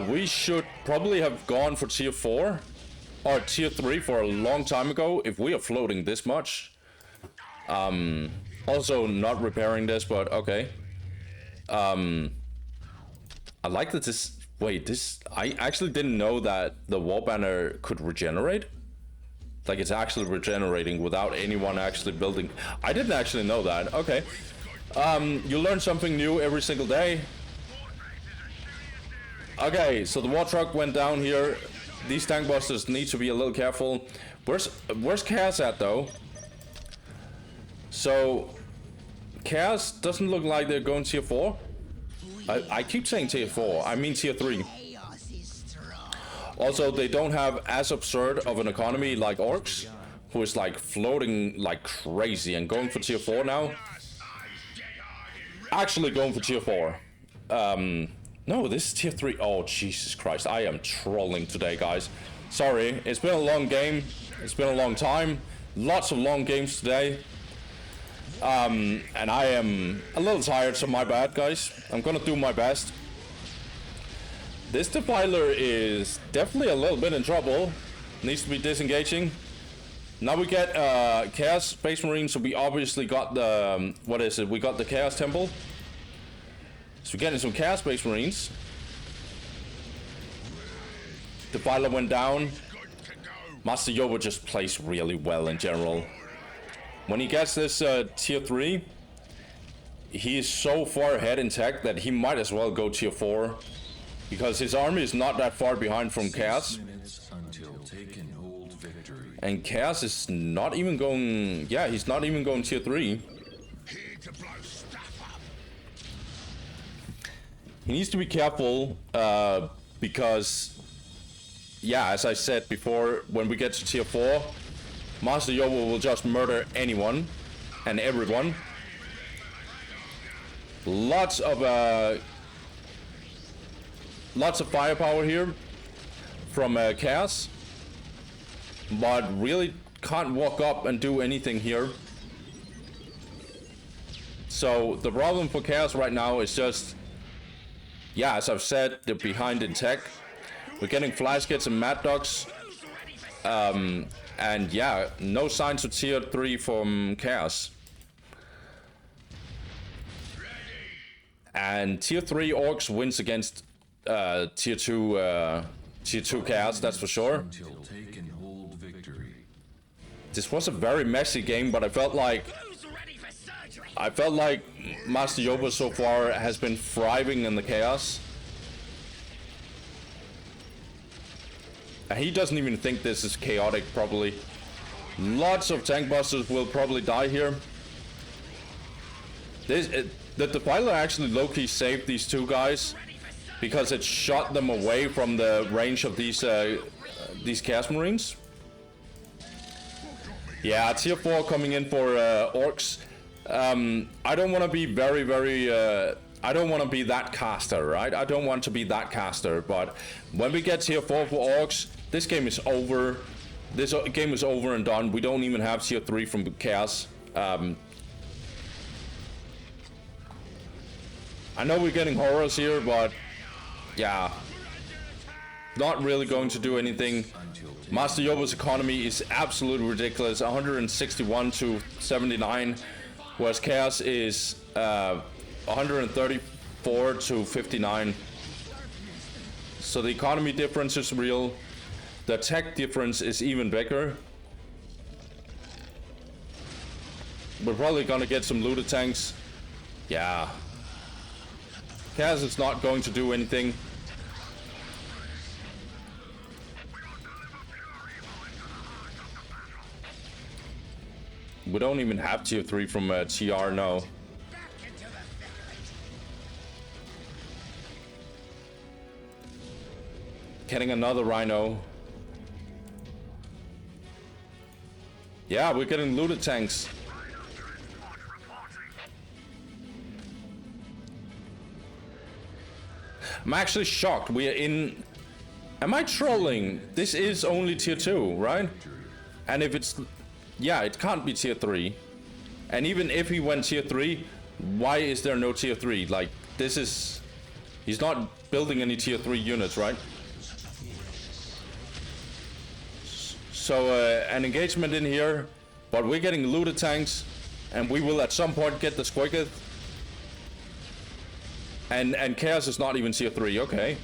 We should probably have gone for tier 4 or tier 3 for a long time ago if we are floating this much. Also not repairing this, but okay. I like that this... Wait, this... I actually didn't know that the wall banner could regenerate. Like, it's actually regenerating without anyone actually building. I didn't actually know that. Okay. You learn something new every single day. Okay, so the war truck went down here. These tank busters need to be a little careful. Where's Chaos at, though? So, Chaos doesn't look like they're going tier 4. I keep saying tier 4. I mean tier 3. Also, they don't have as absurd of an economy like Orks, who is like floating like crazy and going for tier 4 now. Actually going for tier 4. No, this is tier 3. Oh, Jesus Christ. I am trolling today, guys. Sorry. It's been a long game. It's been a long time. Lots of long games today. And I am a little tired, so my bad, guys. I'm gonna do my best. This Defiler is definitely a little bit in trouble. Needs to be disengaging. Now we get Chaos Space Marine, so we obviously got the... what is it? We got the Chaos Temple. So we're getting some Chaos Space Marines. Defiler went down. Master Yoba just plays really well in general. When he gets this tier 3, he is so far ahead in tech that he might as well go tier 4. Because his army is not that far behind from Chaos. And Chaos is not even going... yeah, he's not even going tier 3. He needs to be careful, because... yeah, as I said before, when we get to tier 4, Master Yoba will just murder anyone and everyone. Lots of firepower here from Chaos, but really can't walk up and do anything here. So the problem for Chaos right now is just, yeah, as I've said, they're behind in tech. We're getting flash kits and mad dogs, and yeah, no signs of tier 3 from Chaos. And tier 3 Orcs wins against tier 2 Chaos, that's for sure. This was a very messy game, but I felt like Master Yoba so far has been thriving in the Chaos. And he doesn't even think this is chaotic, probably. Lots of tank busters will probably die here. The Defiler actually low-key saved these two guys, because it shot them away from the range of these Chaos Marines. Yeah, tier 4 coming in for Orks. I don't want to be I don't want to be that caster, right? I don't want to be that caster, but when we get tier 4 for Orks, this game is over. This game is over and done. We don't even have tier 3 from Chaos. I know we're getting horrors here, but yeah, not really going to do anything. Master Yoba's economy is absolutely ridiculous, 161 to 79, whereas Chaos is 134 to 59. So the economy difference is real. The tech difference is even bigger. We're probably gonna get some looted tanks. Yeah. Chaos is not going to do anything. We don't even have tier 3 from TR, no. Getting another Rhino. Yeah, we're getting looted tanks. I'm actually shocked. We are in... Am I trolling? This is only tier 2, right? And if it's... Yeah, it can't be tier 3. And even if he went tier 3, why is there no tier 3? Like, this is... He's not building any tier 3 units, right? So, an engagement in here, but we're getting looted tanks, and we will at some point get the Squiggoth. And Chaos is not even tier 3, okay.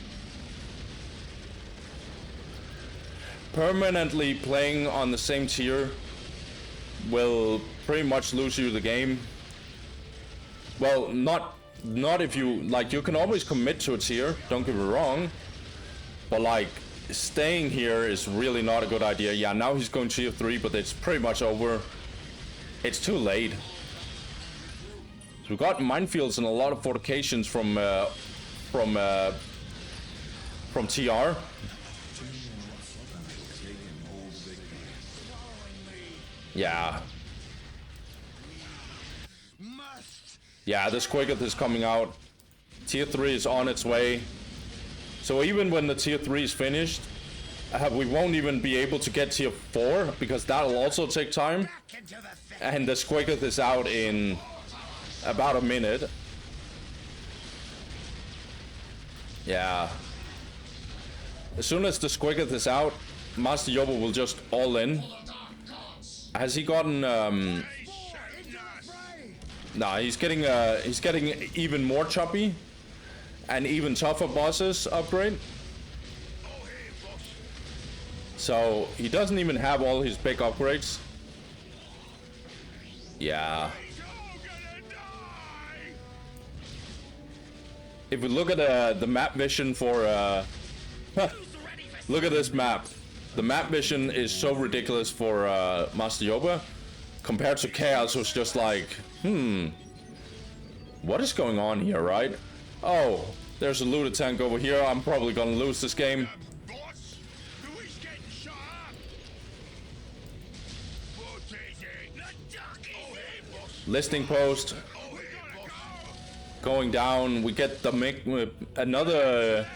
Permanently playing on the same tier will pretty much lose you the game. Well, not if you, like, you can always commit to a tier, don't get me wrong. But like, staying here is really not a good idea. Yeah, now he's going tier 3, but it's pretty much over. It's too late. So we got minefields and a lot of fortifications from TR. Yeah. Yeah, this Squiggoth is coming out. Tier 3 is on its way. So even when the tier 3 is finished, we won't even be able to get tier 4, because that'll also take time. And the Squiggoth is out in about a minute. Yeah. As soon as the Squiggoth is out, Master Yoba will just all in. Has he gotten nah, he's getting even more choppy and even tougher bosses upgrade. So he doesn't even have all his big upgrades. Yeah. If we look at the map vision for look at this map. The map vision is so ridiculous for Master Yoba compared to Chaos, who's just like, what is going on here, right? Oh, there's a looted tank over here. I'm probably gonna lose this game. Listing post going down. We get the another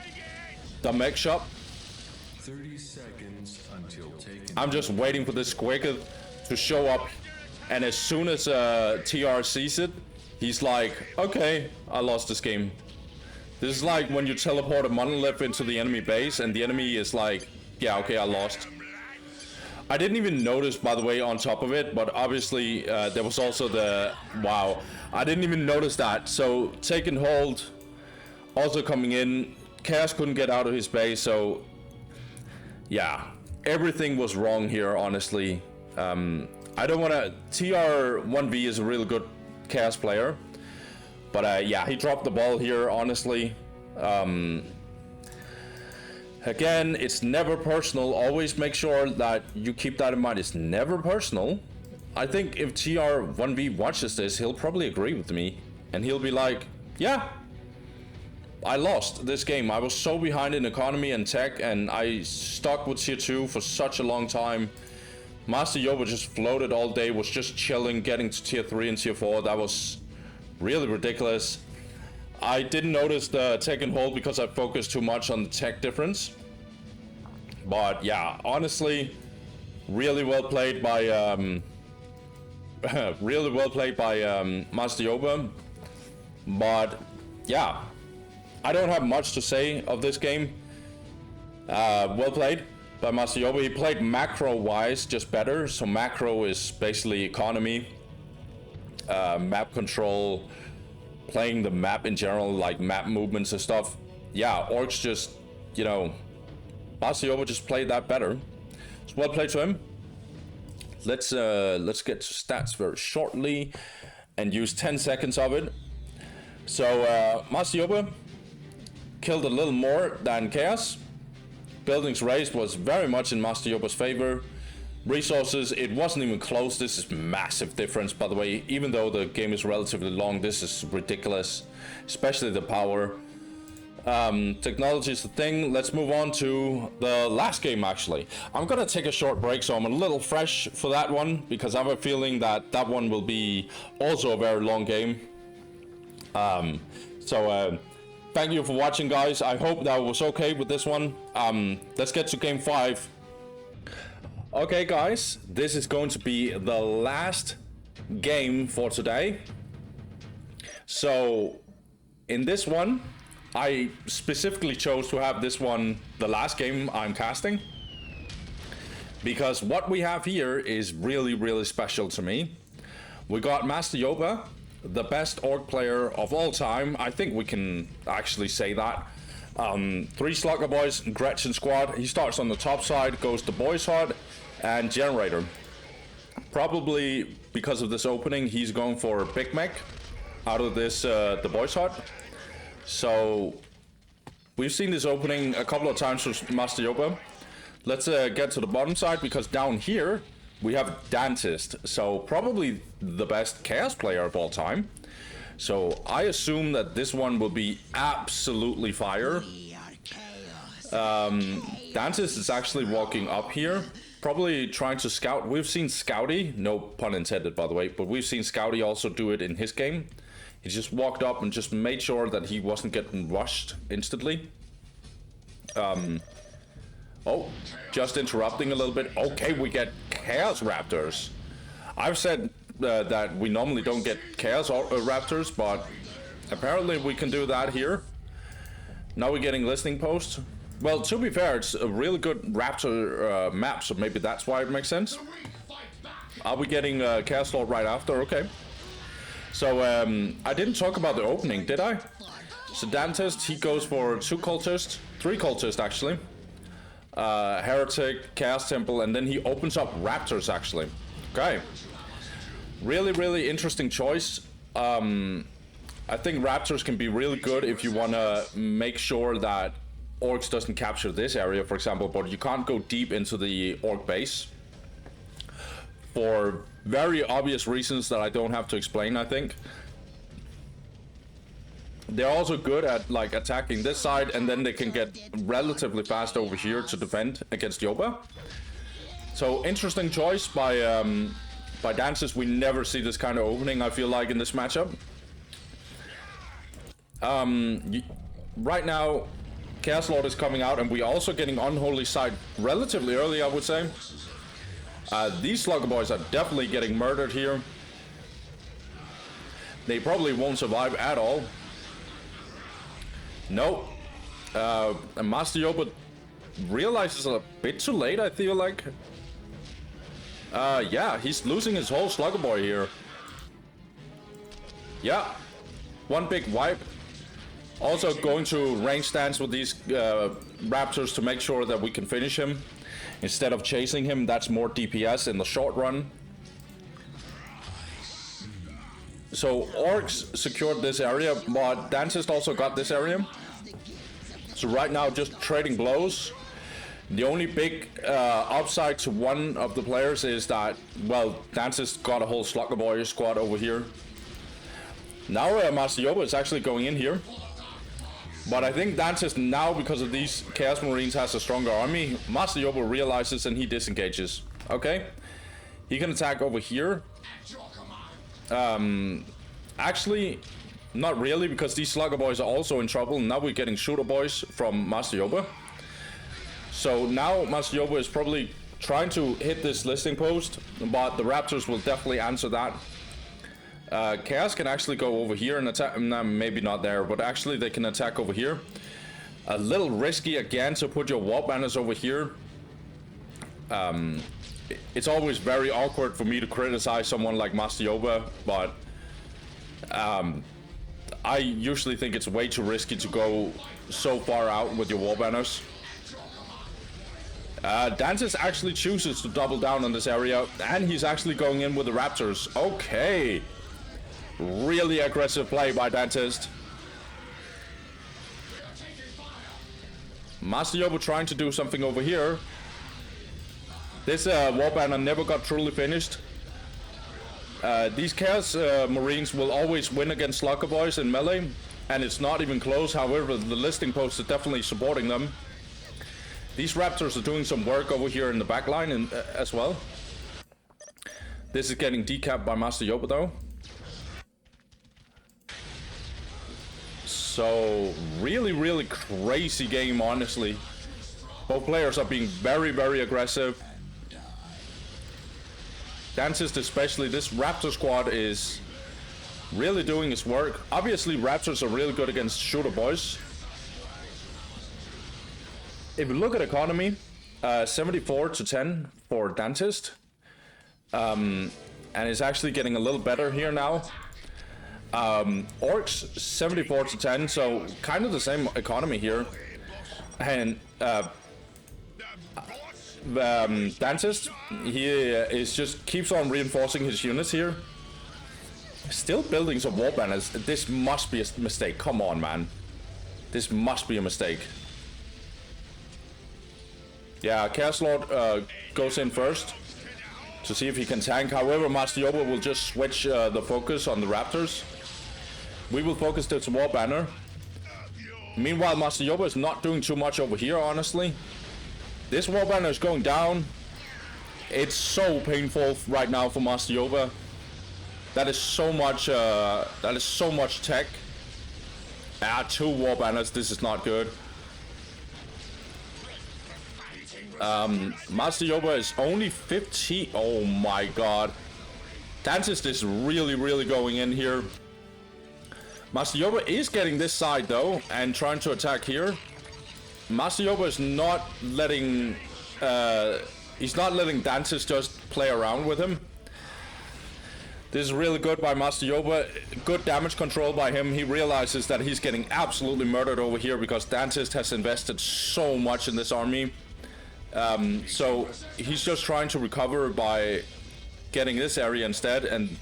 the mech shop. 30 seconds until taken. I'm just waiting for this Squiggoth to show up, and as soon as TR sees it, he's like, okay, I lost this game. This is like when you teleport a monolith into the enemy base and the enemy is like, yeah, okay, I lost. I didn't even notice, by the way, on top of it, but obviously there was also the, wow, I didn't even notice that. So taking hold, also coming in, Chaos couldn't get out of his base, so yeah, everything was wrong here, honestly. I don't want to... TR1V is a really good Chaos player. But yeah, he dropped the ball here, honestly. Again, it's never personal. Always make sure that you keep that in mind. It's never personal. I think if TR1V watches this, he'll probably agree with me. And he'll be like, yeah, I lost this game. I was so behind in economy and tech, and I stuck with tier 2 for such a long time. Master Yoba just floated all day, was just chilling, getting to tier 3 and tier 4. That was really ridiculous. I didn't notice the tech and hold because I focused too much on the tech difference. But yeah, honestly, really well played by Master Yoba. But yeah, I don't have much to say of this game. Well played by Master Yoba. He played macro-wise just better. So macro is basically economy, map control, playing the map in general, like map movements and stuff. Yeah, Orks just, you know, Master Yoba just played that better. So well played to him. Let's get to stats very shortly and use 10 seconds of it. So Master Yoba killed a little more than Chaos. Buildings raised was very much in Master Yoba's favor. Resources, it wasn't even close. This is massive difference, by the way. Even though the game is relatively long, this is ridiculous, especially the power. Technology is the thing. Let's move on to the last game, actually. I'm gonna take a short break, so I'm a little fresh for that one, because I have a feeling that that one will be also a very long game. Thank you for watching, guys. I hope that was okay with this one. Let's get to game 5. Okay, guys, this is going to be the last game for today. So, in this one, I specifically chose to have this one the last game I'm casting, because what we have here is really, really special to me. We got Master Yoba, the best orc player of all time. I think we can actually say that. 3 Slugger Boys, Gretchen squad. He starts on the top side, goes to Boys Hut and Generator. Probably because of this opening, he's going for Big Mech out of this the Boys Hut. So we've seen this opening a couple of times with Master Yoba. Let's get to the bottom side, because down here we have Dantist, so probably the best Chaos player of all time. So I assume that this one will be absolutely fire. Dantist is actually walking up here, probably trying to scout. We've seen Scouty, no pun intended by the way, but we've seen Scouty also do it in his game. He just walked up and just made sure that he wasn't getting rushed instantly. Oh, just interrupting a little bit. Okay, we get Chaos Raptors. I've said that we normally don't get Chaos Raptors, but apparently we can do that here. Now we're getting Listening Post. Well, to be fair, it's a really good Raptor map, so maybe that's why it makes sense. Are we getting Chaos Lord right after? Okay. So, I didn't talk about the opening, did I? So Dantist, he goes for 2 cultists, 3 cultists actually. Heretic, Chaos Temple, and then he opens up Raptors actually. Okay. Really, really interesting choice. I think Raptors can be really good if you want to make sure that Orks doesn't capture this area, for example, but you can't go deep into the Orc base. For very obvious reasons that I don't have to explain, I think. They're also good at like attacking this side, and then they can get relatively fast over here to defend against Yoba. So interesting choice by Dances. We never see this kind of opening, I feel like, in this matchup. Right now, Chaos Lord is coming out, and we're also getting Unholy Side relatively early, I would say. These Slugger Boys are definitely getting murdered here. They probably won't survive at all. No. And Master Yoba realizes a bit too late, I feel like. Yeah, he's losing his whole Slugger Boy here. Yeah. One big wipe. Also going to range stance with these Raptors to make sure that we can finish him. Instead of chasing him, that's more DPS in the short run. So Orks secured this area, but Dantist also got this area. So right now, just trading blows. The only big upside to one of the players is that, well, Dantist got a whole Slugger Boy squad over here. Now Master Yoba is actually going in here. But I think Dantis now, because of these Chaos Marines, has a stronger army. Master Yoba realizes and he disengages. Okay. He can attack over here. Actually, not really, because these Slugger Boys are also in trouble. Now we're getting Shooter Boys from Master Yoba. So now Master Yoba is probably trying to hit this listing post, but the Raptors will definitely answer that. Chaos can actually go over here and attack. Nah, maybe not there, but actually they can attack over here. A little risky again to put your wall banners over here. It's always very awkward for me to criticize someone like Master Yoba, but I usually think it's way too risky to go so far out with your wall banners. Dantis actually chooses to double down on this area, and he's actually going in with the Raptors. Okay. Really aggressive play by Dantis. Master Yoba trying to do something over here. This wall banner never got truly finished. These Chaos Marines will always win against Slugger Boys in melee, and it's not even close. However, the listing post is definitely supporting them. These Raptors are doing some work over here in the back line as well. This is getting decapped by Master Yoba though. So, really crazy game, honestly. Both players are being very aggressive. Dantis especially, this Raptor squad is really doing its work. Obviously, Raptors are really good against Shooter Boys. If you look at economy, 74 to 10 for Dantist. And it's actually getting a little better here now. Orks 74 to 10, so kind of the same economy here. And Dantist, he is just keeps on reinforcing his units here. Still building some wall banners. This must be a mistake. Come on, man. This must be a mistake. Yeah, Chaos Lord goes in first to see if he can tank. However, Master Yoba will just switch the focus on the Raptors. We will focus this wall banner. Meanwhile, Master Yoba is not doing too much over here, honestly. This wall banner is going down. It's so painful right now for Master Yoba. That is so much. That is so much tech. Ah, 2 wall banners. This is not good. Master Yoba is only 15. Oh my god. Dantis is really going in here. Master Yoba is getting this side though and trying to attack here. Master Yoba is not letting he's not letting Dantis just play around with him. This is really good by Master Yoba. Good damage control by him. He realizes that he's getting absolutely murdered over here because Dantis has invested so much in this army. So he's just trying to recover by getting this area instead and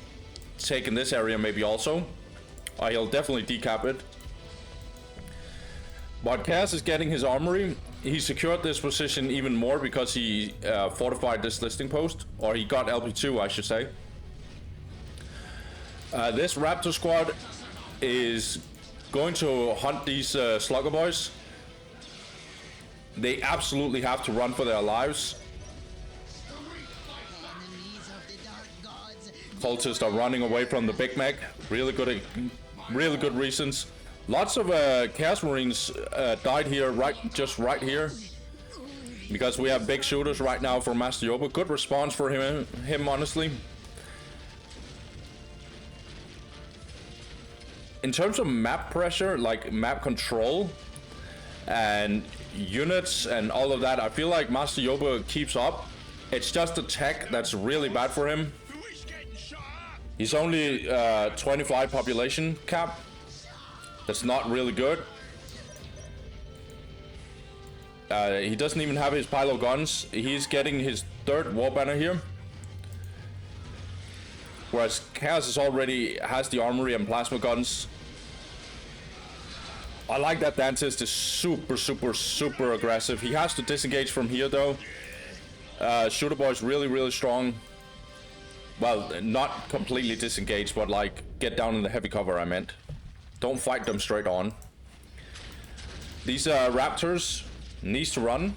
taking this area maybe also. He'll definitely decap it. But Chaos is getting his armory. He secured this position even more because he fortified this listing post. Or he got LP2, I should say. This Raptor squad is going to hunt these Slugger Boys. They absolutely have to run for their lives. Cultists are running away from the Big Mac. Really good reasons. Lots of Chaos Marines died here, just right here. Because we have big shooters right now for Master Yoba. Good response for him honestly. In terms of map pressure, like map control and units and all of that, I feel like Master Yoba keeps up. It's just the tech that's really bad for him. He's only 25 population cap. That's not really good. He doesn't even have his pile of guns. He's getting his 3rd war banner here. Whereas Chaos is already has the armory and plasma guns. I like that Dantist is super aggressive. He has to disengage from here though. Shooter Boy is really strong. Well, not completely disengaged, but like get down in the heavy cover, I meant. Don't fight them straight on. These raptors needs to run.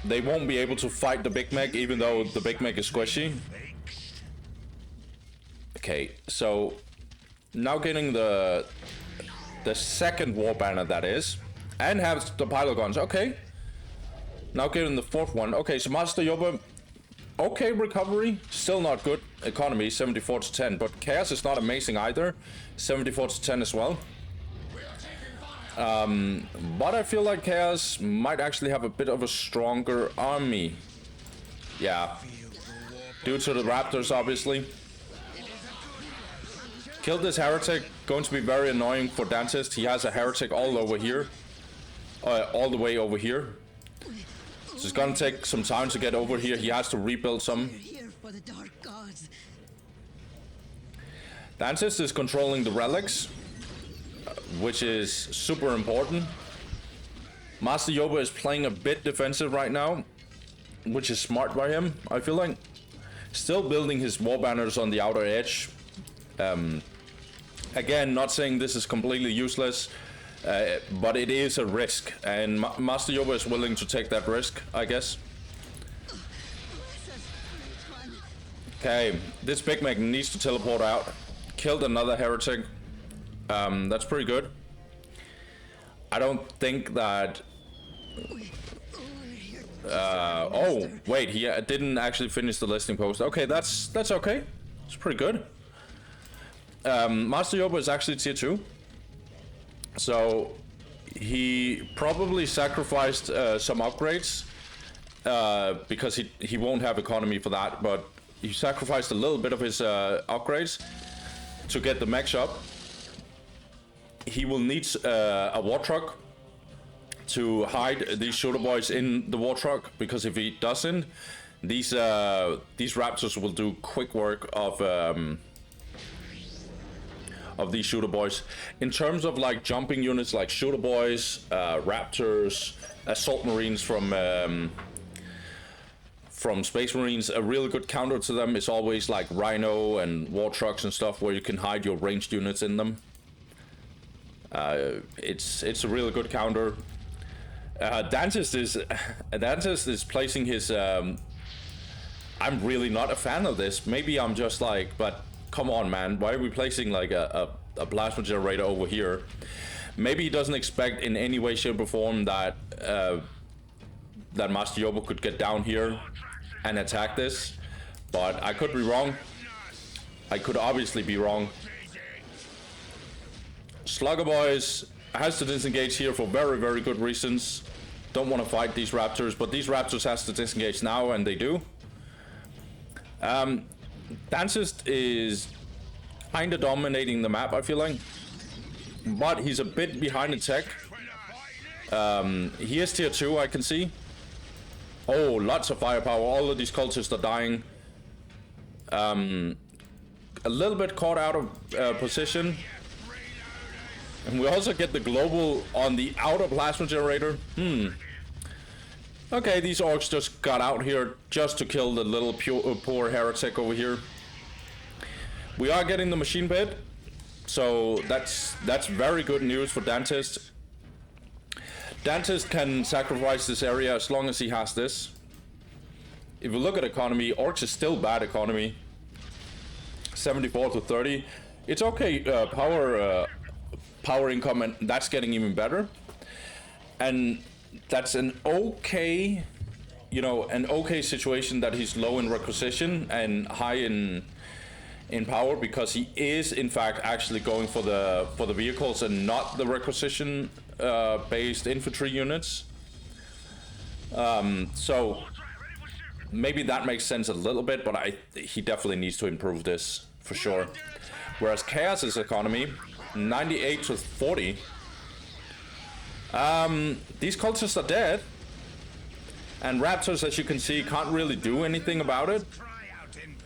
They won't be able to fight the Big Mech, even though the Big Mech is squishy. Okay, so now getting the second war banner, that is, and have the pilot guns. Okay, now getting the fourth one. Okay, so Master Yoba, okay, recovery, still not good. Economy 74 to 10, but chaos is not amazing either. 74 to 10 as well. But I feel like chaos might actually have a bit of a stronger army. Yeah, due to the raptors, obviously. Kill this heretic, going to be very annoying for Dantist. He has a heretic all over here, all the way over here. So it's gonna take some time to get over here. He has to rebuild some. Here for the dark gods. Dantist is controlling the relics, which is super important. Master Yoba is playing a bit defensive right now, which is smart by him, I feel like. Still building his war banners on the outer edge. Again, not saying this is completely useless, but it is a risk, and Master Yoba is willing to take that risk, I guess. Okay, this Big Mac needs to teleport out. Killed another heretic. That's pretty good. I don't think that... oh, wait, he didn't actually finish the listing post. Okay, that's okay. It's pretty good. Master Yoba is actually tier 2. So he probably sacrificed some upgrades because he won't have economy for that, but he sacrificed a little bit of his upgrades to get the mech shop. He will need a war truck to hide these shooter boys in the war truck, because if he doesn't, these raptors will do quick work of these shooter boys. In terms of like jumping units like shooter boys, raptors, assault marines from Space Marines, a really good counter to them is always like Rhino and war trucks and stuff, where you can hide your ranged units in them. It's a really good counter. Dantist is placing his. I'm really not a fan of this. Maybe I'm just like, but come on, man, why are we placing like a plasma generator over here? Maybe he doesn't expect in any way, shape, or form that that Master Yoba could get down here and attack this, but I could be wrong. I could obviously be wrong. Slugger Boys has to disengage here for very, very good reasons. Don't want to fight these raptors, but these raptors has to disengage now, and they do. Dantist is kind of dominating the map, I feel like, but he's a bit behind in tech. He is tier 2, I can see. Oh, lots of firepower. All of these cultists are dying. A little bit caught out of position. And we also get the global on the outer plasma generator. Okay, these orcs just got out here just to kill the little poor heretic over here. We are getting the machine pit, so that's very good news for Dantist. Dantist can sacrifice this area as long as he has this. If you look at economy, Orks is still bad economy. 74 to 30. It's okay power income, and that's getting even better. And that's an okay, an okay situation that he's low in requisition and high in power, because he is in fact actually going for the vehicles and not the requisition based infantry units. So maybe that makes sense a little bit, but he definitely needs to improve this for sure. Whereas Chaos's economy, 98 to 40. These cultists are dead, and raptors, as you can see, can't really do anything about it.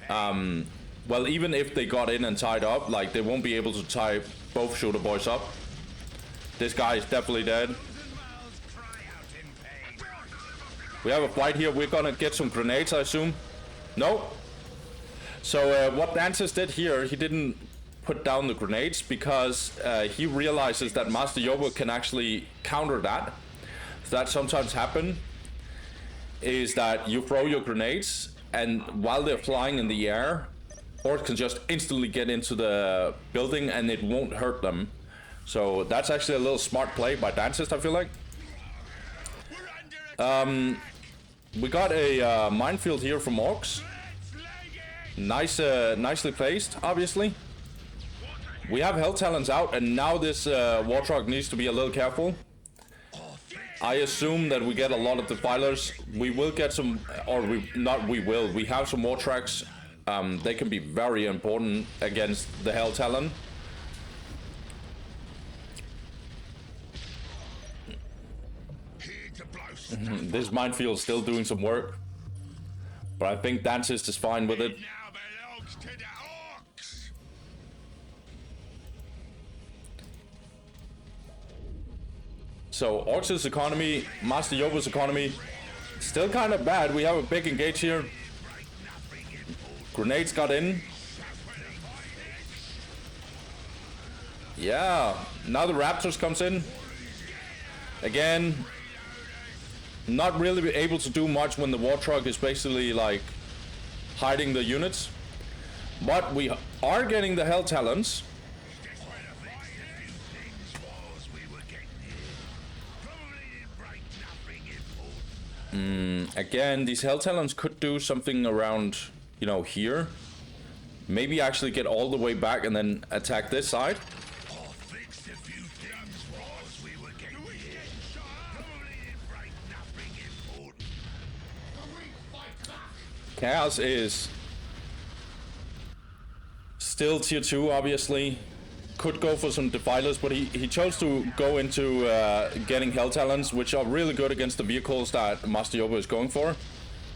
Well, even if they got in and tied up, like, they won't be able to tie both shooter boys up. This guy is definitely dead. We have a fight here. We're gonna get some grenades, I assume. No. So what Dantist did here, he didn't put down the grenades because he realizes that Master Yoba can actually counter that. So that sometimes happen is that you throw your grenades, and while they're flying in the air, Orcs can just instantly get into the building and it won't hurt them. So that's actually a little smart play by Dancist, I feel like. We got a minefield here from Orcs. Nicely placed, obviously. We have Hell Talons out, and now this Warthog needs to be a little careful. I assume that we get a lot of defilers. We will get some, or we have some more tracks. They can be very important against the Hell Talon. This minefield is still doing some work, but I think Dancist is fine with it. Now belongs to the Orks. So Orcs' economy, Master Yoba's economy, still kind of bad. We have a big engage here. Grenades got in. Yeah, now the Raptors comes in. Again, not really able to do much when the Warthog is basically like hiding the units. But we are getting the Hell Talons. Again, these Hell Talons could do something around, you know, here. Maybe actually get all the way back and then attack this side. Chaos is still tier 2, obviously. Could go for some defilers, but he chose to go into getting Hell Talons, which are really good against the vehicles that Master Yoba is going for.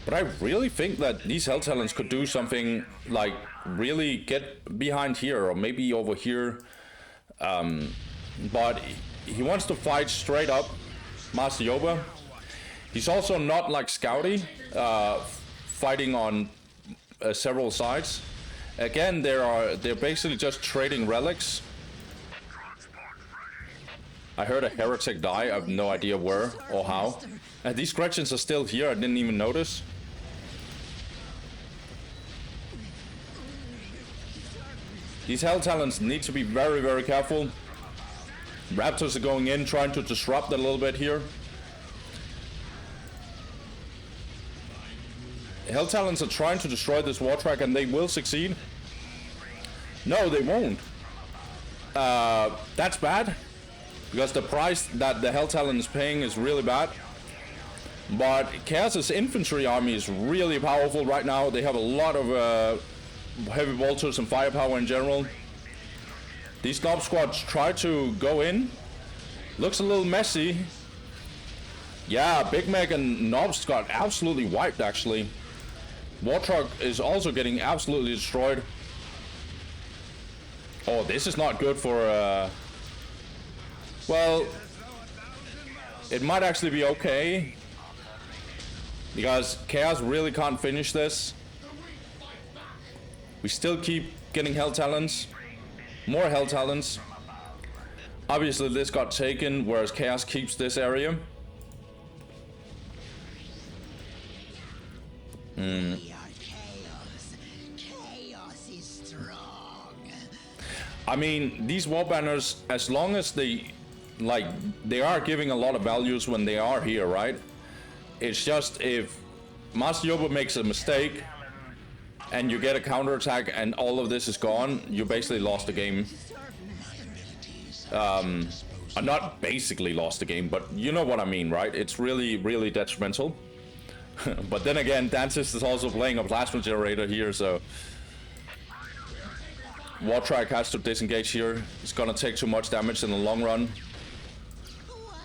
But I really think that these Hell Talons could do something like really get behind here, or maybe over here. But he wants to fight straight up Master Yoba. He's also not like Scouty, fighting on several sides. Again, they're basically just trading relics. I heard a heretic die. I have no idea where or how. And these Gretchens are still here. I didn't even notice. These Hell Talons need to be very, very careful. Raptors are going in, trying to disrupt a little bit here. Hell Talons are trying to destroy this Warthog, and they will succeed. No, they won't. That's bad, because the price that the Hell Talon is paying is really bad. But Chaos's infantry army is really powerful right now. They have a lot of heavy bolters and firepower in general. These Knob squads try to go in. Looks a little messy. Yeah, Big Meg and Knobs got absolutely wiped, actually. Warthog is also getting absolutely destroyed. Oh, this is not good for, well, it might actually be okay, because Chaos really can't finish this. We still keep getting Hell Talons. More Hell Talons. Obviously this got taken, whereas Chaos keeps this area. We are chaos. Chaos is strong. I mean, these wall banners, as long as they are giving a lot of values when they are here, right? It's just if Master Yoba makes a mistake and you get a counterattack and all of this is gone, you basically lost the game. Not basically lost the game, but you know what I mean, right? It's really, really detrimental. But then again, Dancist is also playing a plasma generator here, so Warthog has to disengage here. It's gonna take too much damage in the long run.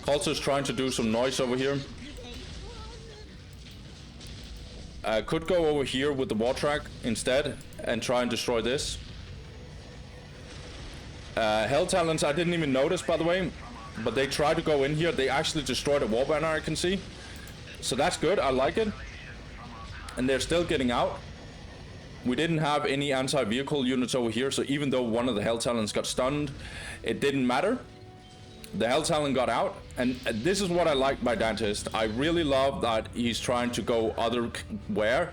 Cultist trying to do some noise over here. Could go over here with the Warthog instead and try and destroy this. Hell Talons, I didn't even notice, by the way, but they tried to go in here. They actually destroyed a wall banner, I can see. So that's good, I like it. And they're still getting out. we didn't have any anti-vehicle units over here, so even though one of the Hell Talons got stunned, it didn't matter. The Hell Talon got out, and this is what I like by Dantist. I really love that he's trying to go otherwhere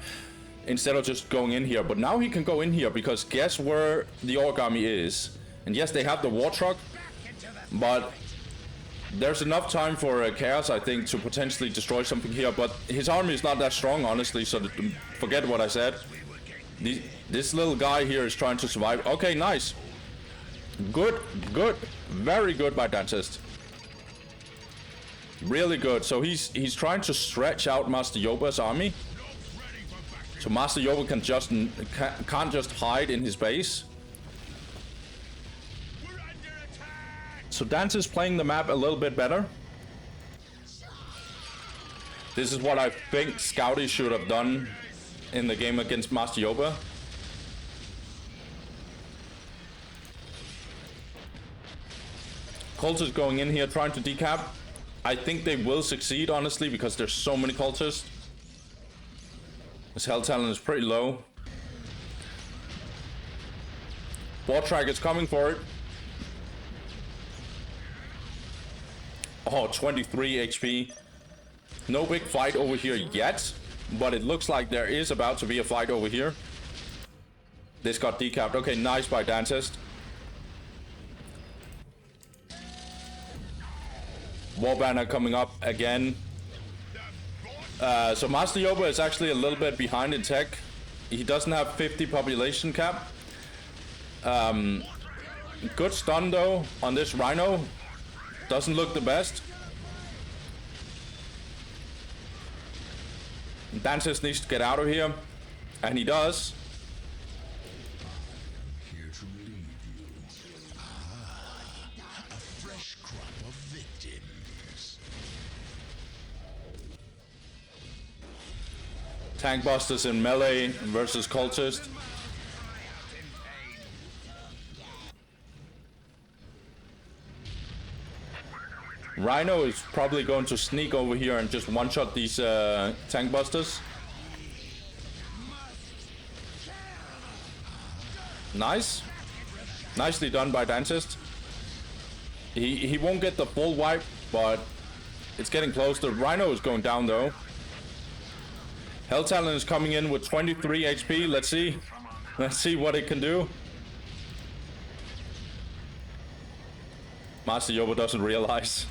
instead of just going in here. But now he can go in here because guess where the Orc army is? And yes, they have the war truck, but there's enough time for Chaos, I think, to potentially destroy something here. But his army is not that strong, honestly, so forget what I said. This little guy here is trying to survive. Okay, nice. Good, good. Very good by Dantist. Really good. So he's trying to stretch out Master Yoba's army. So Master Yoba can't just hide in his base. So Dantist playing the map a little bit better. This is what I think Scouty should have done in the game against Master Yoba. Cultists going in here trying to decap. I think they will succeed, honestly, because there's so many cultists. This Hell Talon is pretty low. War Track is coming for it. Oh, 23 HP. No big fight over here yet, but it looks like there is about to be a fight over here. This got decapped. Okay, nice by Dantist. War Banner coming up again. So Master Yoba is actually a little bit behind in tech. He doesn't have 50 population cap. Good stun though on this Rhino. Doesn't look the best. Dantist needs to get out of here, and he does. Here to relieve you. A fresh crop of victims. Tank Busters in melee versus Cultist. Rhino is probably going to sneak over here and just one-shot these Tank Busters. Nice. Nicely done by Dantist. He won't get the full wipe, but it's getting close. The Rhino is going down though. Hell Talon is coming in with 23 HP. Let's see. Let's see what it can do. Master Yoba doesn't realize.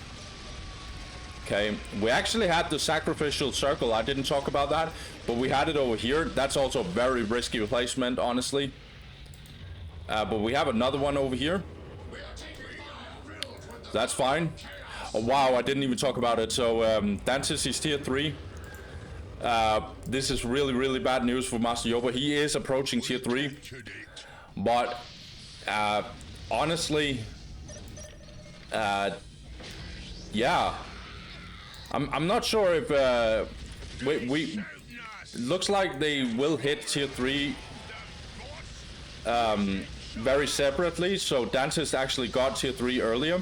Okay, we actually had the sacrificial circle. I didn't talk about that, but we had it over here. That's also a very risky replacement, honestly. But we have another one over here. That's fine. Oh, wow, I didn't even talk about it. So Dantist is tier 3. This is really, really bad news for Master Yoba. He is approaching tier 3. But honestly, yeah. I'm not sure if we looks like they will hit tier 3 very separately. So Dantist actually got tier 3 earlier,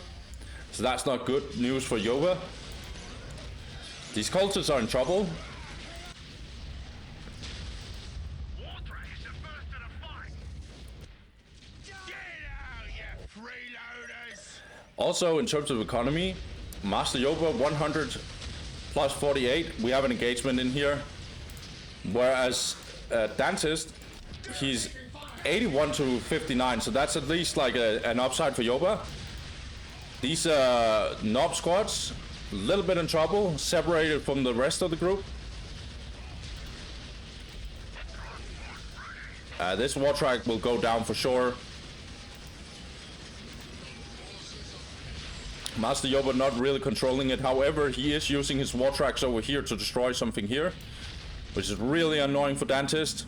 so that's not good news for Yoba. These cultists are in trouble. Also, in terms of economy, Master Yoba 100 plus 48. We have an engagement in here. Whereas Dantist, he's 81 to 59. So that's at least like an upside for Yoba. These Nob squads, a little bit in trouble, separated from the rest of the group. This war track will go down for sure. Master Yoba not really controlling it. However, he is using his war tracks over here to destroy something here, which is really annoying for Dantist.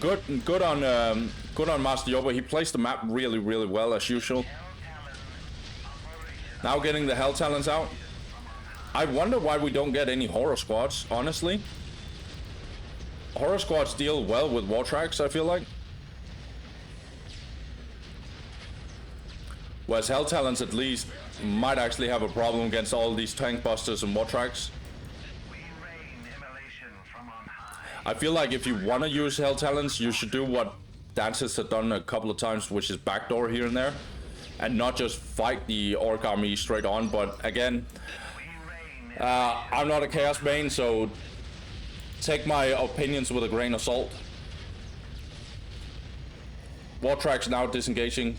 Good on Master Yoba. He placed the map really, really well as usual. Now getting the Hell Talons out. I wonder why we don't get any horror squads, honestly. Horror squads deal well with war tracks, I feel like. Whereas Hell Talons at least might actually have a problem against all these tank busters and war tracks. I feel like if you want to use Hell Talents, you should do what Dances have done a couple of times, which is backdoor here and there, and not just fight the Orc army straight on. But again, I'm not a Chaos main, so take my opinions with a grain of salt. War Tracks now disengaging.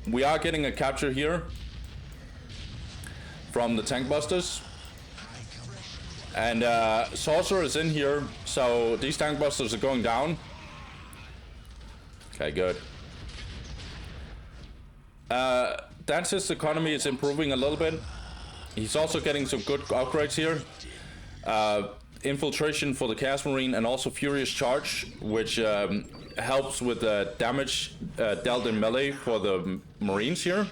We are getting a capture here from the Tank Busters. And Sorcerer is in here, so these Tank Busters are going down. Okay, good. Dance's economy is improving a little bit. He's also getting some good upgrades here. Infiltration for the Chaos Marine and also Furious Charge, which helps with the damage dealt in melee for the Marines here.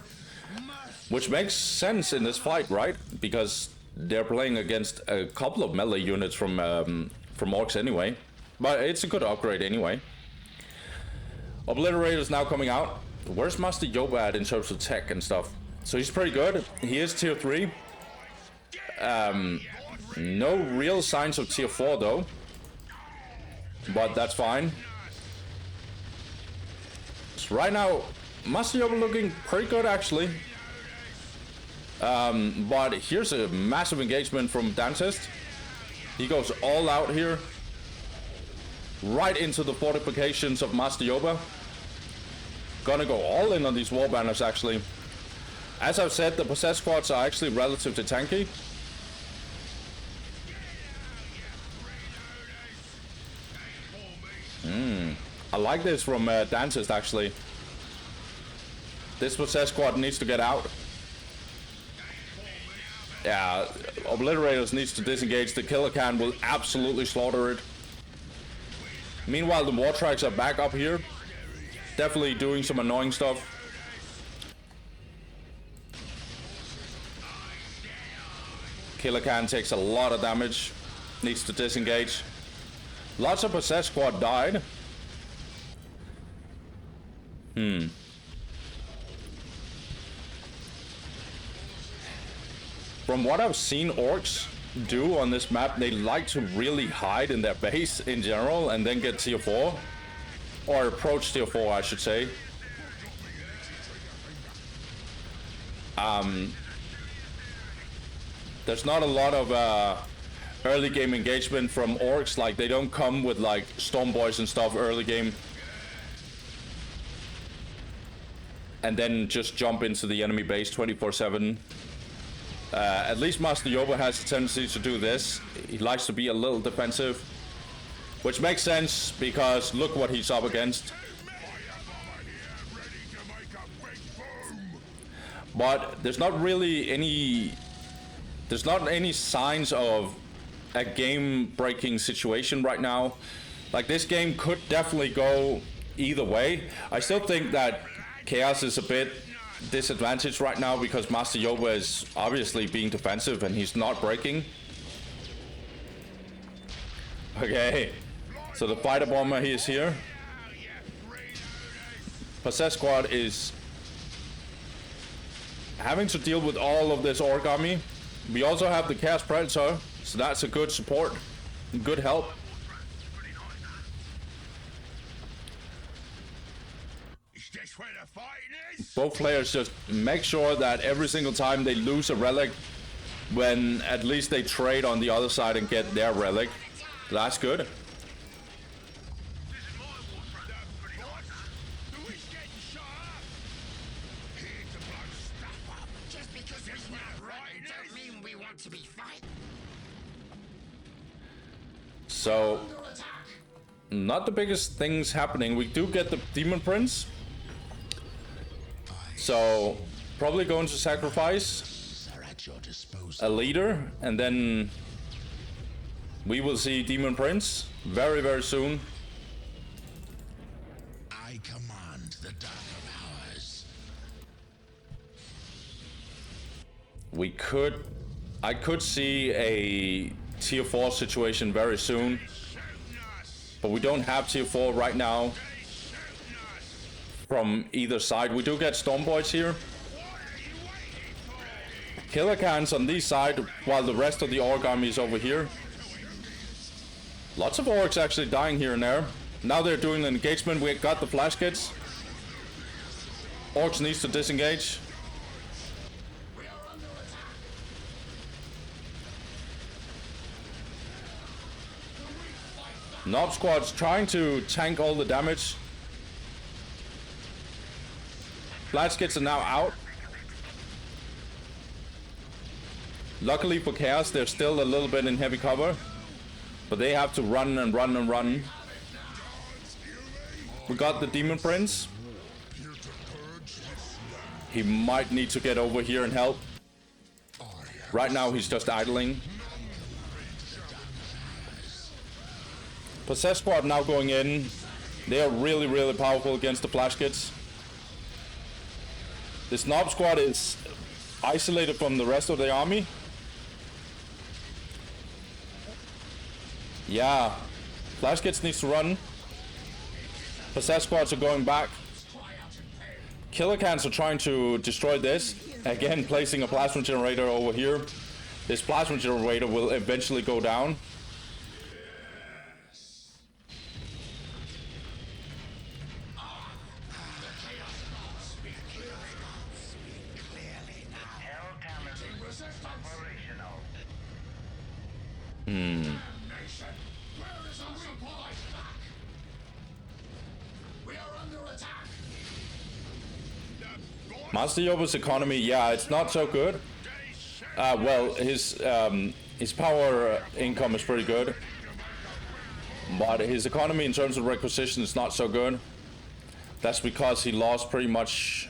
Which makes sense in this fight, right? Because they're playing against a couple of melee units from Orks anyway. But it's a good upgrade anyway. Obliterator's now coming out. Where's Master Yoba at in terms of tech and stuff? So he's pretty good. He is tier 3. No real signs of tier 4 though. But that's fine. So right now, Master Yoba looking pretty good actually. But here's a massive engagement from Dantist. He goes all out here. Right into the fortifications of Master Yoba. Gonna go all in on these war banners actually. As I've said, the possessed squads are actually relatively tanky. I like this from Dantist actually. This possessed squad needs to get out. Yeah, Obliterators needs to disengage. The Killer Can will absolutely slaughter it. Meanwhile, the War Tracks are back up here. Definitely doing some annoying stuff. Killer Can takes a lot of damage. Needs to disengage. Lots of Possessed Squad died. From what I've seen Orcs do on this map, they like to really hide in their base in general and then get tier 4. Or approach tier 4, I should say. There's not a lot of early game engagement from Orcs. Like, they don't come with like Storm Boys and stuff early game. And then just jump into the enemy base 24/7. At least Master Yoba has a tendency to do this. He likes to be a little defensive. Which makes sense, because look what he's up against. But there's not really any... There's not any signs of a game-breaking situation right now. Like, this game could definitely go either way. I still think that Chaos is a bit disadvantaged right now because Master Yoba is obviously being defensive and he's not breaking. Okay, so the fighter bomber he is here. Possessed Squad is having to deal with all of this Orc army. We also have the Chaos Predator, so that's a good support, good help. Both players just make sure that every single time they lose a relic, when at least they trade on the other side and get their relic. That's good. So, not the biggest things happening. We do get the Demon Prince. So, probably going to sacrifice a leader, and then we will see Demon Prince very, very soon. I command the dark of hours. I could see a tier 4 situation very soon, but we don't have tier 4 right now from either side. We do get Storm Boys here. Killer Cans on this side, while the rest of the Orc army is over here. Lots of orcs actually dying here and there. Now they're doing the engagement. We got the flash kits. Orcs needs to disengage. Knob squad's trying to tank all the damage. Flash kits are now out. Luckily for Chaos, they're still a little bit in heavy cover. But they have to run and run and run. We got the Demon Prince. He might need to get over here and help. Right now he's just idling. Possess Squad now going in. They are really, really powerful against the flash kits. This Knob Squad is isolated from the rest of the army. Yeah, flash kits needs to run. Possess Squads are going back. Killer Cans are trying to destroy this. Again, placing a plasma generator over here. This plasma generator will eventually go down. Master Yoba's economy, yeah, it's not so good. Well, his power income is pretty good, but his economy in terms of requisition is not so good. That's because he lost pretty much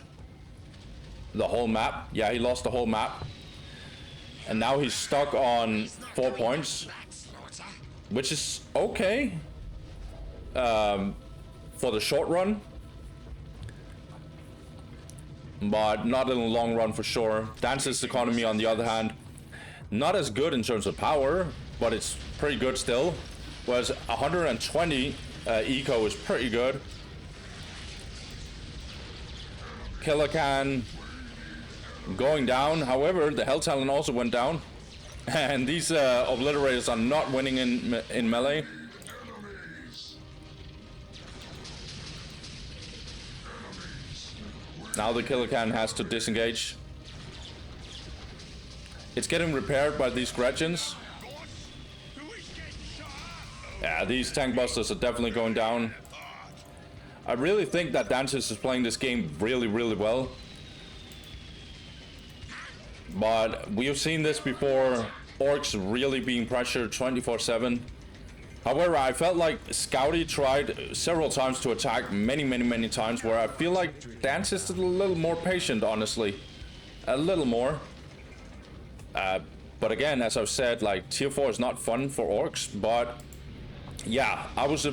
the whole map. Yeah, he lost the whole map, and now he's stuck on 4 points, which is okay for the short run. But not in the long run for sure. Dance's economy, on the other hand, not as good in terms of power, but it's pretty good still. Whereas 120 eco is pretty good. Killer Can going down. However, the Hell Talon also went down. And these Obliterators are not winning in melee. Now the Killer Can has to disengage. It's getting repaired by these Gretchens. Yeah, these Tank Busters are definitely going down. I really think that Dances is playing this game really, really well. But we have seen this before. Orcs really being pressured 24/7. However, I felt like Scouty tried several times to attack many times, where I feel like Dance is a little more patient, honestly. A little more. But again, as I've said, like, tier 4 is not fun for Orcs, but yeah, I would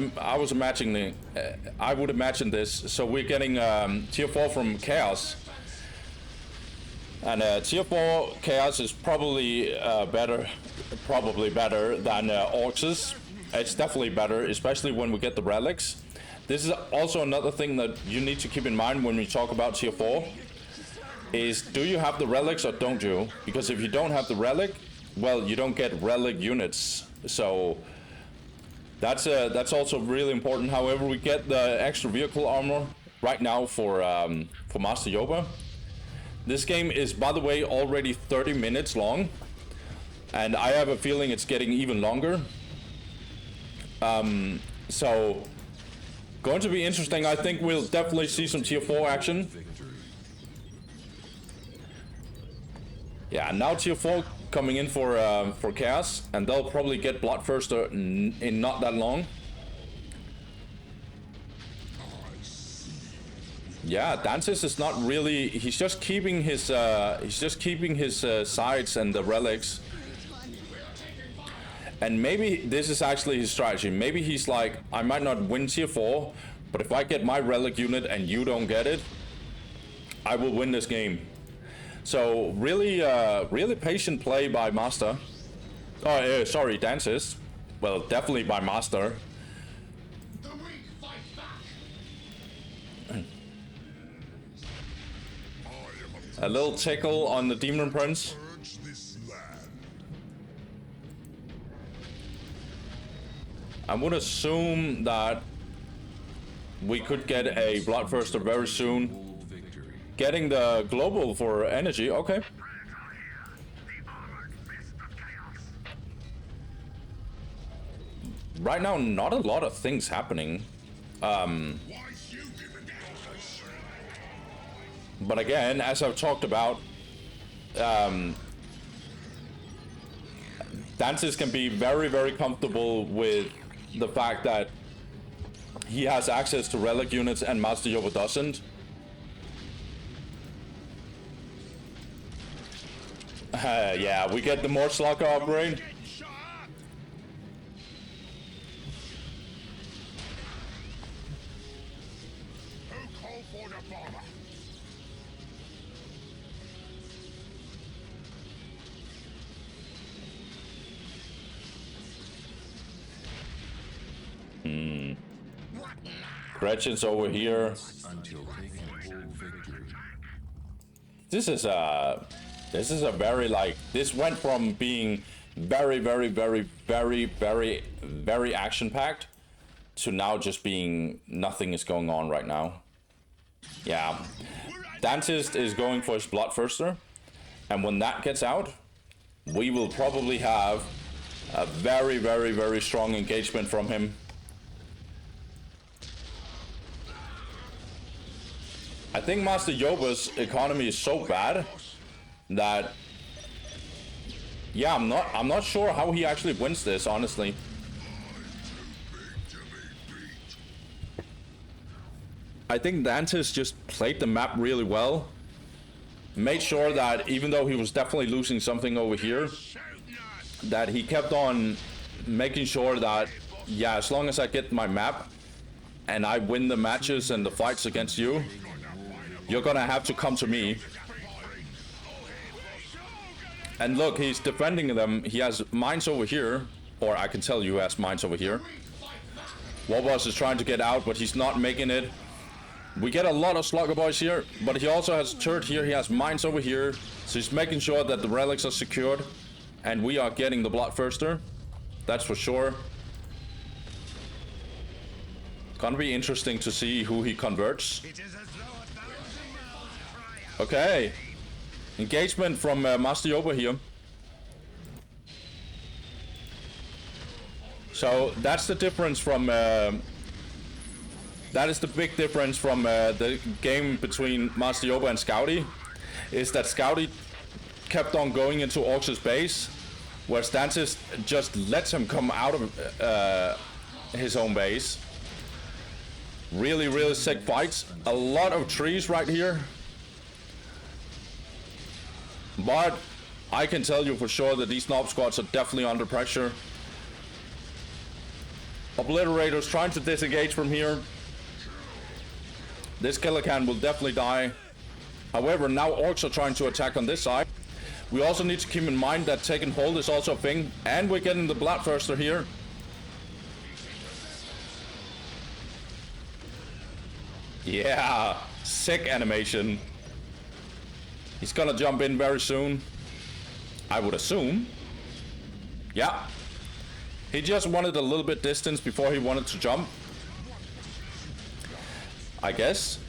imagine this. So we're getting tier 4 from Chaos. And tier 4 Chaos is probably better than Orcs'. It's definitely better, especially when we get the relics. This is also another thing that you need to keep in mind when we talk about tier 4. Is do you have the relics or don't you? Because if you don't have the relic, well, you don't get relic units. So that's also really important. However, we get the extra vehicle armor right now for Master Yoba. This game is, by the way, already 30 minutes long, and I have a feeling it's getting even longer. So going to be interesting. I think we'll definitely see some tier 4 action. Yeah, now tier 4 coming in for Chaos, and they'll probably get Bloodthirster in not that long. Yeah, Dances is not really. He's just keeping his sides and the relics. And maybe this is actually his strategy. Maybe he's like, I might not win tier 4, but if I get my relic unit and you don't get it, I will win this game. So really, really patient play by Master. Oh, sorry, Dances. Well, definitely by Master. A little tickle on the Demon Prince. I would assume that we could get a Bloodthirster very soon. Getting the global for energy, okay. Right now, not a lot of things happening. But again, as I've talked about, Dancis can be very, very comfortable with the fact that he has access to relic units and Master Yoba doesn't. Yeah, we get the more Slugger upgrade. Gretchen's over here. This is a very, like, this went from being very, very, very, very, very, very action-packed to now just being nothing is going on right now. Yeah. Dantist is going for his Bloodthirster, and when that gets out, we will probably have a very, very, very strong engagement from him. I think Master Yoba's economy is so bad that, yeah, I'm not sure how he actually wins this, honestly. I think Dantis just played the map really well. Made sure that even though he was definitely losing something over here, that he kept on making sure that, yeah, as long as I get my map and I win the matches and the fights against you, you're gonna have to come to me. And look, he's defending them. He has mines over here, or I can tell you he has mines over here. Wobos is trying to get out, but he's not making it. We get a lot of Slugger Boys here, but he also has turret here. He has mines over here, so he's making sure that the relics are secured, and we are getting the Bloodthirster. That's for sure. Gonna be interesting to see who he converts. Okay, engagement from Master Yoba here. So that's the difference from. That is the big difference from the game between Master Yoba and Scouty, is that Scouty kept on going into Orks' base, where Stantis just lets him come out of his own base. Really, really sick fights. A lot of trees right here. But I can tell you for sure that these Knob squads are definitely under pressure. Obliterator's trying to disengage from here. This Killican will definitely die. However, now Orks are trying to attack on this side. We also need to keep in mind that taking hold is also a thing. And we're getting the Bloodthirster here. Yeah, sick animation. He's gonna jump in very soon, I would assume. Yeah. He just wanted a little bit distance before he wanted to jump, I guess.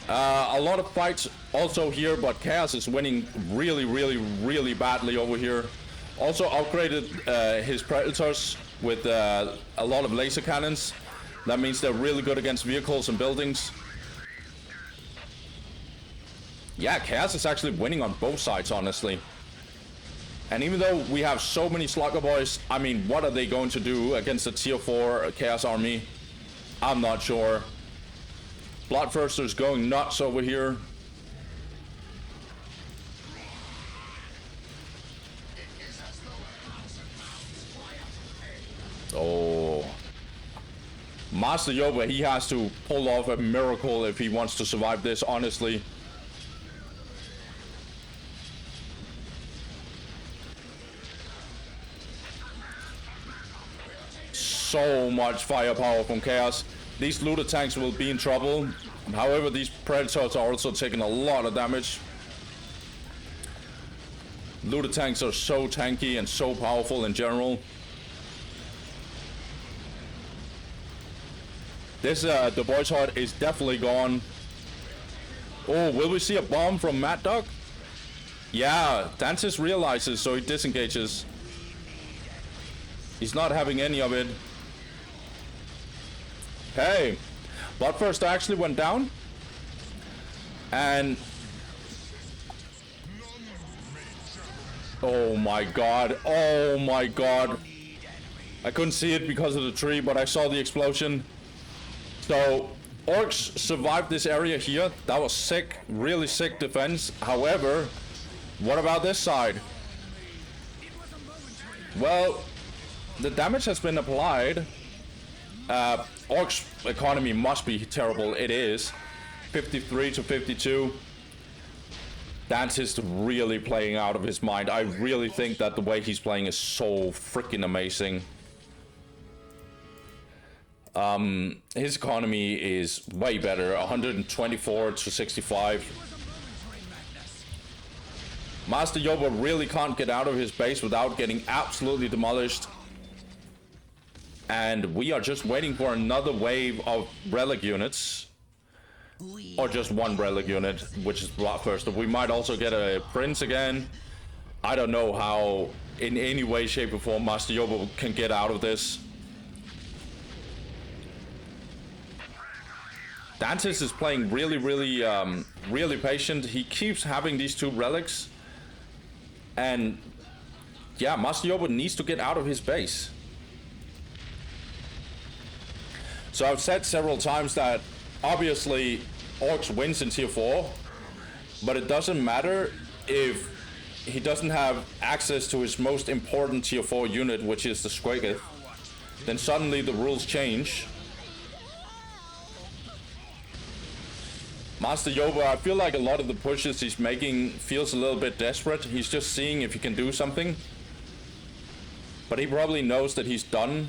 A lot of fights also here, but Chaos is winning really, really, really badly over here. Also upgraded his Predators with a lot of laser cannons. That means they're really good against vehicles and buildings. Yeah, Chaos is actually winning on both sides, honestly. And even though we have so many Slugger Boys, I mean, what are they going to do against a tier 4 Chaos army? I'm not sure. Bloodthirster's going nuts over here. Oh. Master Yoba, he has to pull off a miracle if he wants to survive this, honestly. So much firepower from Chaos. These looter tanks will be in trouble. However, these Predators are also taking a lot of damage. Looter tanks are so tanky and so powerful in general. This, the boy's heart is definitely gone. Oh, will we see a bomb from Mad Dog? Yeah, Dancis realizes, so he disengages. He's not having any of it. Hey, Bloodthirster actually went down. And... oh my god, oh my god. I couldn't see it because of the tree, but I saw the explosion. So, Orks survived this area here. That was sick, really sick defense. However, what about this side? Well, the damage has been applied. Orcs' economy must be terrible. It is. 53 to 52. Dance is really playing out of his mind. I really think that the way he's playing is so freaking amazing. His economy is way better. 124 to 65. Master Yoba really can't get out of his base without getting absolutely demolished. And we are just waiting for another wave of relic units. Or just one relic unit, which is Bloodthirster. We might also get a prince again. I don't know how, in any way, shape, or form, Master Yoba can get out of this. Dantis is playing really, really patient. He keeps having these two relics. And yeah, Master Yoba needs to get out of his base. So I've said several times that obviously Orcs wins in tier 4, but it doesn't matter if he doesn't have access to his most important tier 4 unit, which is the Squiggoth. Then suddenly the rules change. Master Yoba, I feel like a lot of the pushes he's making feels a little bit desperate. He's just seeing if he can do something. But he probably knows that he's done.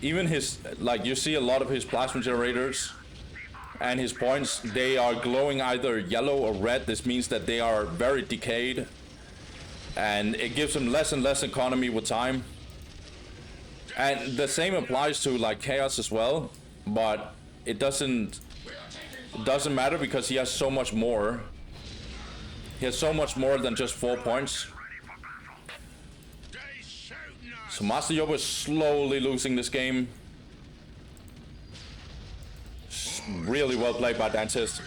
Even his, like, you see a lot of his plasma generators and his points, they are glowing either yellow or red. This means that they are very decayed. And it gives him less and less economy with time. And the same applies to, like, Chaos as well. But it doesn't matter because he has so much more. He has so much more than just 4 points. So Master Yoba is slowly losing this game. Really well played by Dantis.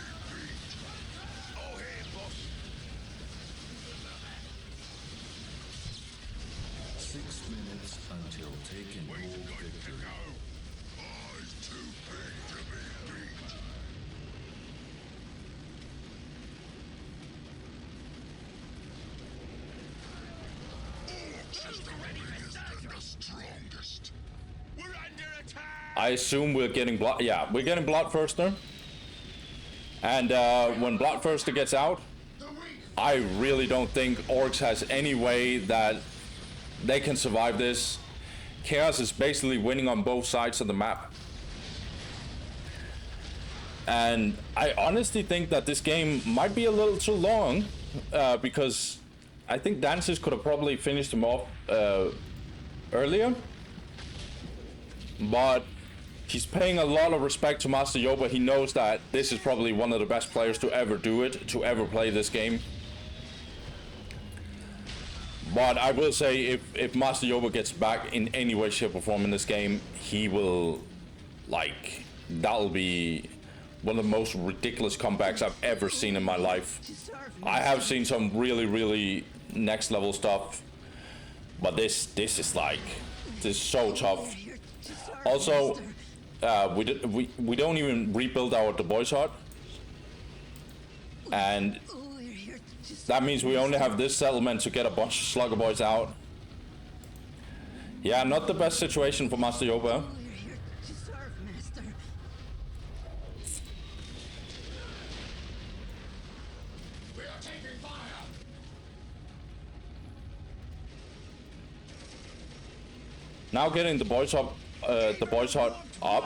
I assume we're getting blood. Yeah, we're getting Bloodthirster. And when Bloodthirster gets out, I really don't think Orcs has any way that they can survive this. Chaos is basically winning on both sides of the map. And I honestly think that this game might be a little too long because I think Dances could have probably finished him off earlier. But he's paying a lot of respect to Master Yoba. He knows that this is probably one of the best players to ever do it, to ever play this game. But I will say, if Master Yoba gets back in any way, shape, or form in this game, he will, like, that'll be one of the most ridiculous comebacks I've ever seen in my life. I have seen some really next level stuff, but this is like, this is so tough. Also, we don't even rebuild our The Boy's Heart, and that means we only have this settlement to get a bunch of Slugger Boys out. Yeah, not the best situation for Master Yoba. Now getting the Boy's Heart up.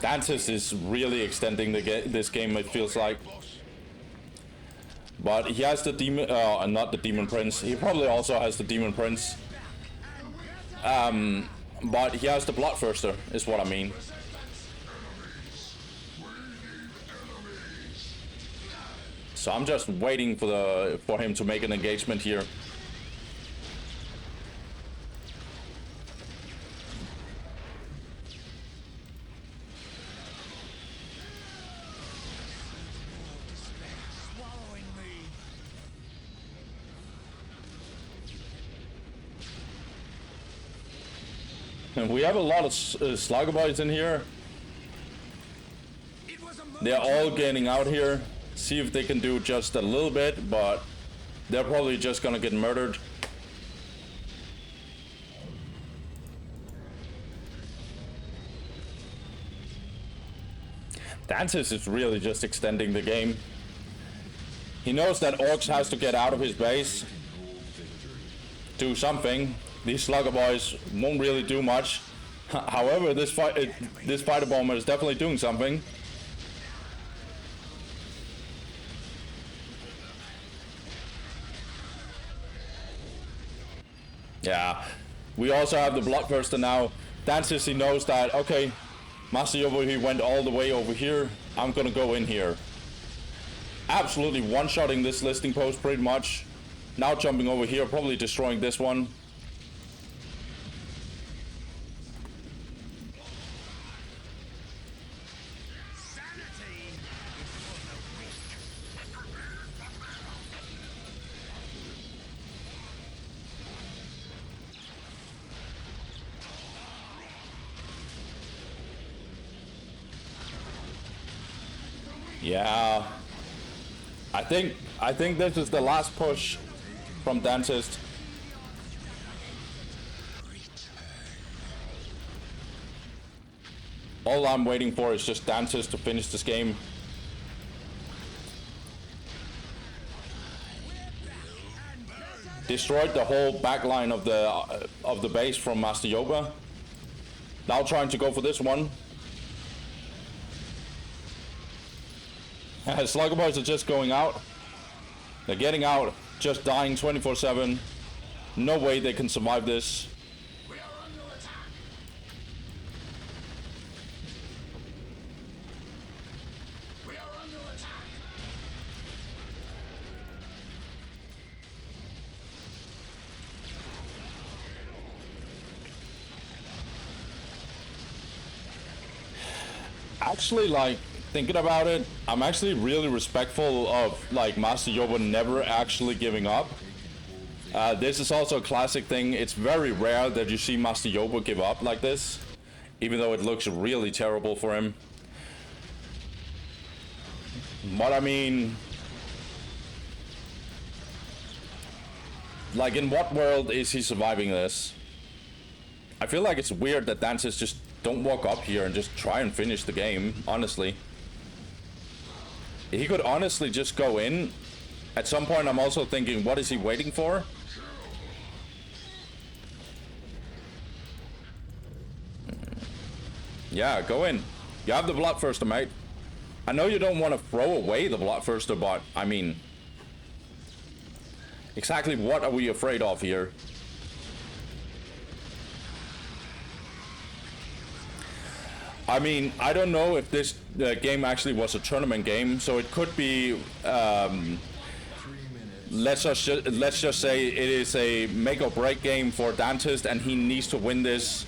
Dantis is really extending this game, it feels like. But he has the demon, not the Demon Prince. He probably also has the Demon Prince. But he has the Bloodthirster, is what I mean. So I'm just waiting for him to make an engagement here. And we have a lot of Slugger Boys in here. They're all gaining out here. See if they can do just a little bit, but they're probably just gonna get murdered. Dancis is really just extending the game. He knows that Orks has to get out of his base, do something. These Slugger Boys won't really do much. However, this fighter bomber is definitely doing something. Yeah, we also have the Bloodthirster now. Dancis, he knows that, okay, Master Yobo, he went all the way over here. I'm gonna go in here. Absolutely one-shotting this listing post pretty much. Now jumping over here, probably destroying this one. Yeah, I think this is the last push from Dentist. All I'm waiting for is just Dentist to finish this game. Destroyed the whole back line of the base from Master Yoga. Now trying to go for this one. Slugger Boys are just going out. They're getting out, just dying 24/7. No way they can survive this. We are under attack. We are under attack. Actually, like, thinking about it, I'm actually really respectful of, like, Master Yoba never actually giving up. This is also a classic thing. It's very rare that you see Master Yoba give up like this, even though it looks really terrible for him. But I mean, like, in what world is he surviving this? I feel like it's weird that dancers just don't walk up here and just try and finish the game, honestly. He could honestly just go in. At some point, I'm also thinking, what is he waiting for? Yeah, go in. You have the Bloodthirster, mate. I know you don't want to throw away the Bloodthirster, but, I mean... exactly what are we afraid of here? I mean, I don't know if this game actually was a tournament game, so it could be, let's just say it is a make or break game for Dantist, and he needs to win this,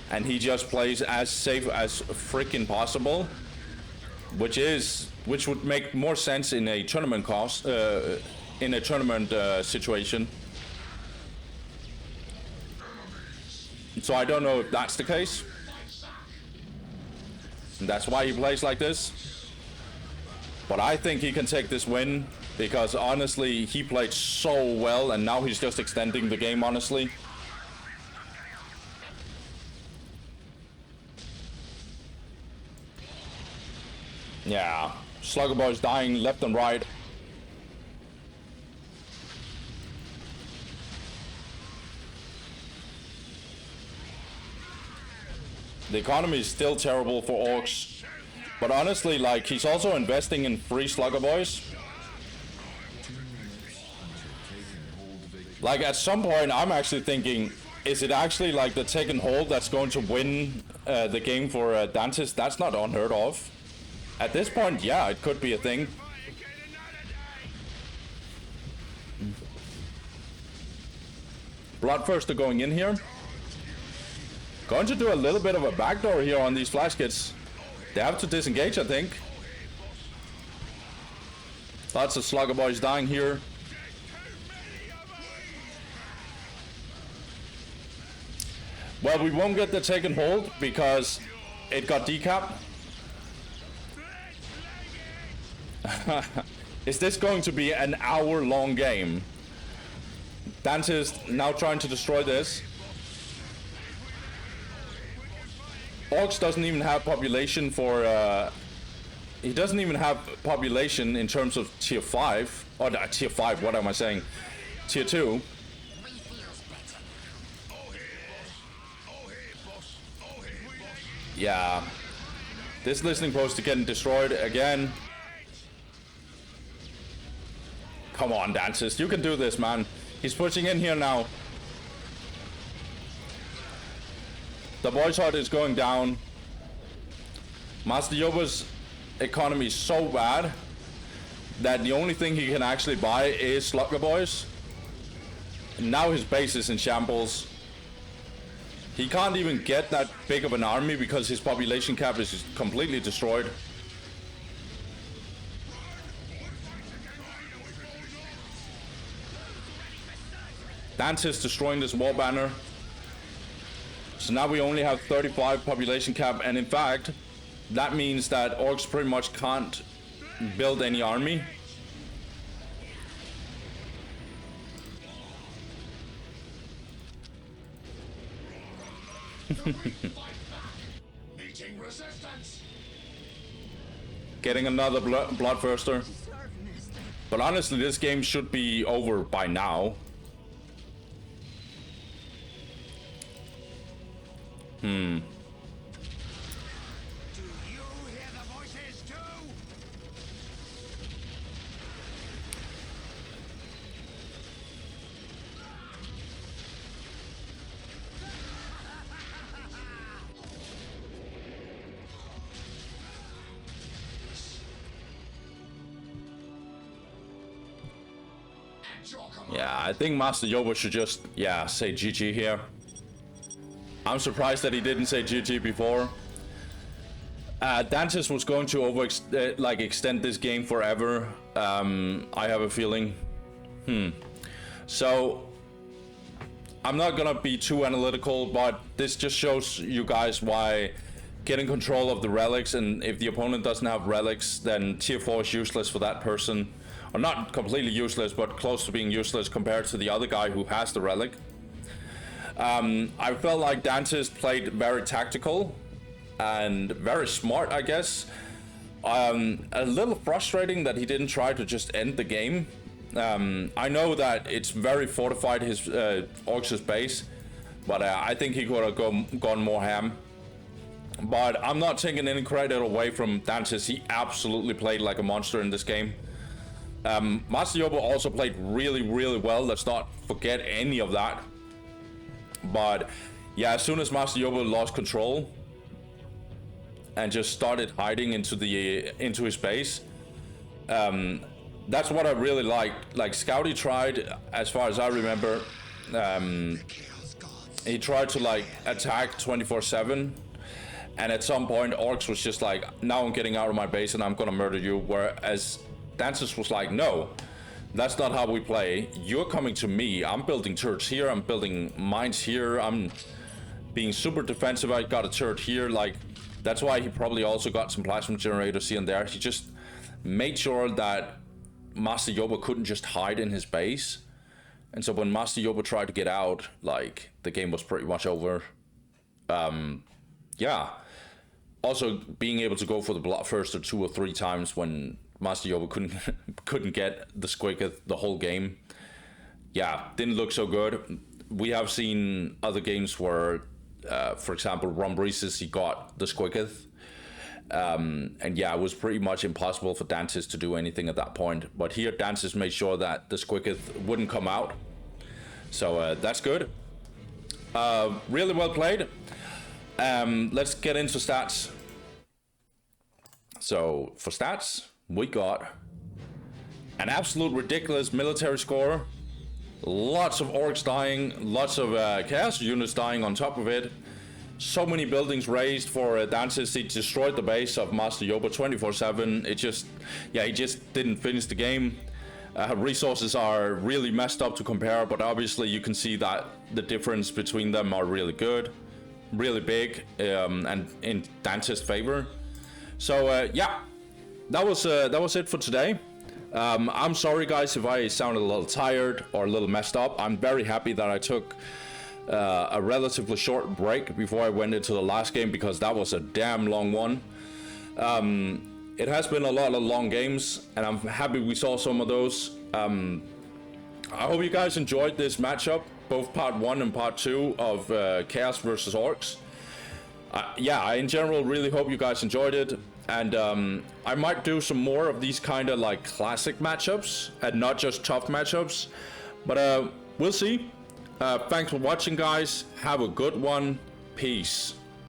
and he just plays as safe as freaking possible, which would make more sense in a tournament situation. So I don't know if that's the case. And that's why he plays like this. But I think he can take this win, because honestly, he played so well, and now he's just extending the game, honestly. Yeah, Slugger Boy's dying left and right. The economy is still terrible for Orks, but honestly, like, he's also investing in free Slugger Boys. Like, at some point, I'm actually thinking, is it actually like the taken hold that's going to win the game for Dantes? That's not unheard of. At this point, yeah, it could be a thing. Bloodthirster going in here. Going to do a little bit of a backdoor here on these flash kits. They have to disengage, I think. Lots of Slugger Boys dying here. Well, we won't get the taken hold because it got decapped. Is this going to be an hour-long game? Dante is now trying to destroy this. Orks doesn't even have population for... he doesn't even have population in terms of tier 5. Or tier 5, what am I saying? Tier 2. Yeah. This listening post is getting destroyed again. Come on, Dances. You can do this, man. He's pushing in here now. The voice heart is going down. Master Yoba's economy is so bad that the only thing he can actually buy is Slugger Boys. Now his base is in shambles. He can't even get that big of an army because his population cap is completely destroyed. Dance is destroying this war banner. So now we only have 35 population cap, and in fact, that means that Orks pretty much can't build any army. Meeting resistance. Getting another Bloodthirster. But honestly, this game should be over by now. Do you hear the voices too? Yeah, I think Master Yoba should just, say GG here. I'm surprised that he didn't say GG before. Dantes was going to extend this game forever. I have a feeling. So I'm not gonna be too analytical, but this just shows you guys why getting control of the relics, and if the opponent doesn't have relics, then tier 4 is useless for that person. Or not completely useless, but close to being useless compared to the other guy who has the relic. I felt like Dantes played very tactical and very smart, I guess. A little frustrating that he didn't try to just end the game. I know that it's very fortified, his Orks' base, but I think he could have gone more ham. But I'm not taking any credit away from Dantes. He absolutely played like a monster in this game. Master Yoba also played really, really well. Let's not forget any of that. But yeah, as soon as Master Yoba lost control and just started hiding into his base, that's what I really liked. Like Scouty tried, as far as I remember, he tried to like attack 24/7, and at some point Orks was just like, now I'm getting out of my base and I'm gonna murder you, whereas Dances was like, no, that's not how we play. You're coming to me. I'm building turrets here. I'm building mines here. I'm being super defensive. I got a turret here. Like, that's why he probably also got some plasma generators here and there. He just made sure that Master Yoba couldn't just hide in his base. And so when Master Yoba tried to get out, like, the game was pretty much over. Yeah. Also, being able to go for the Bloodthirster 2 or 3 times when Master Yoba couldn't get the Squigeth the whole game. Yeah, didn't look so good. We have seen other games where, for example, Rumbreezus, he got the Squigeth. And yeah, it was pretty much impossible for Dantes to do anything at that point. But here, Dantes made sure that the Squigeth wouldn't come out. So that's good. Really well played. Let's get into stats. So for stats, we got an absolute ridiculous military score. Lots of orcs dying, lots of chaos units dying on top of it. So many buildings raised for Dantes. He destroyed the base of Master Yoba 24/7. It just, yeah, he just didn't finish the game. Resources are really messed up to compare, but obviously you can see that the difference between them are really good, really big, and in Dante's favor. So yeah, that was it for today. I'm sorry guys if I sounded a little tired or a little messed up. I'm very happy that I took a relatively short break before I went into the last game, because that was a damn long one. It has been a lot of long games, and I'm happy we saw some of those. I hope you guys enjoyed this matchup, both part 1 and part 2 of Chaos versus Orcs. Yeah, I in general really hope you guys enjoyed it, and I might do some more of these kind of like classic matchups and not just tough matchups, but we'll see. Thanks for watching guys, have a good one, peace.